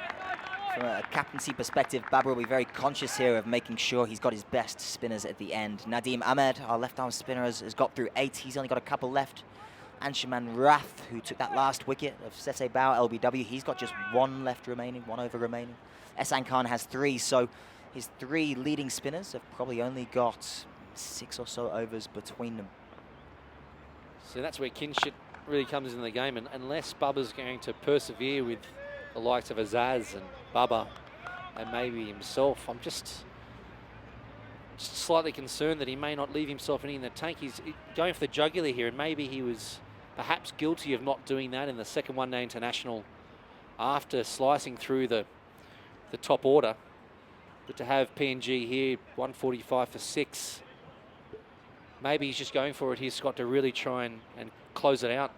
from a captaincy perspective, Babra will be very conscious here of making sure he's got his best spinners at the end. Nadeem Ahmed, our left-arm spinner, has got through 8. He's only got a couple left. Anshuman Rath, who took that last wicket of Sese Bao LBW, he's got just 1 left remaining, 1 over remaining. Ehsan Khan has 3, so his 3 leading spinners have probably only got 6 or so overs between them. So that's where Kinchit really comes into the game, and unless Bubba's going to persevere with the likes of Azaz and Bubba and maybe himself, I'm just slightly concerned that he may not leave himself any in the tank. He's going for the jugular here, and maybe he was perhaps guilty of not doing that in the second one-day international after slicing through the top order. But to have PNG here, 145 for 6, maybe he's just going for it here, Scott, to really try and close it out.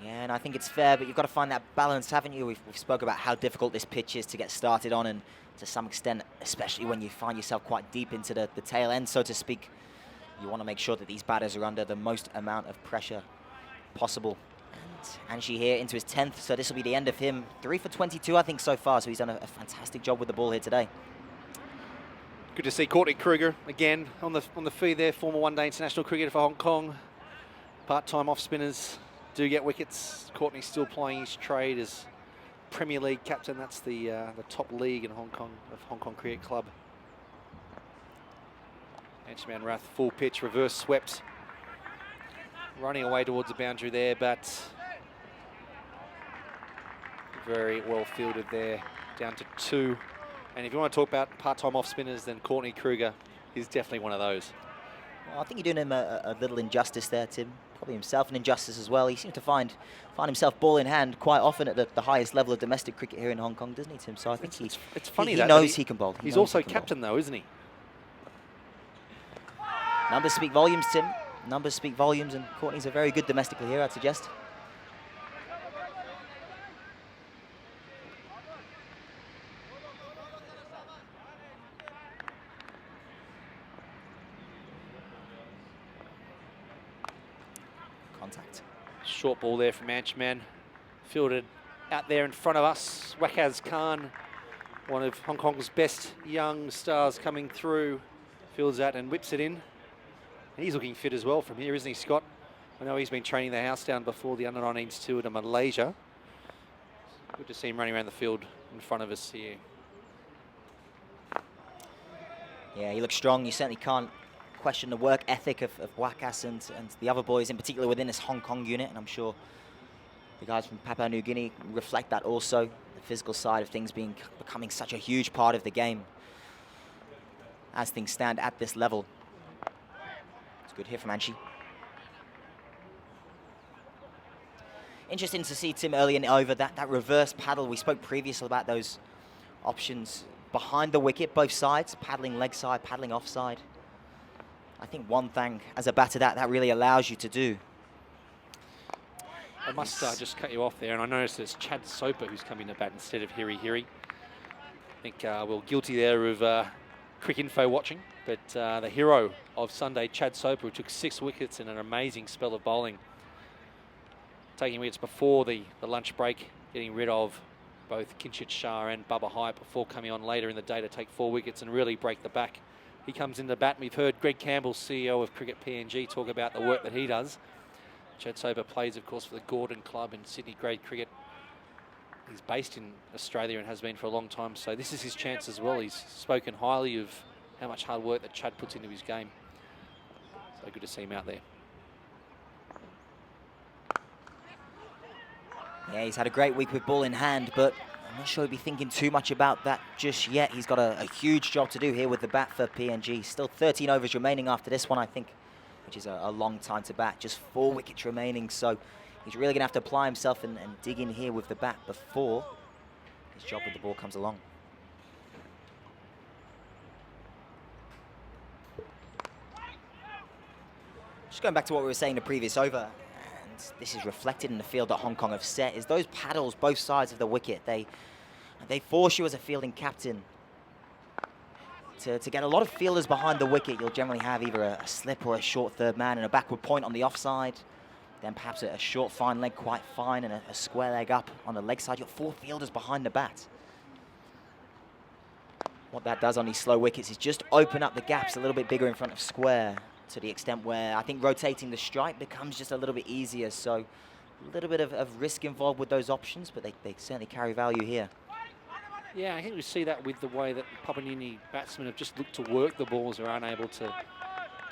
Yeah, and I think it's fair, but you've got to find that balance, haven't you? We've spoke about how difficult this pitch is to get started on, and to some extent, especially when you find yourself quite deep into the tail end, so to speak, you want to make sure that these batters are under the most amount of pressure possible. And Anshi here into his 10th, so this will be the end of him. 3 for 22, I think, so far, so he's done a fantastic job with the ball here today. Good to see Courtney Kruger again on the feed there, former one-day international cricketer for Hong Kong. Part-time off-spinners do get wickets. Courtney's still playing his trade as Premier League captain. That's the top league in Hong Kong, of Hong Kong Cricket Club. Anshuman Rath, full pitch, reverse swept. Running away towards the boundary there, but very well fielded there, down to 2. And if you want to talk about part-time off-spinners, then Courtney Kruger is definitely one of those. Well, I think you're doing him a little injustice there, Tim. Probably himself an injustice as well. He seems to find himself ball in hand quite often at the highest level of domestic cricket here in Hong Kong, doesn't he, Tim? So I think it's funny he knows he can bowl. He's also captain, though, isn't he? Numbers speak volumes, Tim. Numbers speak volumes, and Courtney's a very good domestically here, I'd suggest. Contact. Short ball there from Manchman. Fielded out there in front of us. Wakaz Khan, one of Hong Kong's best young stars coming through. Fields that and whips it in. He's looking fit as well from here, isn't he, Scott? I know he's been training the house down before the under-19s tour to Malaysia. Good to see him running around the field in front of us here. Yeah, he looks strong. You certainly can't question the work ethic of Wakas and the other boys, in particular within this Hong Kong unit. And I'm sure the guys from Papua New Guinea reflect that also, the physical side of things becoming such a huge part of the game as things stand at this level. It's a good hit from Anchi. Interesting to see Tim early and over that reverse paddle. We spoke previously about those options behind the wicket, both sides, paddling leg side, paddling offside. I think one thing as a batter that really allows you to do. I must just cut you off there, and I noticed it's Chad Soper who's coming to bat instead of Hiri Hiri. I think we're guilty there of quick info watching, but the hero of Sunday, Chad Soper, who took 6 wickets in an amazing spell of bowling. Taking wickets before the lunch break, getting rid of both Kinchit Shah and Bubba Hype before coming on later in the day to take 4 wickets and really break the back. He comes into bat, and we've heard Greg Campbell, CEO of Cricket PNG, talk about the work that he does. Chad Soper plays, of course, for the Gordon Club in Sydney grade cricket. He's based in Australia and has been for a long time, so this is his chance as well. He's spoken highly of how much hard work that Chad puts into his game. So good to see him out there. Yeah, he's had a great week with ball in hand, but I'm not sure he'll be thinking too much about that just yet. He's got a huge job to do here with the bat for PNG. Still 13 overs remaining after this one, I think, which is a long time to bat. Just 4 wickets remaining, so he's really going to have to apply himself and dig in here with the bat before his job with the ball comes along. Just going back to what we were saying the previous over, and this is reflected in the field that Hong Kong have set, is those paddles both sides of the wicket. They force you as a fielding captain to get a lot of fielders behind the wicket. You'll generally have either a slip or a short third man and a backward point on the offside, then perhaps a short fine leg quite fine and a square leg up on the leg side. You've got 4 fielders behind the bat. What that does on these slow wickets is just open up the gaps a little bit bigger in front of square, to the extent where I think rotating the strike becomes just a little bit easier. So a little bit of risk involved with those options, but they certainly carry value here. Yeah, I think we see that with the way that Papua New Guinea batsmen have just looked to work the balls, are unable to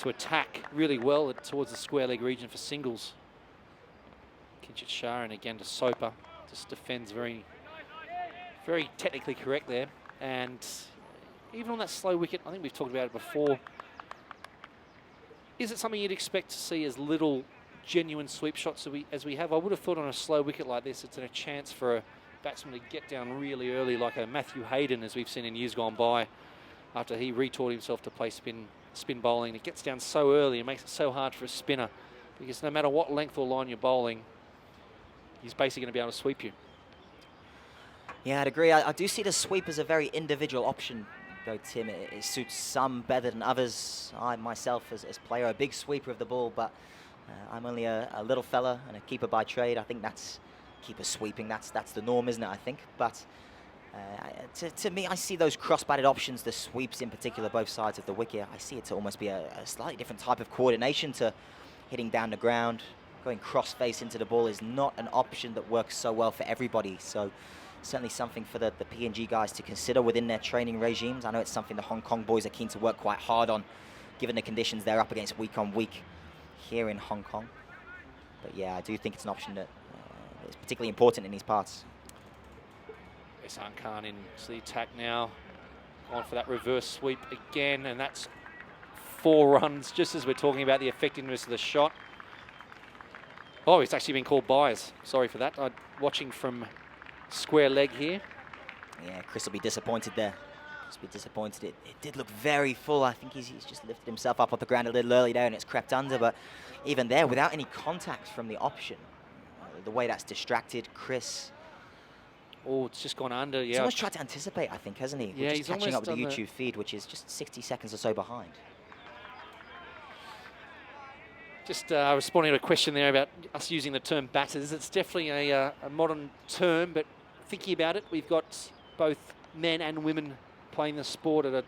attack really well towards the square leg region for singles. Kinchit Shah, and again to Soper, just defends very, very technically correct there. And even on that slow wicket, I think we've talked about it before, is it something you'd expect to see as little genuine sweep shots as we have? I would have thought on a slow wicket like this, it's a chance for a batsman to get down really early, like a Matthew Hayden, as we've seen in years gone by, after he retaught himself to play spin bowling. It gets down so early, it makes it so hard for a spinner, because no matter what length or line you're bowling, he's basically going to be able to sweep you. Yeah, I'd agree. I do see the sweep as a very individual option, though, Tim. It suits some better than others. I, myself, as player, a big sweeper of the ball, but I'm only a little fella and a keeper by trade. I think that's keeper sweeping. That's the norm, isn't it, I think? But to me, I see those cross-batted options, the sweeps in particular, both sides of the wicket. I see it to almost be a slightly different type of coordination to hitting down the ground. Going cross-face into the ball is not an option that works so well for everybody. So certainly something for the PNG guys to consider within their training regimes. I know it's something the Hong Kong boys are keen to work quite hard on, given the conditions they're up against week on week here in Hong Kong. But yeah, I do think it's an option that is particularly important in these parts. Ehsan Khan into the attack now. On for that reverse sweep again, and that's 4 runs, just as we're talking about the effectiveness of the shot. Oh, it's actually been called byes. Sorry for that. Watching from square leg here. Yeah, Chris will be disappointed there. Chris will be disappointed. It did look very full. I think he's just lifted himself up off the ground a little early there and it's crept under, but even there, without any contact from the option, the way that's distracted Chris. Oh, it's just gone under, yeah. He's almost tried to anticipate, I think, hasn't he? Yeah, We're he's just catching up almost with the done YouTube feed, which is just 60 seconds or so behind. Just responding to a question there about us using the term batters. It's definitely a modern term, but thinking about it, we've got both men and women playing the sport at a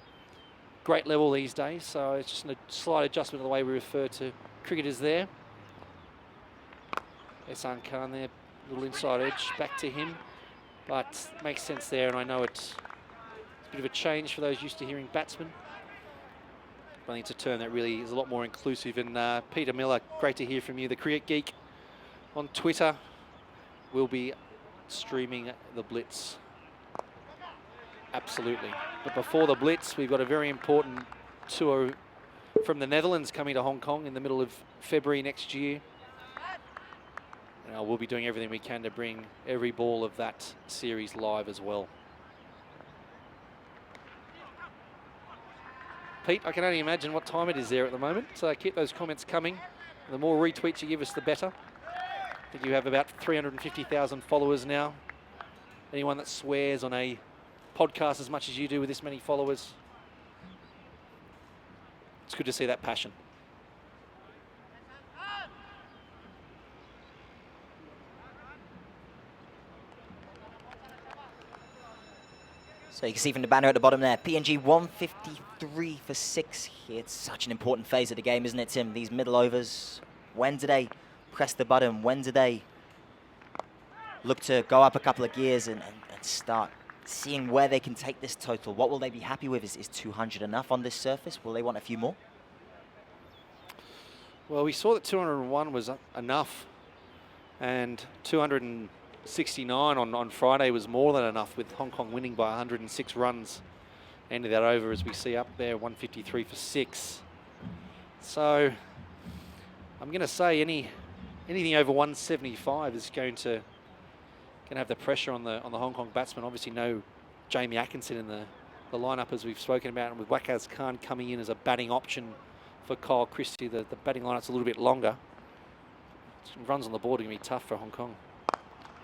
great level these days, so it's just a slight adjustment of the way we refer to cricketers there. Ehsan Khan there, little inside edge, back to him, but makes sense there, and I know it's a bit of a change for those used to hearing batsmen. I think it's a term that really is a lot more inclusive. And Peter Miller, great to hear from you, the Cricket Geek on Twitter. We'll be streaming the Blitz. Absolutely. But before the Blitz, we've got a very important tour from the Netherlands coming to Hong Kong in the middle of February next year. And we'll be doing everything we can to bring every ball of that series live as well. Pete, I can only imagine what time it is there at the moment, so keep those comments coming. The more retweets you give us, the better. I think you have about 350,000 followers now. Anyone that swears on a podcast as much as you do with this many followers, it's good to see that passion. So you can see from the banner at the bottom there, PNG 153 for 6 here. It's such an important phase of the game, isn't it, Tim? These middle overs, when do they press the button? When do they look to go up a couple of gears and start seeing where they can take this total? What will they be happy with? Is 200 enough on this surface? Will they want a few more? Well, we saw that 201 was enough, and 269 on Friday was more than enough, with Hong Kong winning by 106 runs. Ended that over, as we see up there, 153 for 6. So I'm going to say anything over 175 is going to have the pressure on the Hong Kong batsmen. Obviously, no Jamie Atkinson in the lineup, as we've spoken about, and with Waqas Khan coming in as a batting option for Kyle Christie, the batting lineup's a little bit longer. Some runs on the board are going to be tough for Hong Kong.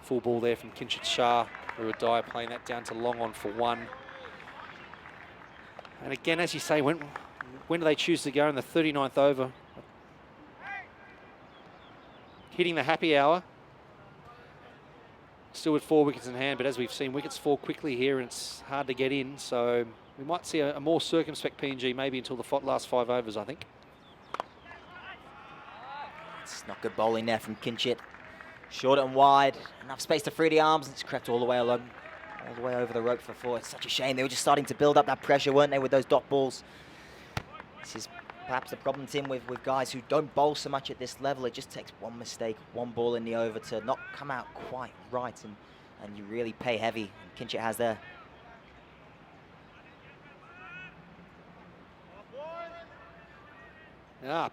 Full ball there from Kinchit Shah, ODI playing that down to long on for 1. And again, as you say, when do they choose to go in the 39th over? Hitting the happy hour. Still with 4 wickets in hand, but as we've seen, wickets fall quickly here and it's hard to get in. So we might see a more circumspect PNG maybe until the last 5 overs, I think. It's not good bowling there from Kinchit. Short and wide, enough space to free the arms. It's crept all the way along, all the way over the rope for 4. It's such a shame. They were just starting to build up that pressure, weren't they, with those dot balls? This is perhaps the problem, Tim, with guys who don't bowl so much at this level. It just takes one mistake, one ball in the over to not come out quite right, and you really pay heavy. And Kinchit has there.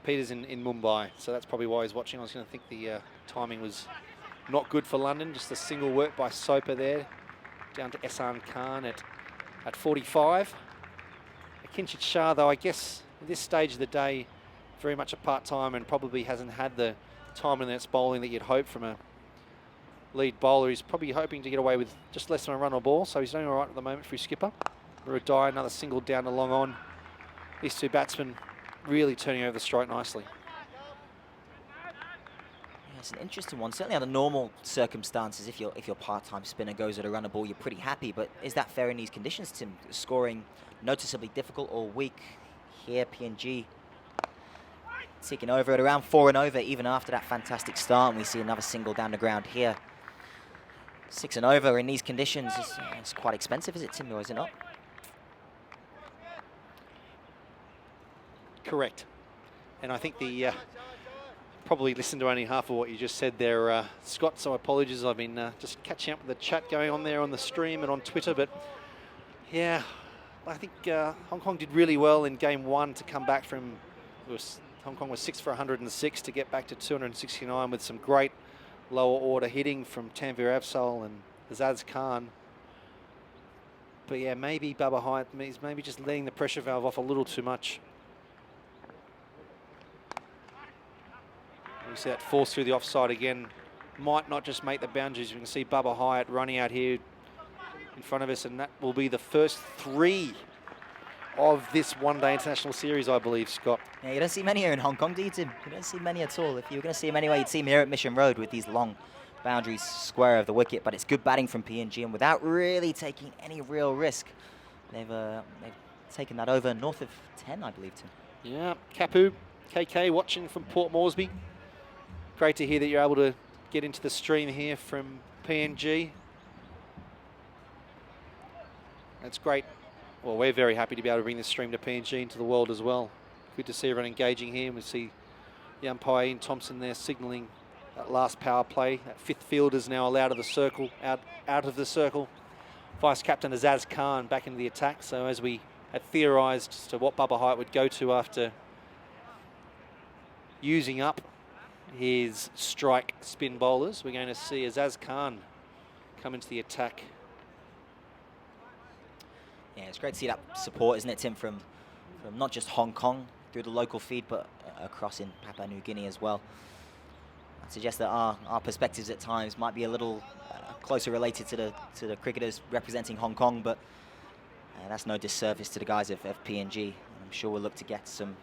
Peter's in Mumbai, so that's probably why he's watching. I was going to think the timing was not good for London. Just a single work by Soper there, down to Ehsan Khan at 45. Kinchit Shah, though, I guess at this stage of the day, very much a part-time and probably hasn't had the time in its bowling that you'd hope from a lead bowler. He's probably hoping to get away with just less than a run or ball, so he's doing all right at the moment for his skipper. ODI, another single down to long on. These two batsmen really turning over the strike nicely. Yeah, it's an interesting one. Certainly under normal circumstances, if your part-time spinner goes at a run a ball, you're pretty happy. But is that fair in these conditions, Tim? Scoring noticeably difficult or weak here. PNG ticking over at around 4 and over, even after that fantastic start. And we see another single down the ground here. 6 and over in these conditions is quite expensive, is it, Tim, or is it not? Correct. And I think the probably listened to only half of what you just said there, Scott, so apologies. I've been just catching up with the chat going on there on the stream and on Twitter, but yeah, I think Hong Kong did really well in game 1 to come back from, Hong Kong was 6 for 106 to get back to 269 with some great lower order hitting from Tanvir Avsal and Azaz Khan. But yeah, maybe Baba Hyatt is maybe just letting the pressure valve off a little too much. You see that force through the offside again. Might not just make the boundaries. You can see Baba Hyatt running out here in front of us, and that will be the first 3 of this one-day international series, I believe, Scott. Yeah, you don't see many here in Hong Kong, do you, Tim? You don't see many at all. If you were going to see them anyway, you'd see them here at Mission Road with these long boundaries square of the wicket. But it's good batting from PNG, and without really taking any real risk, they've taken that over north of 10, I believe, Tim. Yeah, Kapu, KK watching from Port Moresby. Great to hear that you're able to get into the stream here from PNG. That's great. Well, we're very happy to be able to bring this stream to PNG into the world as well. Good to see everyone engaging here. We see the umpire Ian Thompson there signalling that last power play. That fifth fielder is now allowed of the circle, out of the circle. Vice captain Azaz Khan back into the attack. So as we had theorised as to what Bubba Hyatt would go to after using up his strike spin bowlers, we're going to see Azaz Khan come into the attack. Yeah, it's great to see that support, isn't it, Tim, from not just Hong Kong through the local feed, but across in Papua New Guinea as well. That suggests that our perspectives at times might be a little closer related to the cricketers representing Hong Kong, but that's no disservice to the guys of PNG. I'm sure we'll look to get some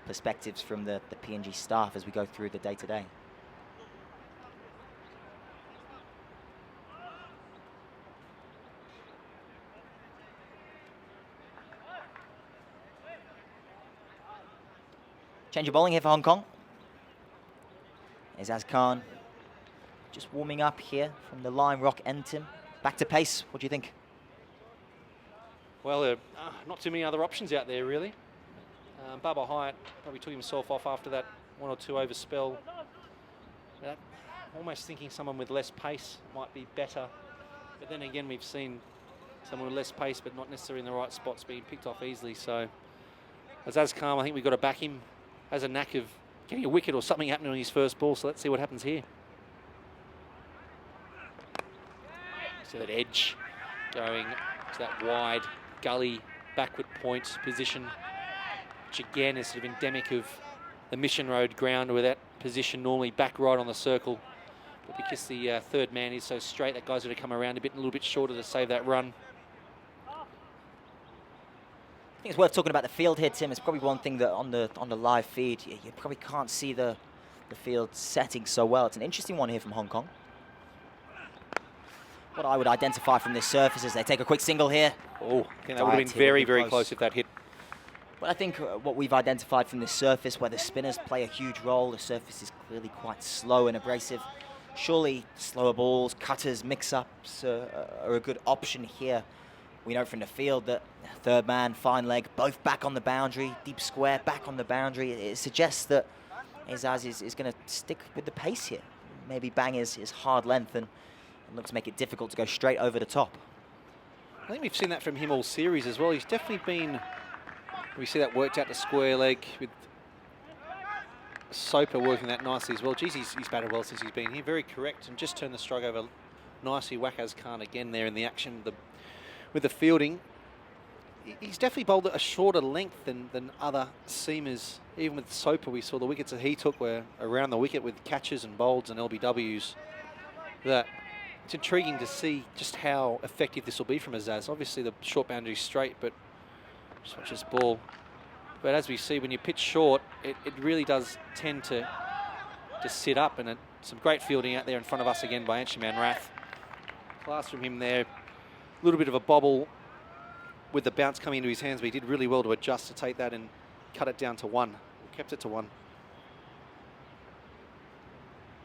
perspectives from the PNG staff as we go through the day-to-day. Change of bowling here for Hong Kong. Azaz Khan just warming up here from the line rock end, Tim. Back to pace, what do you think? Well, not too many other options out there, really. Bubba Hyatt probably took himself off after that 1 or 2 over spell. Almost thinking someone with less pace might be better. But then again, we've seen someone with less pace but not necessarily in the right spots being picked off easily. So Azaz Khan, I think we've got to back him. Has a knack of getting a wicket or something happening on his first ball. So let's see what happens here. See that edge going to that wide gully backward point position, which again is sort of endemic of the Mission Road ground, where that position normally back right on the circle. But because the third man is so straight, that guy's got to come around a little bit shorter to save that run. I think it's worth talking about the field here, Tim. It's probably one thing that on the live feed, you probably can't see the field setting so well. It's an interesting one here from Hong Kong. What I would identify from this surface is they take a quick single here. Oh, I think that would have been very, very close if that hit. But I think what we've identified from this surface, where the spinners play a huge role, the surface is clearly quite slow and abrasive. Surely slower balls, cutters, mix-ups are a good option here. We know from the field that third man, fine leg, both back on the boundary, deep square, back on the boundary. It suggests that Azaz is going to stick with the pace here. Maybe bang his hard length and look to make it difficult to go straight over the top. I think we've seen that from him all series as well. He's definitely been, we see that worked out to square leg with Soper working that nicely as well. Geez, he's batted well since he's been here. Very correct, and just turned the strike over nicely. Azaz Khan again there in the action with the fielding. He's definitely bowled at a shorter length than other seamers. Even with Soper, we saw the wickets that he took were around the wicket with catches and bolds and LBWs. That it's intriguing to see just how effective this will be from Azaz. Obviously the short boundary is straight, but just watch this ball. But as we see, when you pitch short, it really does tend to sit up, and some great fielding out there in front of us again by Anshuman Rath. Class from him there. A little bit of a bobble with the bounce coming into his hands, but he did really well to adjust to take that and cut it down to 1. Kept it to 1.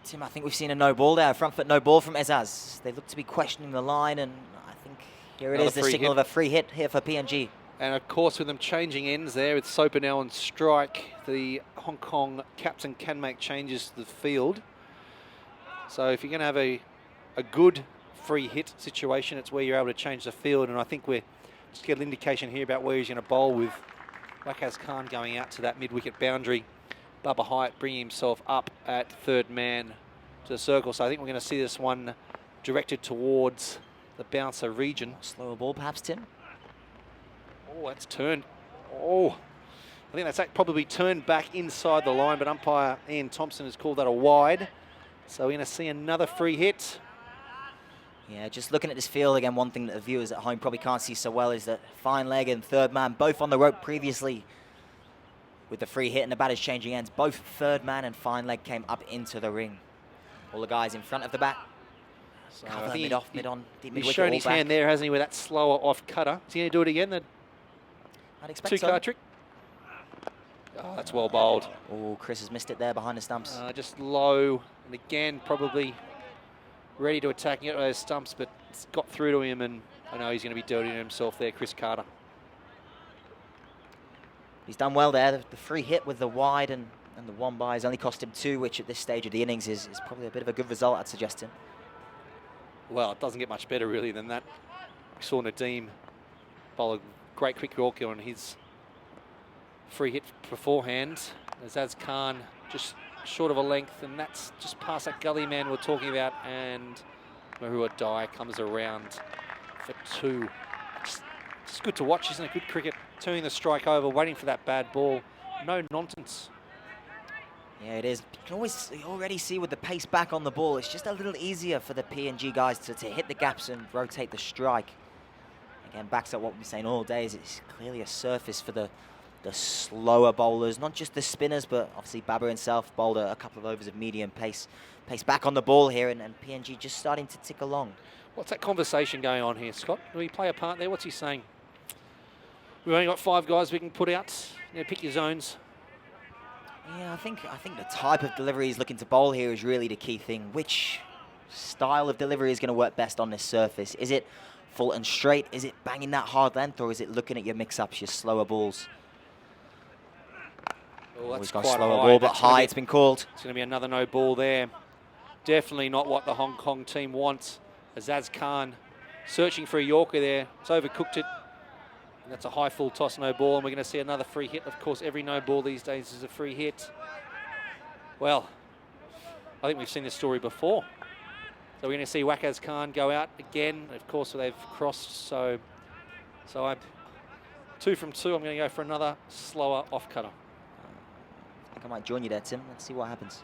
Tim, I think we've seen a no ball there. Front foot no ball from Azaz. They look to be questioning the line, and I think here it is, the signal of a free hit here for PNG. And of course, with them changing ends there, with Soper now on strike, the Hong Kong captain can make changes to the field. So if you're going to have a good free hit situation, it's where you're able to change the field, and I think we're just get an indication here about where he's going to bowl, with Azaz Khan going out to that mid-wicket boundary. Bubba Hyatt bringing himself up at third man to the circle. So I think we're going to see this one directed towards the bouncer region. Slower ball perhaps, Tim? Oh, that's turned. Oh, I think that's probably turned back inside the line, but umpire Ian Thompson has called that a wide. So we're going to see another free hit. Yeah, just looking at this field again, one thing that the viewers at home probably can't see so well is that fine leg and third man both on the rope previously. with the free hit and the batters changing ends. Both third man and fine leg came up into the ring. All the guys in front of the bat. So Cover, I think mid-off, mid-on, he's mid-wicket, shown all his back. hand there, hasn't he, with that slower off cutter. Is he going to do it again? The I'd expect two-card so. trick? Oh, that's well bowled. Oh, Chris has missed it there behind the stumps. Just low, and again, probably ready to attack at those stumps, but it's got through to him, and I know he's going to be dirtying himself there, Chris Carter. He's done well there. The free hit with the wide and the one by has only cost him 2, which at this stage of the innings is probably a bit of a good result, I'd suggest him. Well, it doesn't get much better really than that. We saw Nadeem bowl a great quick Yorker on his free hit beforehand. Azaz Khan just short of a length, and that's just past that gully man we're talking about, and Mahua Dai comes around for 2. It's good to watch, isn't it? Good cricket, turning the strike over, waiting for that bad ball. No nonsense. Yeah, it is. You can always already see with the pace back on the ball, it's just a little easier for the PNG guys to hit the gaps and rotate the strike. Again, backs up what we've been saying all day, is it's clearly a surface for the slower bowlers, not just the spinners, but obviously Baba himself bowled a couple of overs of medium pace. Pace back on the ball here, and PNG just starting to tick along. What's that conversation going on here, Scott? Do we play a part there? What's he saying? We've only got 5 guys we can put out. You know, pick your zones. Yeah, I think the type of delivery he's looking to bowl here is really the key thing. Which style of delivery is going to work best on this surface? Is it full and straight? Is it banging that hard length? Or is it looking at your mix-ups, your slower balls? Oh, that's He's got quite slower high. ball, but That's gonna high, be- it's been called. It's going to be another no ball there. Definitely not what the Hong Kong team wants. Azaz Khan searching for a Yorker there. It's overcooked it. And that's a high full toss, no ball. And we're going to see another free hit. Of course, every no ball these days is a free hit. Well, I think we've seen this story before. So we're going to see Wakaz Khan go out again. Of course, they've crossed. So I'm 2 from 2. I'm going to go for another slower off cutter. I think I might join you there, Tim. Let's see what happens.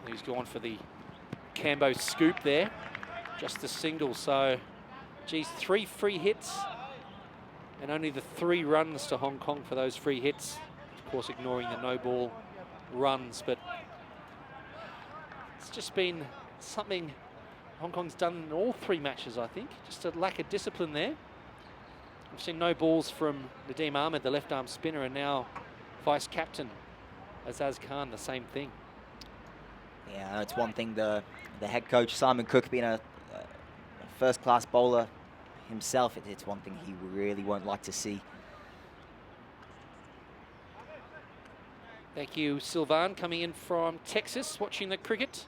He's gone for the Cambo scoop there. Just a single. So, geez, 3 free hits. And only the 3 runs to Hong Kong for those free hits. Of course, ignoring the no ball runs. But it's just been something Hong Kong's done in all 3 matches, I think. Just a lack of discipline there. We've seen no balls from Nadeem Ahmed, the left-arm spinner, and now vice-captain Azaz Khan, the same thing. Yeah, it's one thing the head coach, Simon Cook, being a first-class bowler himself, it's one thing he really won't like to see. Thank you, Sylvan, coming in from Texas, watching the cricket.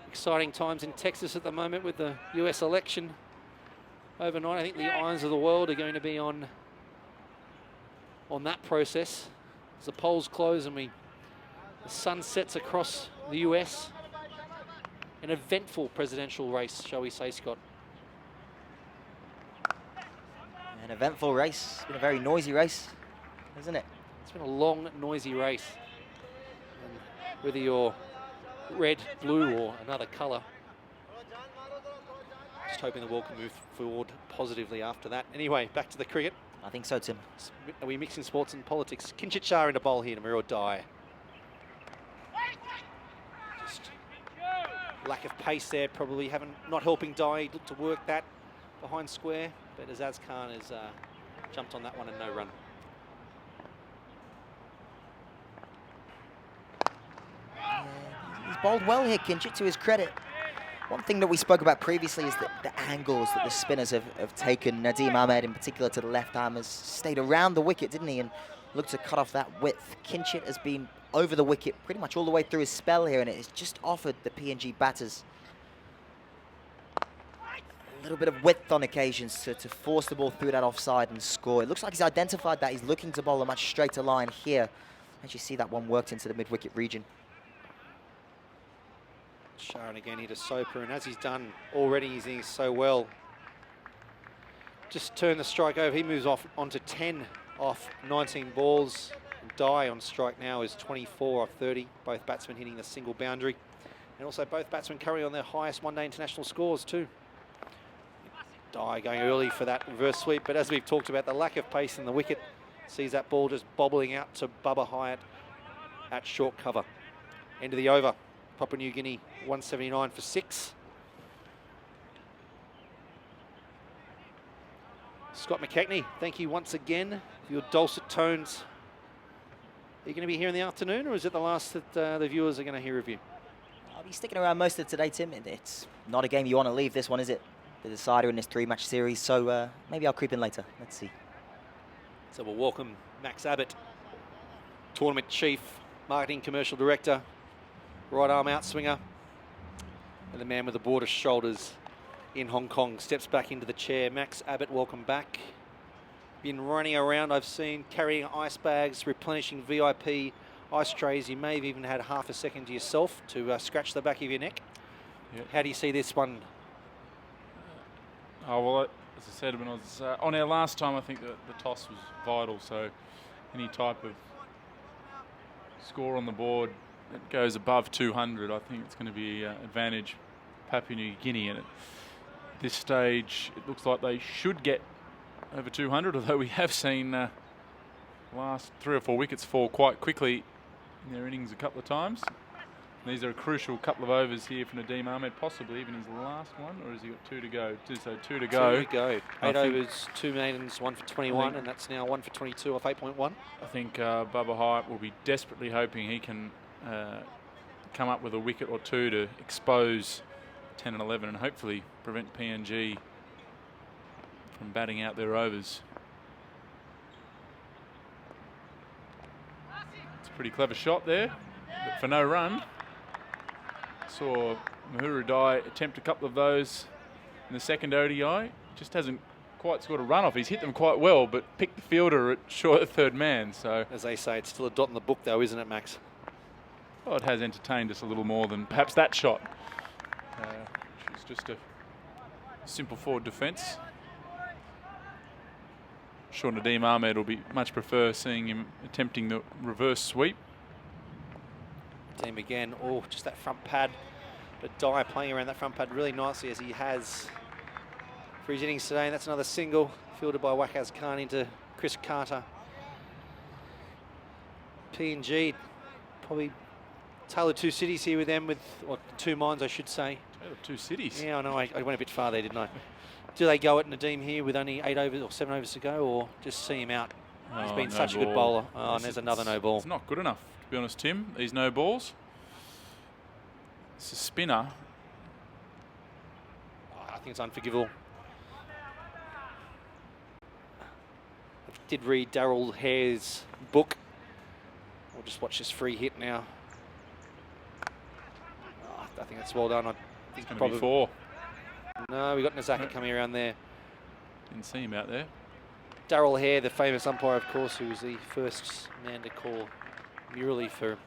Exciting times in Texas at the moment with the US election overnight. I think the eyes of the world are going to be on that process as the polls close and the sun sets across the US. An eventful presidential race, shall we say, Scott? An eventful race. It's been a very noisy race, isn't it? It's been a long, noisy race. And whether you're red, blue, or another colour, just hoping the world can move forward positively after that. Anyway, back to the cricket. I think so, Tim. Are we mixing sports and politics? Kinchit Shah in a bowl here to Mahua Dai. Just lack of pace there, probably not helping Dai. Look to work that behind square, but Azaz Khan has jumped on that one and no run. He's bowled well here, Kinchit, to his credit. One thing that we spoke about previously is the angles that the spinners have taken. Nadeem Ahmed, in particular, to the left arm, has stayed around the wicket, didn't he? And looked to cut off that width. Kinchit has been over the wicket pretty much all the way through his spell here, and it has just offered the PNG batters a little bit of width on occasions to force the ball through that offside and score. It looks like he's identified that. He's looking to bowl a much straighter line here. As you see, that one worked into the mid-wicket region. Sharon again here to Soper, and as he's done already, he's doing so well. Just turn the strike over. He moves off onto 10 off 19 balls. Dai on strike now is 24 off 30. Both batsmen hitting the single boundary. And also both batsmen currently on their highest one-day international scores too. Dye going early for that reverse sweep, but as we've talked about, the lack of pace in the wicket sees that ball just bobbling out to Bubba Hyatt at short cover. End of the over. Papua New Guinea 179 for 6. Scott McKechnie, thank you once again for your dulcet tones. Are you going to be here in the afternoon, or is it the last that the viewers are going to hear of you? I'll be sticking around most of today, Tim. It's not a game you want to leave, this one, is it? The decider in this 3-match series, so maybe I'll creep in later. Let's see. So we'll welcome Max Abbott, Tournament Chief, Marketing Commercial Director, right arm outswinger, and the man with the broadest shoulders in Hong Kong steps back into the chair. Max Abbott, welcome back. Been running around, I've seen, carrying ice bags, replenishing VIP ice trays. You may have even had half a second to yourself to scratch the back of your neck. Yep. How do you see this one? Oh, well, as I said, when I was on our last time, I think that the toss was vital. So any type of score on the board that goes above 200, I think it's going to be advantage Papua New Guinea. And at this stage, it looks like they should get over 200, although we have seen last 3 or 4 wickets fall quite quickly in their innings a couple of times. These are a crucial couple of overs here for Nadeem Ahmed, possibly even his last one, or has he got 2 to go? So 2 to go. 2 to go. 8 overs, 2 maidens, 1 for 21, and that's now 1 for 22 off 8.1. I think Bubba Hyatt will be desperately hoping he can come up with a wicket or 2 to expose 10 and 11 and hopefully prevent PNG from batting out their overs. It's a pretty clever shot there, but for no run. Saw Mahuru Dye attempt a couple of those in the second ODI. Just hasn't quite scored a run off. He's hit them quite well, but picked the fielder at short of third man. So, as they say, it's still a dot in the book, though, isn't it, Max? Well, it has entertained us a little more than perhaps that shot. Which was just a simple forward defence. Sure, Nadeem Ahmed will be much prefer seeing him attempting the reverse sweep. Team again, oh, just that front pad. But Dye playing around that front pad really nicely as he has for his innings today. And that's another single fielded by Wakaz Khan into Chris Carter. PNG, probably Tale of Two Cities here with them, or 2 minds, I should say. Tale of Two Cities. Yeah, I know, I went a bit far there, didn't I? Do they go at Nadeem here with only 8 overs or 7 overs to go, or just see him out? He's been no such a ball. good bowler. Oh, and there's another no ball. It's not good enough, to be honest, Tim. These no balls. It's a spinner. Oh, I think it's unforgivable. I did read Darryl Hare's book. We'll just watch this free hit now. Oh, I think that's well done. I think It's going to be 4. No, we got Nazaka coming around there. Didn't see him out there. Darryl Hare, the famous umpire, of course, who was the first man to call Murali for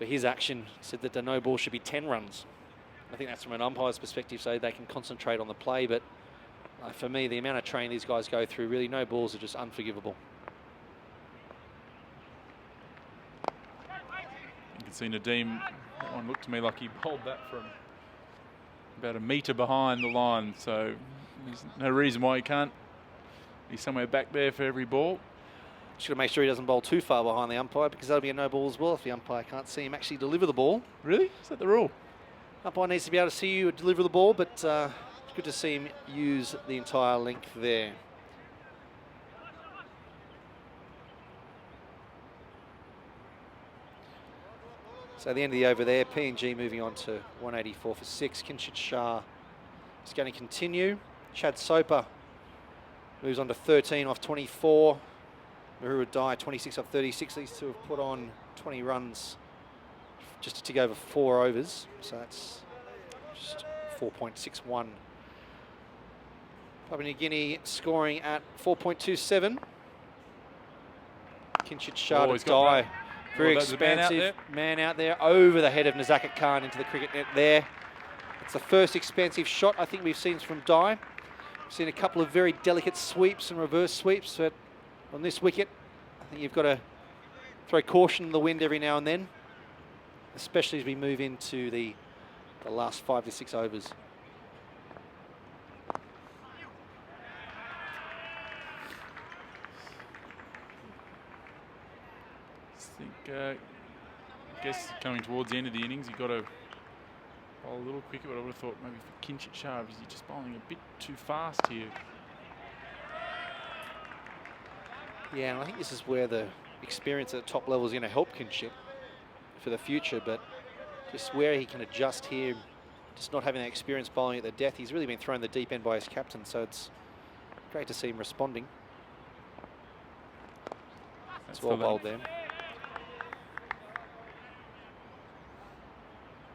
his action, said that the no ball should be 10 runs. I think that's from an umpire's perspective, so they can concentrate on the play. But for me, the amount of training these guys go through, really, no balls are just unforgivable. You can see Nadeem, that one looked to me like he bowled that from about a metre behind the line, so there's no reason why he can't be somewhere back there for every ball. Just got to make sure he doesn't bowl too far behind the umpire, because that'll be a no ball as well if the umpire can't see him actually deliver the ball. Really? Is that the rule? Umpire needs to be able to see you deliver the ball, but it's good to see him use the entire length there. So the end of the over there, PNG moving on to 184 for 6. Kinshit Shah is going to continue. Chad Soper moves on to 13 off 24. Mahuru Dye 26 off 36. These two have put on 20 runs just to tick over 4 overs. So that's just 4.61. Papua New Guinea scoring at 4.27. Kinshit Shah to Dye. Very expansive man out there over the head of Nazaka Khan into the cricket net there. It's the first expansive shot I think we've seen from Dye. We've seen a couple of very delicate sweeps and reverse sweeps, but on this wicket, I think you've got to throw caution in the wind every now and then, especially as we move into the last 5 to 6 overs. think, I guess coming towards the end of the innings, you've got to bowl a little quicker, but I would have thought maybe for Kinchit Shah, he's just bowling a bit too fast here. Yeah, and I think this is where the experience at the top level is going to help Kinship for the future, but just where he can adjust here, just not having that experience bowling at the death, he's really been thrown the deep end by his captain, so it's great to see him responding. It's well bowled there.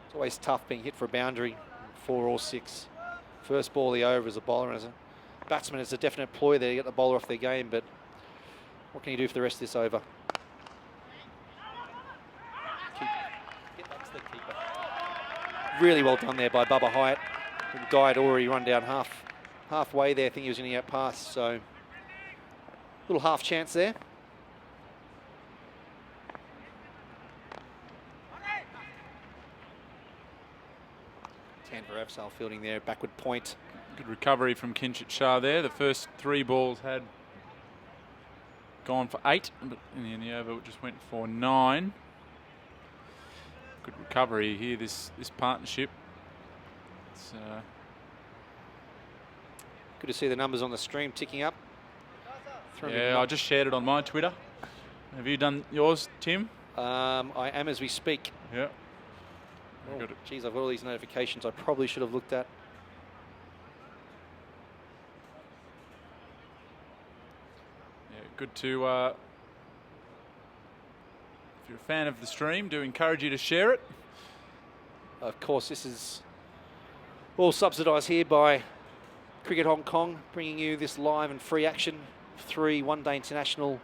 It's always tough being hit for a boundary, 4 or 6. First ball of the over as a bowler, and as a batsman, it's a definite ploy there to get the bowler off their game, but what can you do for the rest of this over? Get back to the keeper. Really well done there by Bubba Hyatt. The guy had already run down halfway there. I think he was going to get past, so little half chance there. Tanvir Afzal fielding there, backward point. Good recovery from Kinchit Shah there. The first 3 balls had gone for 8, but in the over it just went for 9. Good recovery here, this partnership. It's, good to see the numbers on the stream ticking up. yeah, I just shared it on my Twitter. Have you done yours, Tim? I am as we speak. Yeah. Oh, geez, I've got all these notifications I probably should have looked at. Yeah, good to, if you're a fan of the stream, do encourage you to share it. Of course, this is all subsidised here by Cricket Hong Kong, bringing you this live and free action. 3 one-day international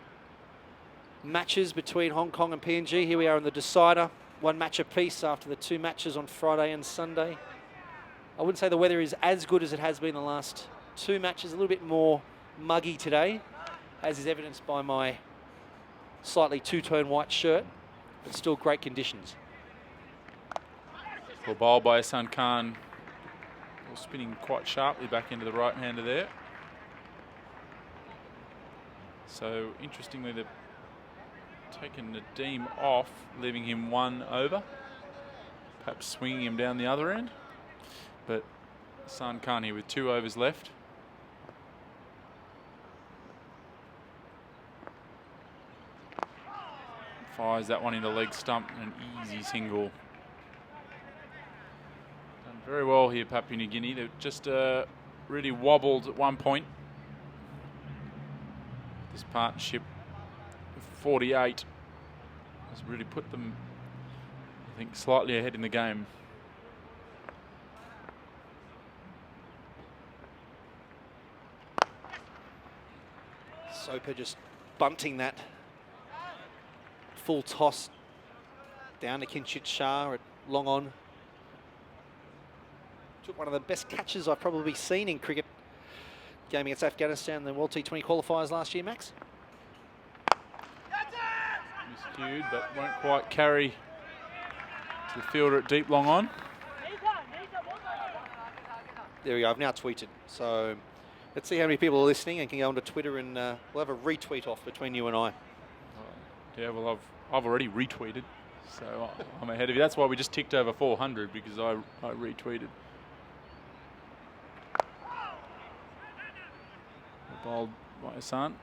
matches between Hong Kong and PNG. Here we are in the decider. 1 match apiece after the 2 matches on Friday and Sunday. I wouldn't say the weather is as good as it has been the last 2 matches. A little bit more muggy today, as is evidenced by my slightly two-tone white shirt, but still great conditions. Well bowled by Hassan Khan. Spinning quite sharply back into the right-hander there. So interestingly, they've taken Nadeem off, leaving him 1 over. Perhaps swinging him down the other end. But Hassan Khan here with 2 overs left. Fires that one into leg stump, an easy single. Done very well here, Papua New Guinea. They've just really wobbled at one point. This partnership of 48 has really put them, I think, slightly ahead in the game. Soper just bunting that full toss down to Kinchit Shah at long on. Took one of the best catches I've probably seen in cricket game against Afghanistan in the World T20 qualifiers last year, Max. Miscued, but won't quite carry to the fielder at deep long on. There we go, I've now tweeted. So let's see how many people are listening and can go onto Twitter, and we'll have a retweet off between you and I. Yeah, well, I've already retweeted, so I'm ahead of you. That's why we just ticked over 400, because I retweeted. Bowled by Hassan.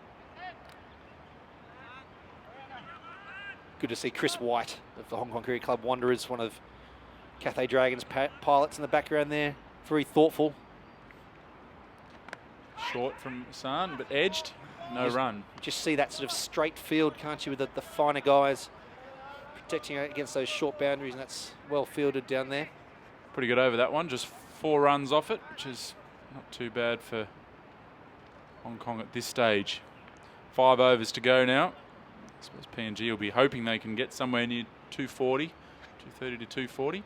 Good to see Chris White of the Hong Kong Cricket Club Wanderers, one of Cathay Dragons pilots in the background there. Very thoughtful. Short from Hassan, but edged. No run. Just see that sort of straight field, can't you, with the finer guys protecting against those short boundaries, and that's well fielded down there. Pretty good over that one. Just 4 runs off it, which is not too bad for Hong Kong at this stage. 5 overs to go now. I suppose PNG will be hoping they can get somewhere near 240, 230 to 240.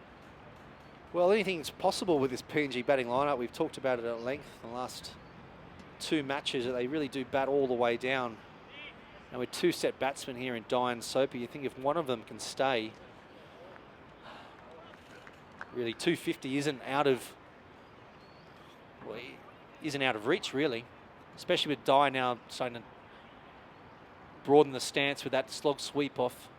Well, anything's possible with this PNG batting lineup. We've talked about it at length in the last 2 matches, that they really do bat all the way down. And with 2 set batsmen here in Dye and Soper, you think if one of them can stay, really 250 isn't out of reach, really. Especially with Dye now starting to broaden the stance with that slog sweep off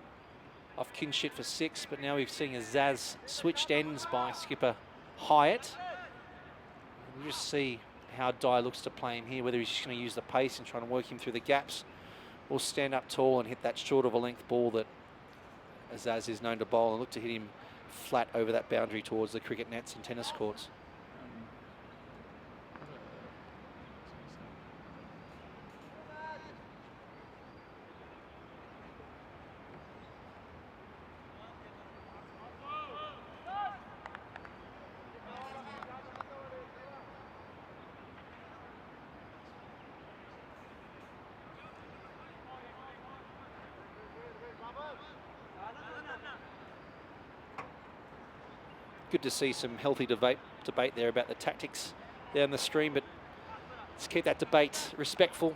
off Kinshit for 6, but now we've seen a Zaz switched ends by skipper Hyatt. We'll just see how Dye looks to play him here, whether he's just going to use the pace and try to work him through the gaps, or stand up tall and hit that short of a length ball that Zaz is known to bowl, and look to hit him flat over that boundary towards the cricket nets and tennis courts. Good to see some healthy debate there about the tactics down the stream, but let's keep that debate respectful,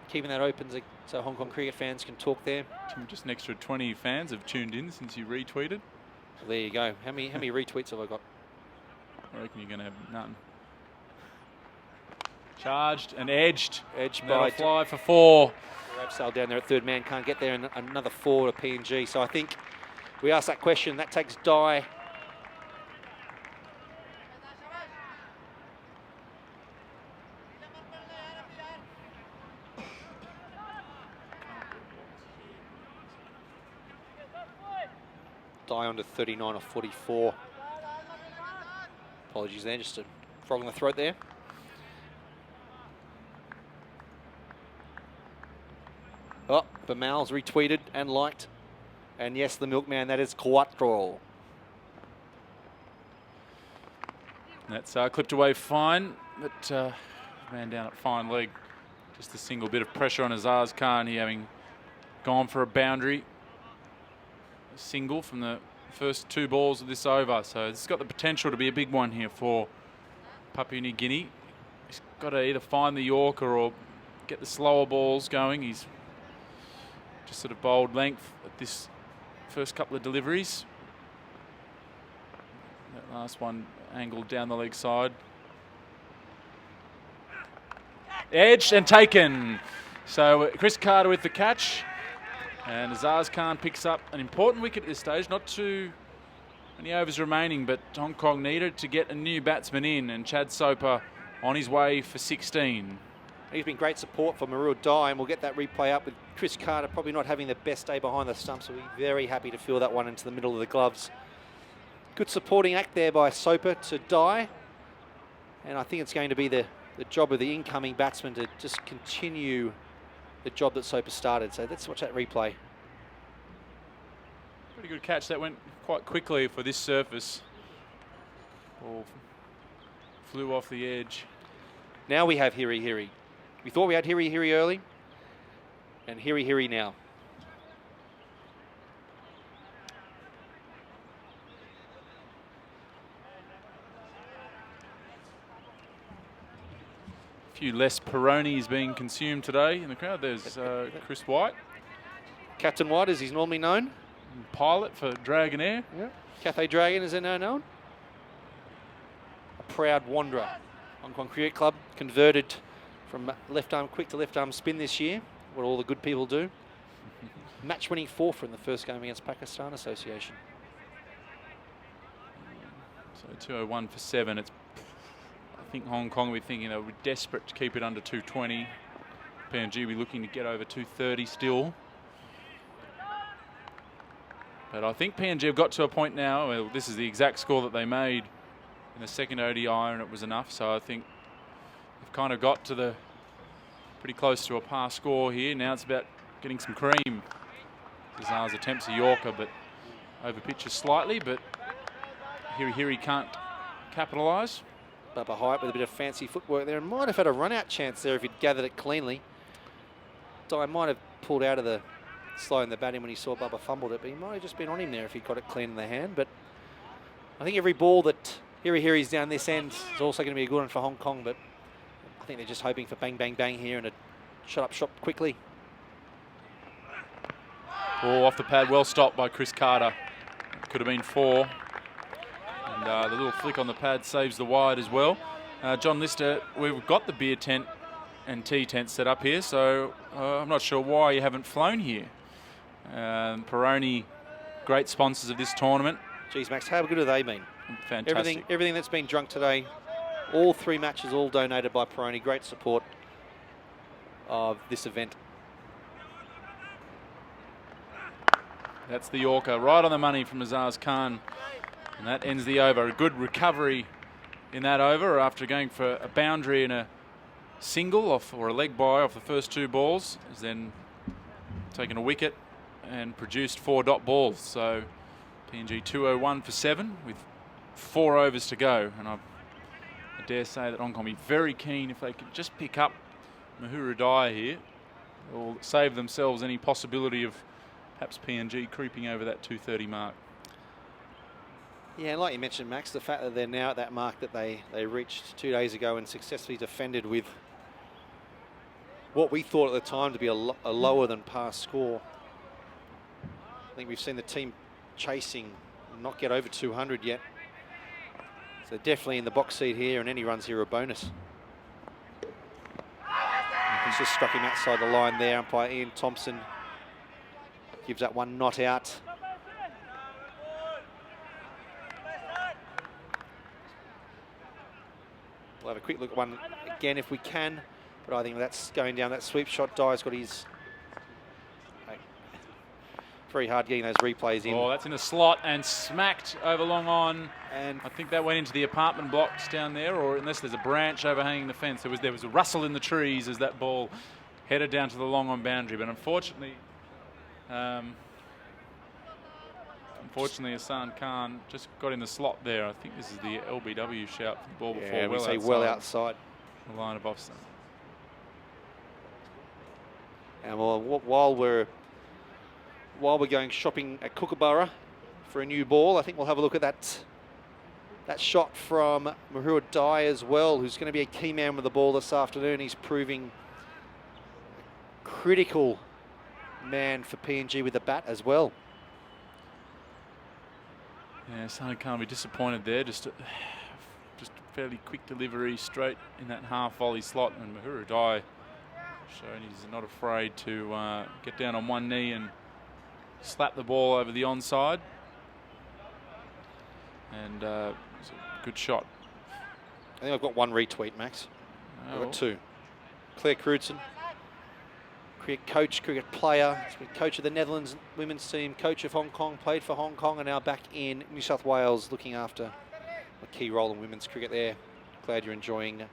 keeping that open so Hong Kong cricket fans can talk there. Just an extra 20 fans have tuned in since you retweeted. Well, there you go. How many retweets have I got? I reckon you're going to have none. Charged and edged. Edged That'll by fly for 4. Rabsale down there at third man, can't get there, and another 4 to PNG. So I think we asked that question. That takes Dye. Dye on to 39 or 44. Apologies there, just a frog in the throat there. Oh, Bamal's retweeted and liked. And yes, the milkman, that is Quattro. That's clipped away fine, but man down at fine leg. Just a single bit of pressure on Azaz Khan here, having gone for a boundary. A single from the first 2 balls of this over. So it's got the potential to be a big one here for Papua New Guinea. He's got to either find the Yorker or get the slower balls going. He's just sort of bowled length at this first couple of deliveries. That last one angled down the leg side. Edged and taken. So Chris Carter with the catch. And Azaz Khan picks up an important wicket at this stage. Not too many overs remaining, but Hong Kong needed to get a new batsman in, and Chad Soper on his way for 16. He's been great support for Marul Dye, and we'll get that replay up with Chris Carter probably not having the best day behind the stumps, so we'll be very happy to fill that one into the middle of the gloves. Good supporting act there by Soper to Dye, and I think it's going to be the job of the incoming batsman to just continue the job that Soper started. So let's watch that replay. Pretty good catch. That went quite quickly for this surface. Ball flew off the edge. Now we have Hiri Hiri. We thought we had Hiri Hiri early, and Hiri Hiri now. A few less Peronis being consumed today in the crowd. There's Chris White. Captain White, as he's normally known. Pilot for Dragonair. Yeah. Cathay Dragon, as they're now known. A proud wanderer. Hong Kong Cricket Club converted from left arm quick to left arm spin this year, what all the good people do. Match winning 4 from the first game against Pakistan Association. So 201 for 7. It's, I think Hong Kong will be thinking they'll be desperate to keep it under 220. PNG will be looking to get over 230 still. But I think PNG have got to a point now, well, this is the exact score that they made in the second ODI, and it was enough. So I think they've kind of got to the pretty close to a par score here. Now it's about getting some cream. Zazar's attempts a Yorker, but over pitches slightly, but Hiri Hiri can't capitalise. Bubba Hyatt with a bit of fancy footwork there, and might have had a run-out chance there if he'd gathered it cleanly. Dye might have pulled out of the slow in the batting when he saw Bubba fumbled it, but he might have just been on him there if he'd got it clean in the hand. But I think every ball that Hiri Hiri's down this end is also going to be a good one for Hong Kong, but I think they're just hoping for bang, bang, bang here and a shut up shop quickly. Ball off the pad, well stopped by Chris Carter. Could have been 4. And the little flick on the pad saves the wide as well. John Lister, we've got the beer tent and tea tent set up here, so I'm not sure why you haven't flown here. Peroni great sponsors of this tournament. Geez, Max, how good have they been? Fantastic. Everything that's been drunk today, all 3 matches, all donated by Peroni. Great support of this event. That's the Yorker, right on the money from Azaz Khan. And that ends the over. A good recovery in that over after going for a boundary and a single off, or a leg by off the first 2 balls. Has then taken a wicket and produced 4 dot balls. So PNG 201 for 7 with 4 overs to go. And I dare say that Hong Kong will be very keen if they could just pick up Mahuru Dyer here. They'll save themselves any possibility of perhaps PNG creeping over that 230 mark. Yeah, and like you mentioned, Max, the fact that they're now at that mark that they reached 2 days ago and successfully defended with what we thought at the time to be a lower than par score. I think we've seen the team chasing not get over 200 yet. So definitely in the box seat here, and any runs here are a bonus. He's just struck him outside the line there. Umpire Ian Thompson gives that one not out. We'll have a quick look at one again if we can, but I think that's going down that sweep shot. Dyer's got his... Very hard getting those replays in. Oh, that's in the slot and smacked over long on. And I think that went into the apartment blocks down there, or unless there's a branch overhanging the fence. There was a rustle in the trees as that ball headed down to the long on boundary. But unfortunately, Hassan Khan just got in the slot there. I think this is the LBW shout for the ball before. Yeah, we say well outside the line of offside. And while we're going shopping at Kookaburra for a new ball, I think we'll have a look at that shot from Mahuru Dyer as well, who's going to be a key man with the ball this afternoon. He's proving a critical man for PNG with the bat as well. Yeah, Hassan Khan will be disappointed there. Just a fairly quick delivery straight in that half volley slot, and Mahuru Dyer showing he's not afraid to get down on one knee and slap the ball over the onside. And it's a good shot. I think I've got 1 retweet, Max. I've got 2. Claire Crutzen, cricket coach, cricket player, coach of the Netherlands women's team, coach of Hong Kong, played for Hong Kong, and now back in New South Wales looking after a key role in women's cricket there. Glad you're enjoying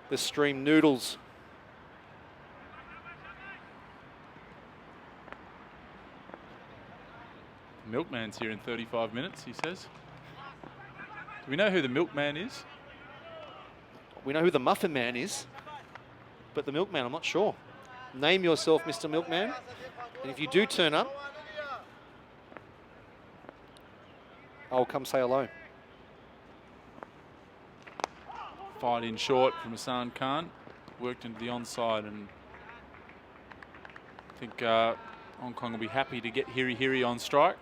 the stream noodles. Milkman's here in 35 minutes, he says. Do we know who the milkman is? We know who the muffin man is, but the milkman, I'm not sure. Name yourself, Mr. Milkman. And if you do turn up, I'll come say hello. Fired in short from Hassan Khan. Worked into the onside, and I think Hong Kong will be happy to get Hiri Hiri on strike.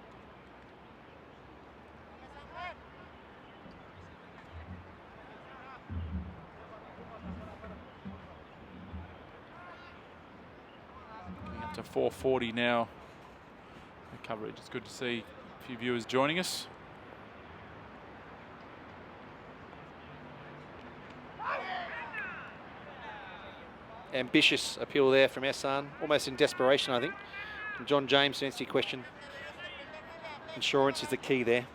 To 440 now. The coverage. It's good to see a few viewers joining us. Ambitious appeal there from Ehsan, almost in desperation, I think. And John James, to answer your question, insurance is the key there.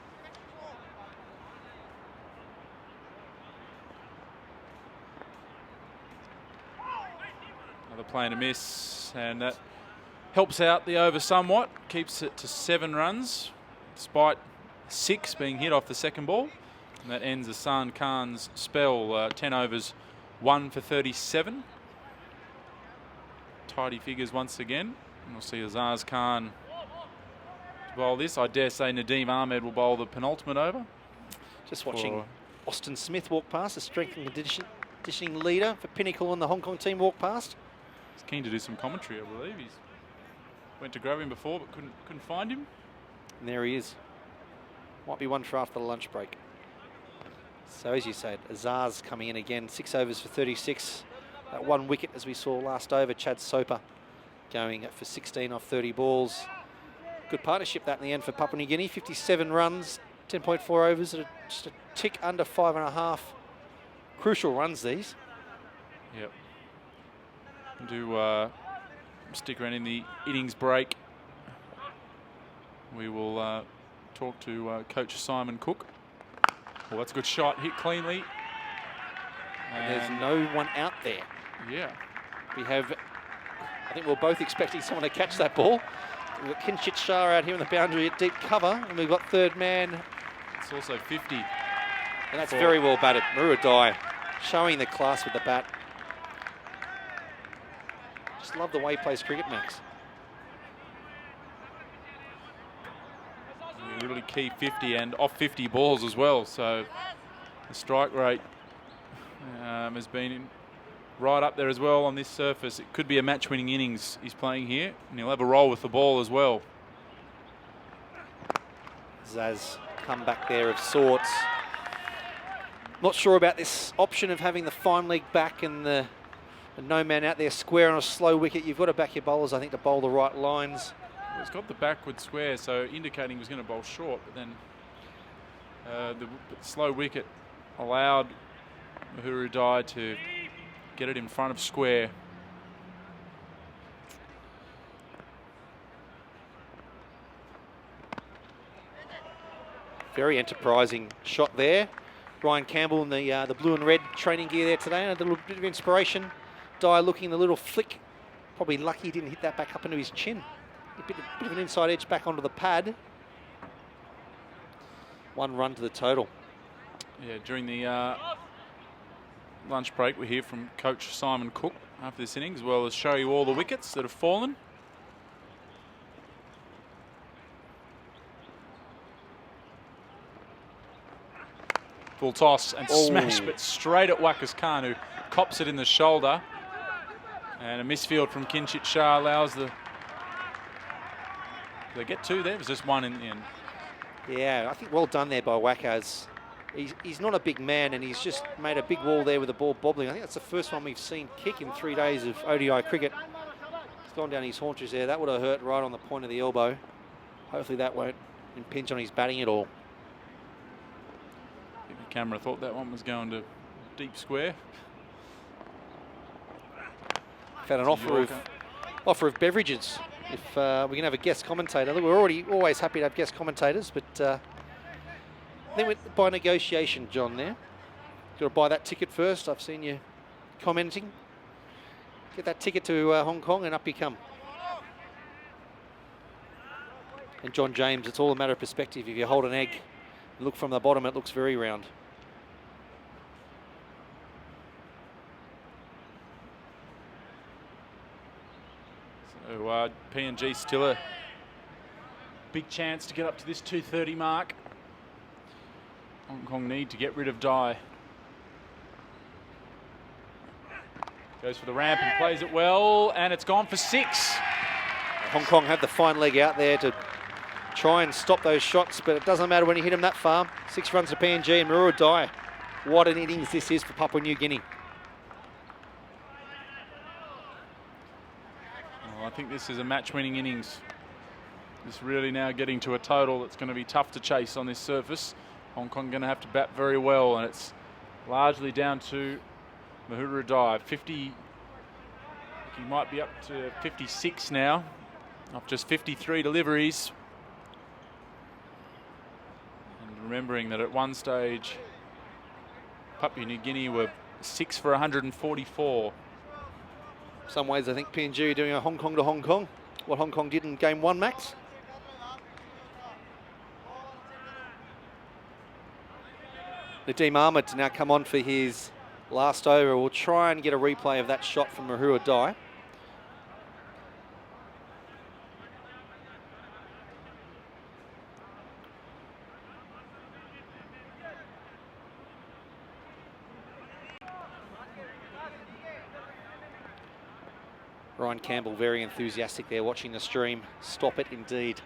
Another play and a miss, and that helps out the over somewhat, keeps it to 7 runs, despite 6 being hit off the second ball. And that ends Hassan Khan's spell, 10 overs, 1 for 37. Tidy figures once again. And we'll see Azaz Khan bowl this. I dare say Nadeem Ahmed will bowl the penultimate over. Just watching Austin Smith walk past, the strength and conditioning leader for Pinnacle and the Hong Kong team walk past. He's keen to do some commentary, I believe. He's went to grab him before, but couldn't find him. And there he is. Might be one for after the lunch break. So as you said, Azaz coming in again, 6 overs for 36. That 1 wicket as we saw last over. Chad Soper going for 16 off 30 balls. Good partnership that in the end for Papua New Guinea. 57 runs, 10.4 overs, at just a tick under 5.5. Crucial runs these. Yep. Do stick around in the innings break. We will talk to Coach Simon Cook. Well, that's a good shot, hit cleanly. And there's no one out there. Yeah. We have, I think we're both expecting someone to catch that ball. We've got Kinchit Shah out here in the boundary at deep cover, and we've got third man. It's also 50. And that's very well batted. Muruadai showing the class with the bat. Just love the way he plays cricket, Max. Really key 50 and off 50 balls as well. So the strike rate has been right up there as well on this surface. It could be a match-winning innings he's playing here, and he'll have a roll with the ball as well. Zaz come back there of sorts. Not sure about this option of having the fine leg back and the no man out there square on a slow wicket. You've got to back your bowlers, I think, to bowl the right lines. Well, he's got the backward square, so indicating he was going to bowl short, but then the slow wicket allowed Muruadai to get it in front of square. Very enterprising shot there. Brian Campbell in the blue and red training gear there today, and a little bit of inspiration. Dye looking a little flick. Probably lucky he didn't hit that back up into his chin. A bit of an inside edge back onto the pad. 1 run to the total. Yeah, during the lunch break, we hear from Coach Simon Cook after this innings, as well as show you all the wickets that have fallen. Full toss and smash, but straight at Wakas Khan, who cops it in the shoulder. And a misfield from Kinchit Shah allows the... Did they get 2 there? It was just 1 in the end. Yeah, I think well done there by Wakas. He's not a big man, and he's just made a big wall there with the ball bobbling. I think that's the first one we've seen kick in 3 days of ODI cricket. It's gone down his haunches there. That would have hurt right on the point of the elbow. Hopefully that won't impinge on his batting at all. I think the camera thought that one was going to deep square. Had an offer of beverages. If we can have a guest commentator. We're always happy to have guest commentators, but I think by negotiation, John, there. Got to buy that ticket first. I've seen you commenting. Get that ticket to Hong Kong and up you come. And John James, it's all a matter of perspective. If you hold an egg, look from the bottom, it looks very round. So PNG still a big chance to get up to this 230 mark. Hong Kong need to get rid of Dye. Goes for the ramp and plays it well, and it's gone for 6. Hong Kong had the fine leg out there to try and stop those shots, but it doesn't matter when you hit them that far. 6 runs to PNG and Muruadai. What an innings this is for Papua New Guinea. I think this is a match-winning innings. It's really now getting to a total that's going to be tough to chase on this surface. Hong Kong going to have to bat very well, and it's largely down to Muruadai. 50, he might be up to 56 now, off just 53 deliveries. And remembering that at one stage, Papua New Guinea were 6 for 144. In some ways, I think PNG are doing a Hong Kong to Hong Kong. What Hong Kong did in game 1, Max. Nadeem Ahmed to now come on for his last over. We'll try and get a replay of that shot from Muruadai. Ryan Campbell very enthusiastic there watching the stream. Stop it indeed.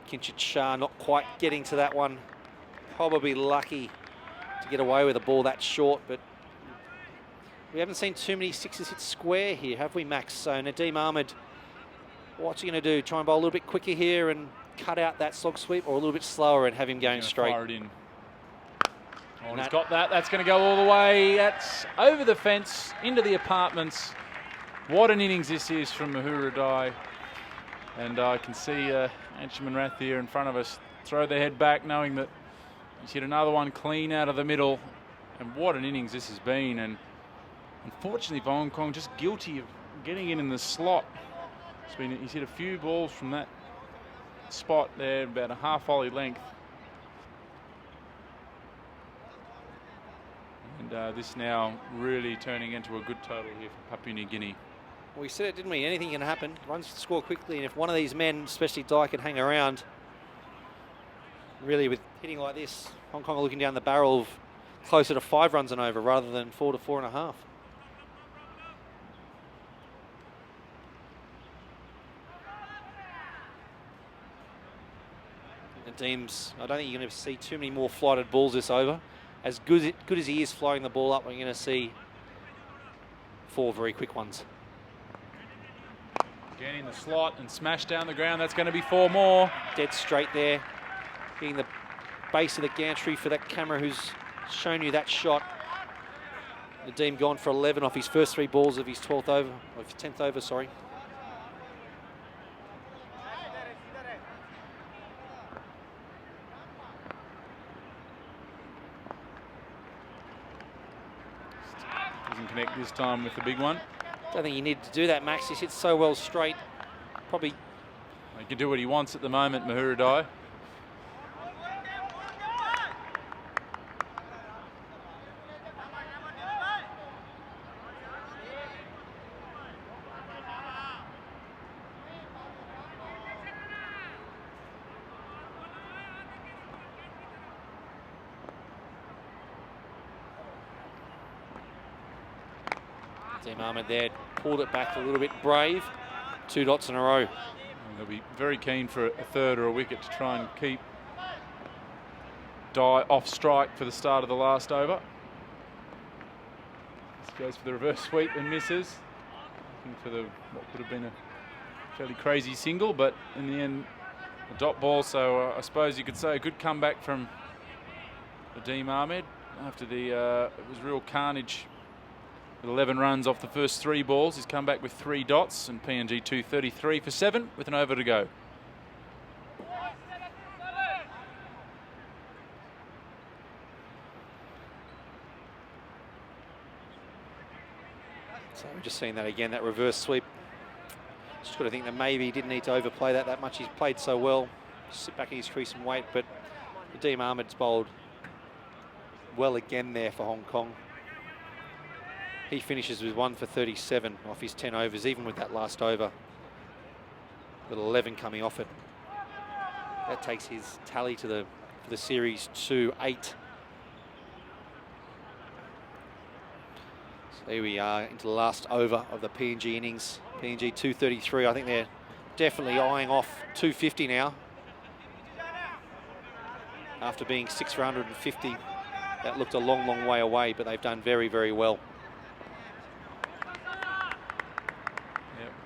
Kinchit Shah not quite getting to that one. Probably lucky to get away with a ball that short, but We haven't seen too many sixes hit square here, have we, Max? So Nadeem Ahmed, what's he going to do? Try and bowl a little bit quicker here and cut out that slog sweep, or a little bit slower and have him going straight? Fire it in. Oh, and he's got that. That's going to go all the way. That's over the fence, into the apartments. What an innings this is from Mahura Dai. And I can see Anshuman Rath here in front of us throw their head back, knowing that he's hit another one clean out of the middle. And what an innings this has been. And unfortunately for Hong Kong, just guilty of getting in the slot. He's hit a few balls from that spot there, about a half volley length. And this now really turning into a good total here for Papua New Guinea. We said it, didn't we? Anything can happen. Runs score quickly, and if one of these men, especially Dai, can hang around, really with hitting like this, Hong Kong are looking down the barrel of closer to 5 runs and over rather than 4 to 4.5. Nadeem's, I don't think you're going to see too many more flighted balls this over. As good as he is flying the ball up, we're going to see 4 very quick ones. Again in the slot and smash down the ground. That's going to be 4 more. Dead straight there. Hitting the base of the gantry for that camera who's shown you that shot. Nadeem gone for 11 off his first 3 balls of his 12th over, or 10th over, sorry. Doesn't connect this time with the big one. Don't think you need to do that, Max. He's hit so well straight. Probably. He can do what he wants at the moment, Mahura Dai. Nadeem Ahmed there pulled it back a little bit brave. 2 dots in a row. And they'll be very keen for a third or a wicket to try and keep Dai off strike for the start of the last over. This goes for the reverse sweep and misses. Looking for what would have been a fairly crazy single, but in the end, a dot ball. So I suppose you could say a good comeback from Nadeem Ahmed after it was real carnage. With 11 runs off the first 3 balls, he's come back with 3 dots, and PNG 233 for 7 with an over to go. So we're just seeing that again, that reverse sweep. Just got to think that maybe he didn't need to overplay that much. He's played so well. Just sit back in his crease and wait, but Nadeem Ahmed's bowled well again there for Hong Kong. He finishes with 1 for 37 off his 10 overs, even with that last over. With 11 coming off it. That takes his tally to for the series to 8. So here we are into the last over of the PNG innings. PNG 233. I think they're definitely eyeing off 250 now. After being 6 for 150, that looked a long, long way away, but they've done very, very well.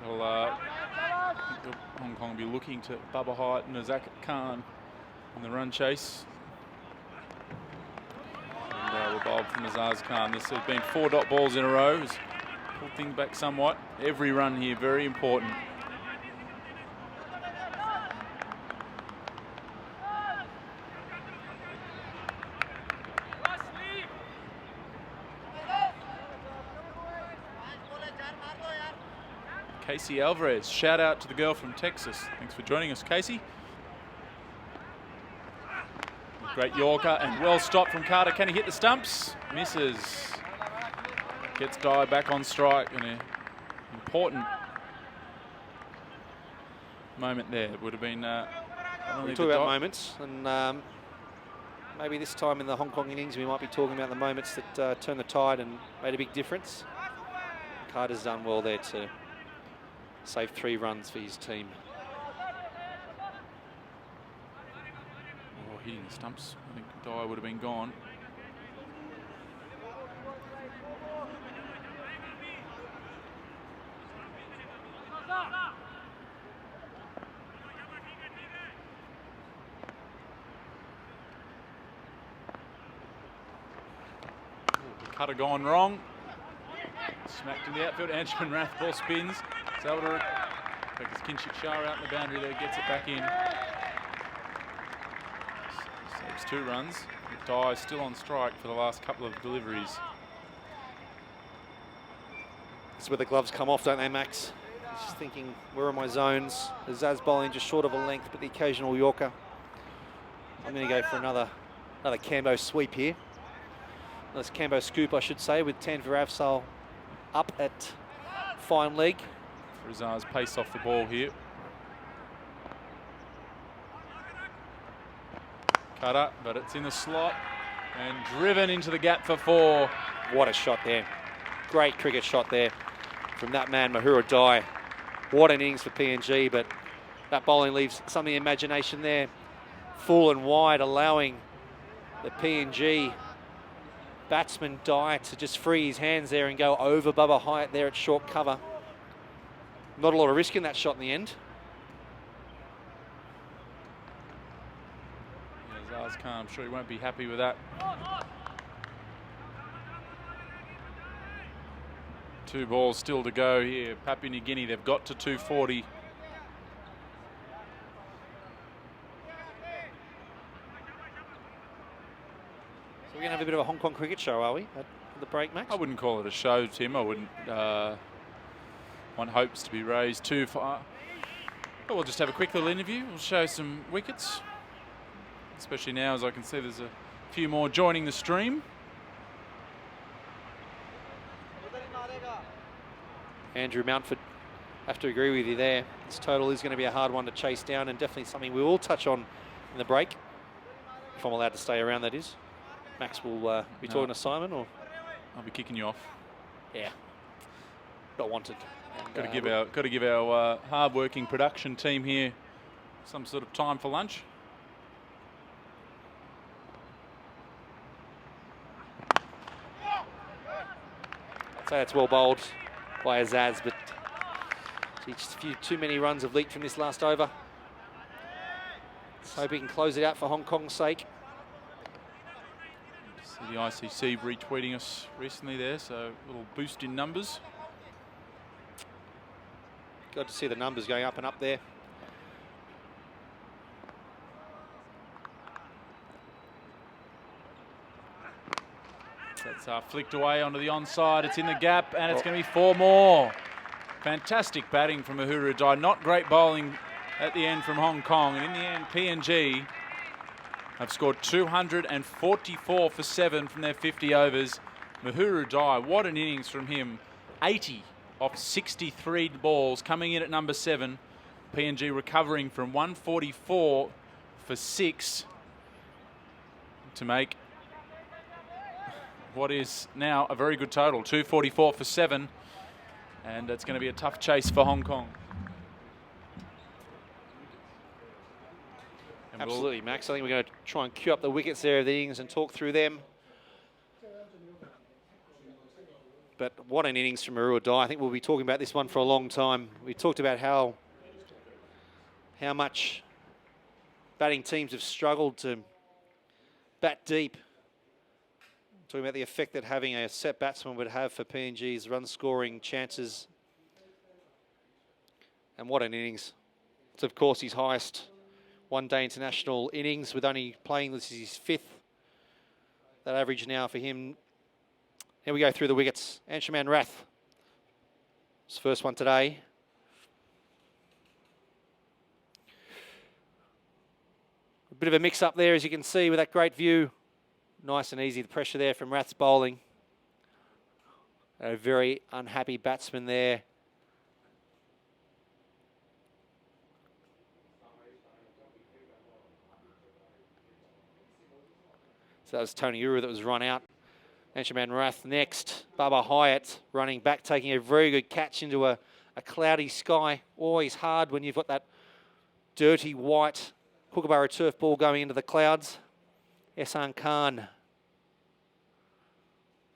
Well, I think Hong Kong will be looking to Bubba Hyatt and Azak Khan in the run chase. And we're bowled from Azaz Khan. This has been 4 dot balls in a row. He's pulled things back somewhat. Every run here very important. Casey Alvarez, shout out to the girl from Texas. Thanks for joining us, Casey. Great Yorker and well stopped from Carter. Can he hit the stumps? Misses. Gets Dai back on strike in an important moment there. It would have been we talk about moments, and maybe this time in the Hong Kong innings we might be talking about the moments that turned the tide and made a big difference. Carter's done well there to save 3 runs for his team. Oh, hitting the stumps. I think Dai would have been gone. Cutter gone wrong. Smacked in the outfield. Anshuman Rath, ball spins. It's able to. In fact, it's Kinship Shah out in the boundary there, gets it back in. Saves 2 runs. Dye still on strike for the last couple of deliveries. This is where the gloves come off, don't they, Max? Just thinking, where are my zones? Zaz bowling just short of a length, but the occasional Yorker. I'm going to go for another Cambo sweep here. Another Cambo scoop, I should say, with Tanvir Afsal up at fine leg. Razar's pace off the ball here. Cutter, but it's in the slot and driven into the gap for 4. What a shot there. Great cricket shot there from that man, Mahura Dai. What an innings for PNG, but that bowling leaves some of the imagination there. Full and wide, allowing the PNG batsman Dai to just free his hands there and go over Bubba Hyatt there at short cover. Not a lot of risk in that shot in the end. Yeah, Zaz Khan, I'm sure he won't be happy with that. 2 balls still to go here. Papua New Guinea, they've got to 240. So we're going to have a bit of a Hong Kong cricket show, are we, at the break, Max? I wouldn't call it a show, Tim. I wouldn't want hopes to be raised too far. But we'll just have a quick little interview. We'll show some wickets, especially now as I can see there's a few more joining the stream. Andrew Mountford, have to agree with you there. This total is going to be a hard one to chase down, and definitely something we will touch on in the break. If I'm allowed to stay around, that is. Max will be talking to Simon, or? I'll be kicking you off. Yeah. Not wanted. Got to give our hard-working production team here some sort of time for lunch. I'd say it's well bowled by Azaz, but just a few too many runs have leaked from this last over. Let's hope he can close it out for Hong Kong's sake. See the ICC retweeting us recently there, so a little boost in numbers. Got to see the numbers going up and up there. That's flicked away onto the onside. It's in the gap, and it's going to be 4 more. Fantastic batting from Uhuru Dai. Not great bowling at the end from Hong Kong. And in the end, PNG have scored 244 for 7 from their 50 overs. Uhuru Dai, what an innings from him. 80 off 63 balls, coming in at number 7. PNG recovering from 144 for 6 to make what is now a very good total, 244 for 7, and it's going to be a tough chase for Hong Kong. And Absolutely, Max. I think we're going to try and cue up the wickets there of the innings and talk through them. But what an innings from Uhuru Dai. I think we'll be talking about this one for a long time. We talked about how much batting teams have struggled to bat deep. Talking about the effect that having a set batsman would have for PNG's run scoring chances. And what an innings. It's of course his highest one-day international innings, with only playing, this is his 5th. That average now for him. Here we go through the wickets. Anshuman Rath, his first one today. A bit of a mix-up there, as you can see, with that great view. Nice and easy, the pressure there from Rath's bowling. A very unhappy batsman there. So that was Tony Uru that was run out. Anshuman Rath next. Bubba Hyatt running back, taking a very good catch into a cloudy sky. Always hard when you've got that dirty white Kookaburra turf ball going into the clouds. Ehsan Khan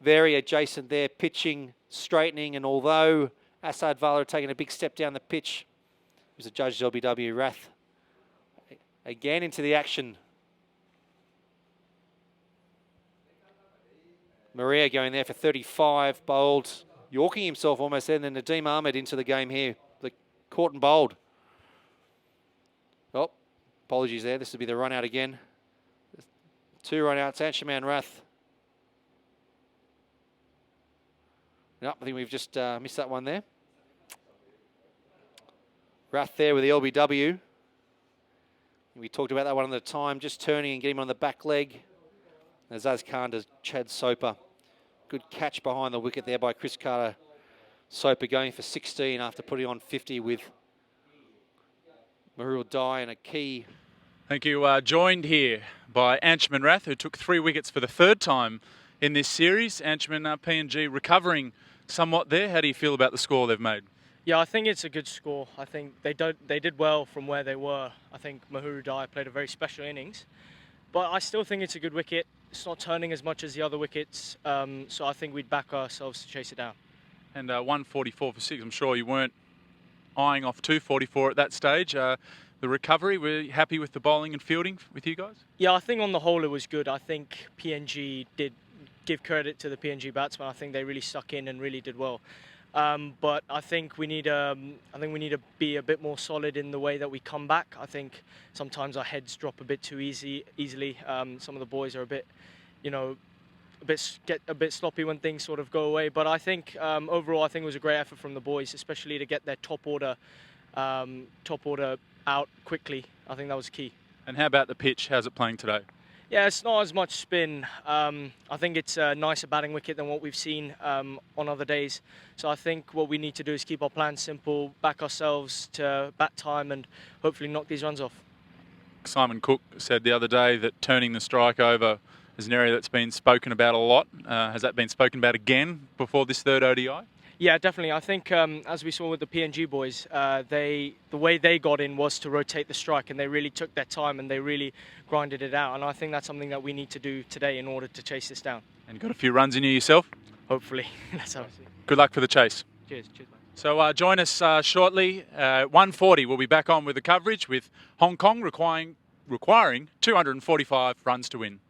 very adjacent there, pitching, straightening, and although Asad Vala had taken a big step down the pitch, it was a judge LBW. Rath again into the action. Maria going there for 35, bowled, yorking himself almost there, and then Nadeem Ahmed into the game here. The caught and bowled. Oh, apologies there. This will be the run out again. 2 run outs, Anshuman Rath. Nope, I think we've just missed that one there. Rath there with the LBW. We talked about that one at the time, just turning and getting him on the back leg. Azaz Khan to Chad Soper. Good catch behind the wicket there by Chris Carter. Soper going for 16 after putting on 50 with Marul Dai and a key. Thank you. Joined here by Anshuman Rath, who took 3 wickets for the 3rd time in this series. Anshuman, PNG recovering somewhat there. How do you feel about the score they've made? Yeah, I think it's a good score. I think they did well from where they were. I think Mahuru Dai played a very special innings. But I still think it's a good wicket. It's not turning as much as the other wickets, so I think we'd back ourselves to chase it down. And 144 for 6. I'm sure you weren't eyeing off 244 at that stage. The recovery, were you happy with the bowling and fielding with you guys? Yeah, I think on the whole it was good. I think PNG did give credit to the PNG batsmen. I think they really stuck in and really did well. But I think we need to be a bit more solid in the way that we come back. I think sometimes our heads drop a bit too easily. Some of the boys are a bit, get a bit sloppy when things sort of go away. But I think overall, I think it was a great effort from the boys, especially to get their top order out quickly. I think that was key. And how about the pitch? How's it playing today? Yeah, it's not as much spin. I think it's a nicer batting wicket than what we've seen on other days. So I think what we need to do is keep our plans simple, back ourselves to bat time and hopefully knock these runs off. Simon Cook said the other day that turning the strike over is an area that's been spoken about a lot. Has that been spoken about again before this 3rd ODI? Yeah, definitely. I think as we saw with the PNG boys, the way they got in was to rotate the strike, and they really took their time and they really grinded it out. And I think that's something that we need to do today in order to chase this down. And you got a few runs in you yourself? Hopefully. That's how I see it. Good luck for the chase. Cheers, mate. So join us shortly. 1:40, we'll be back on with the coverage with Hong Kong requiring 245 runs to win.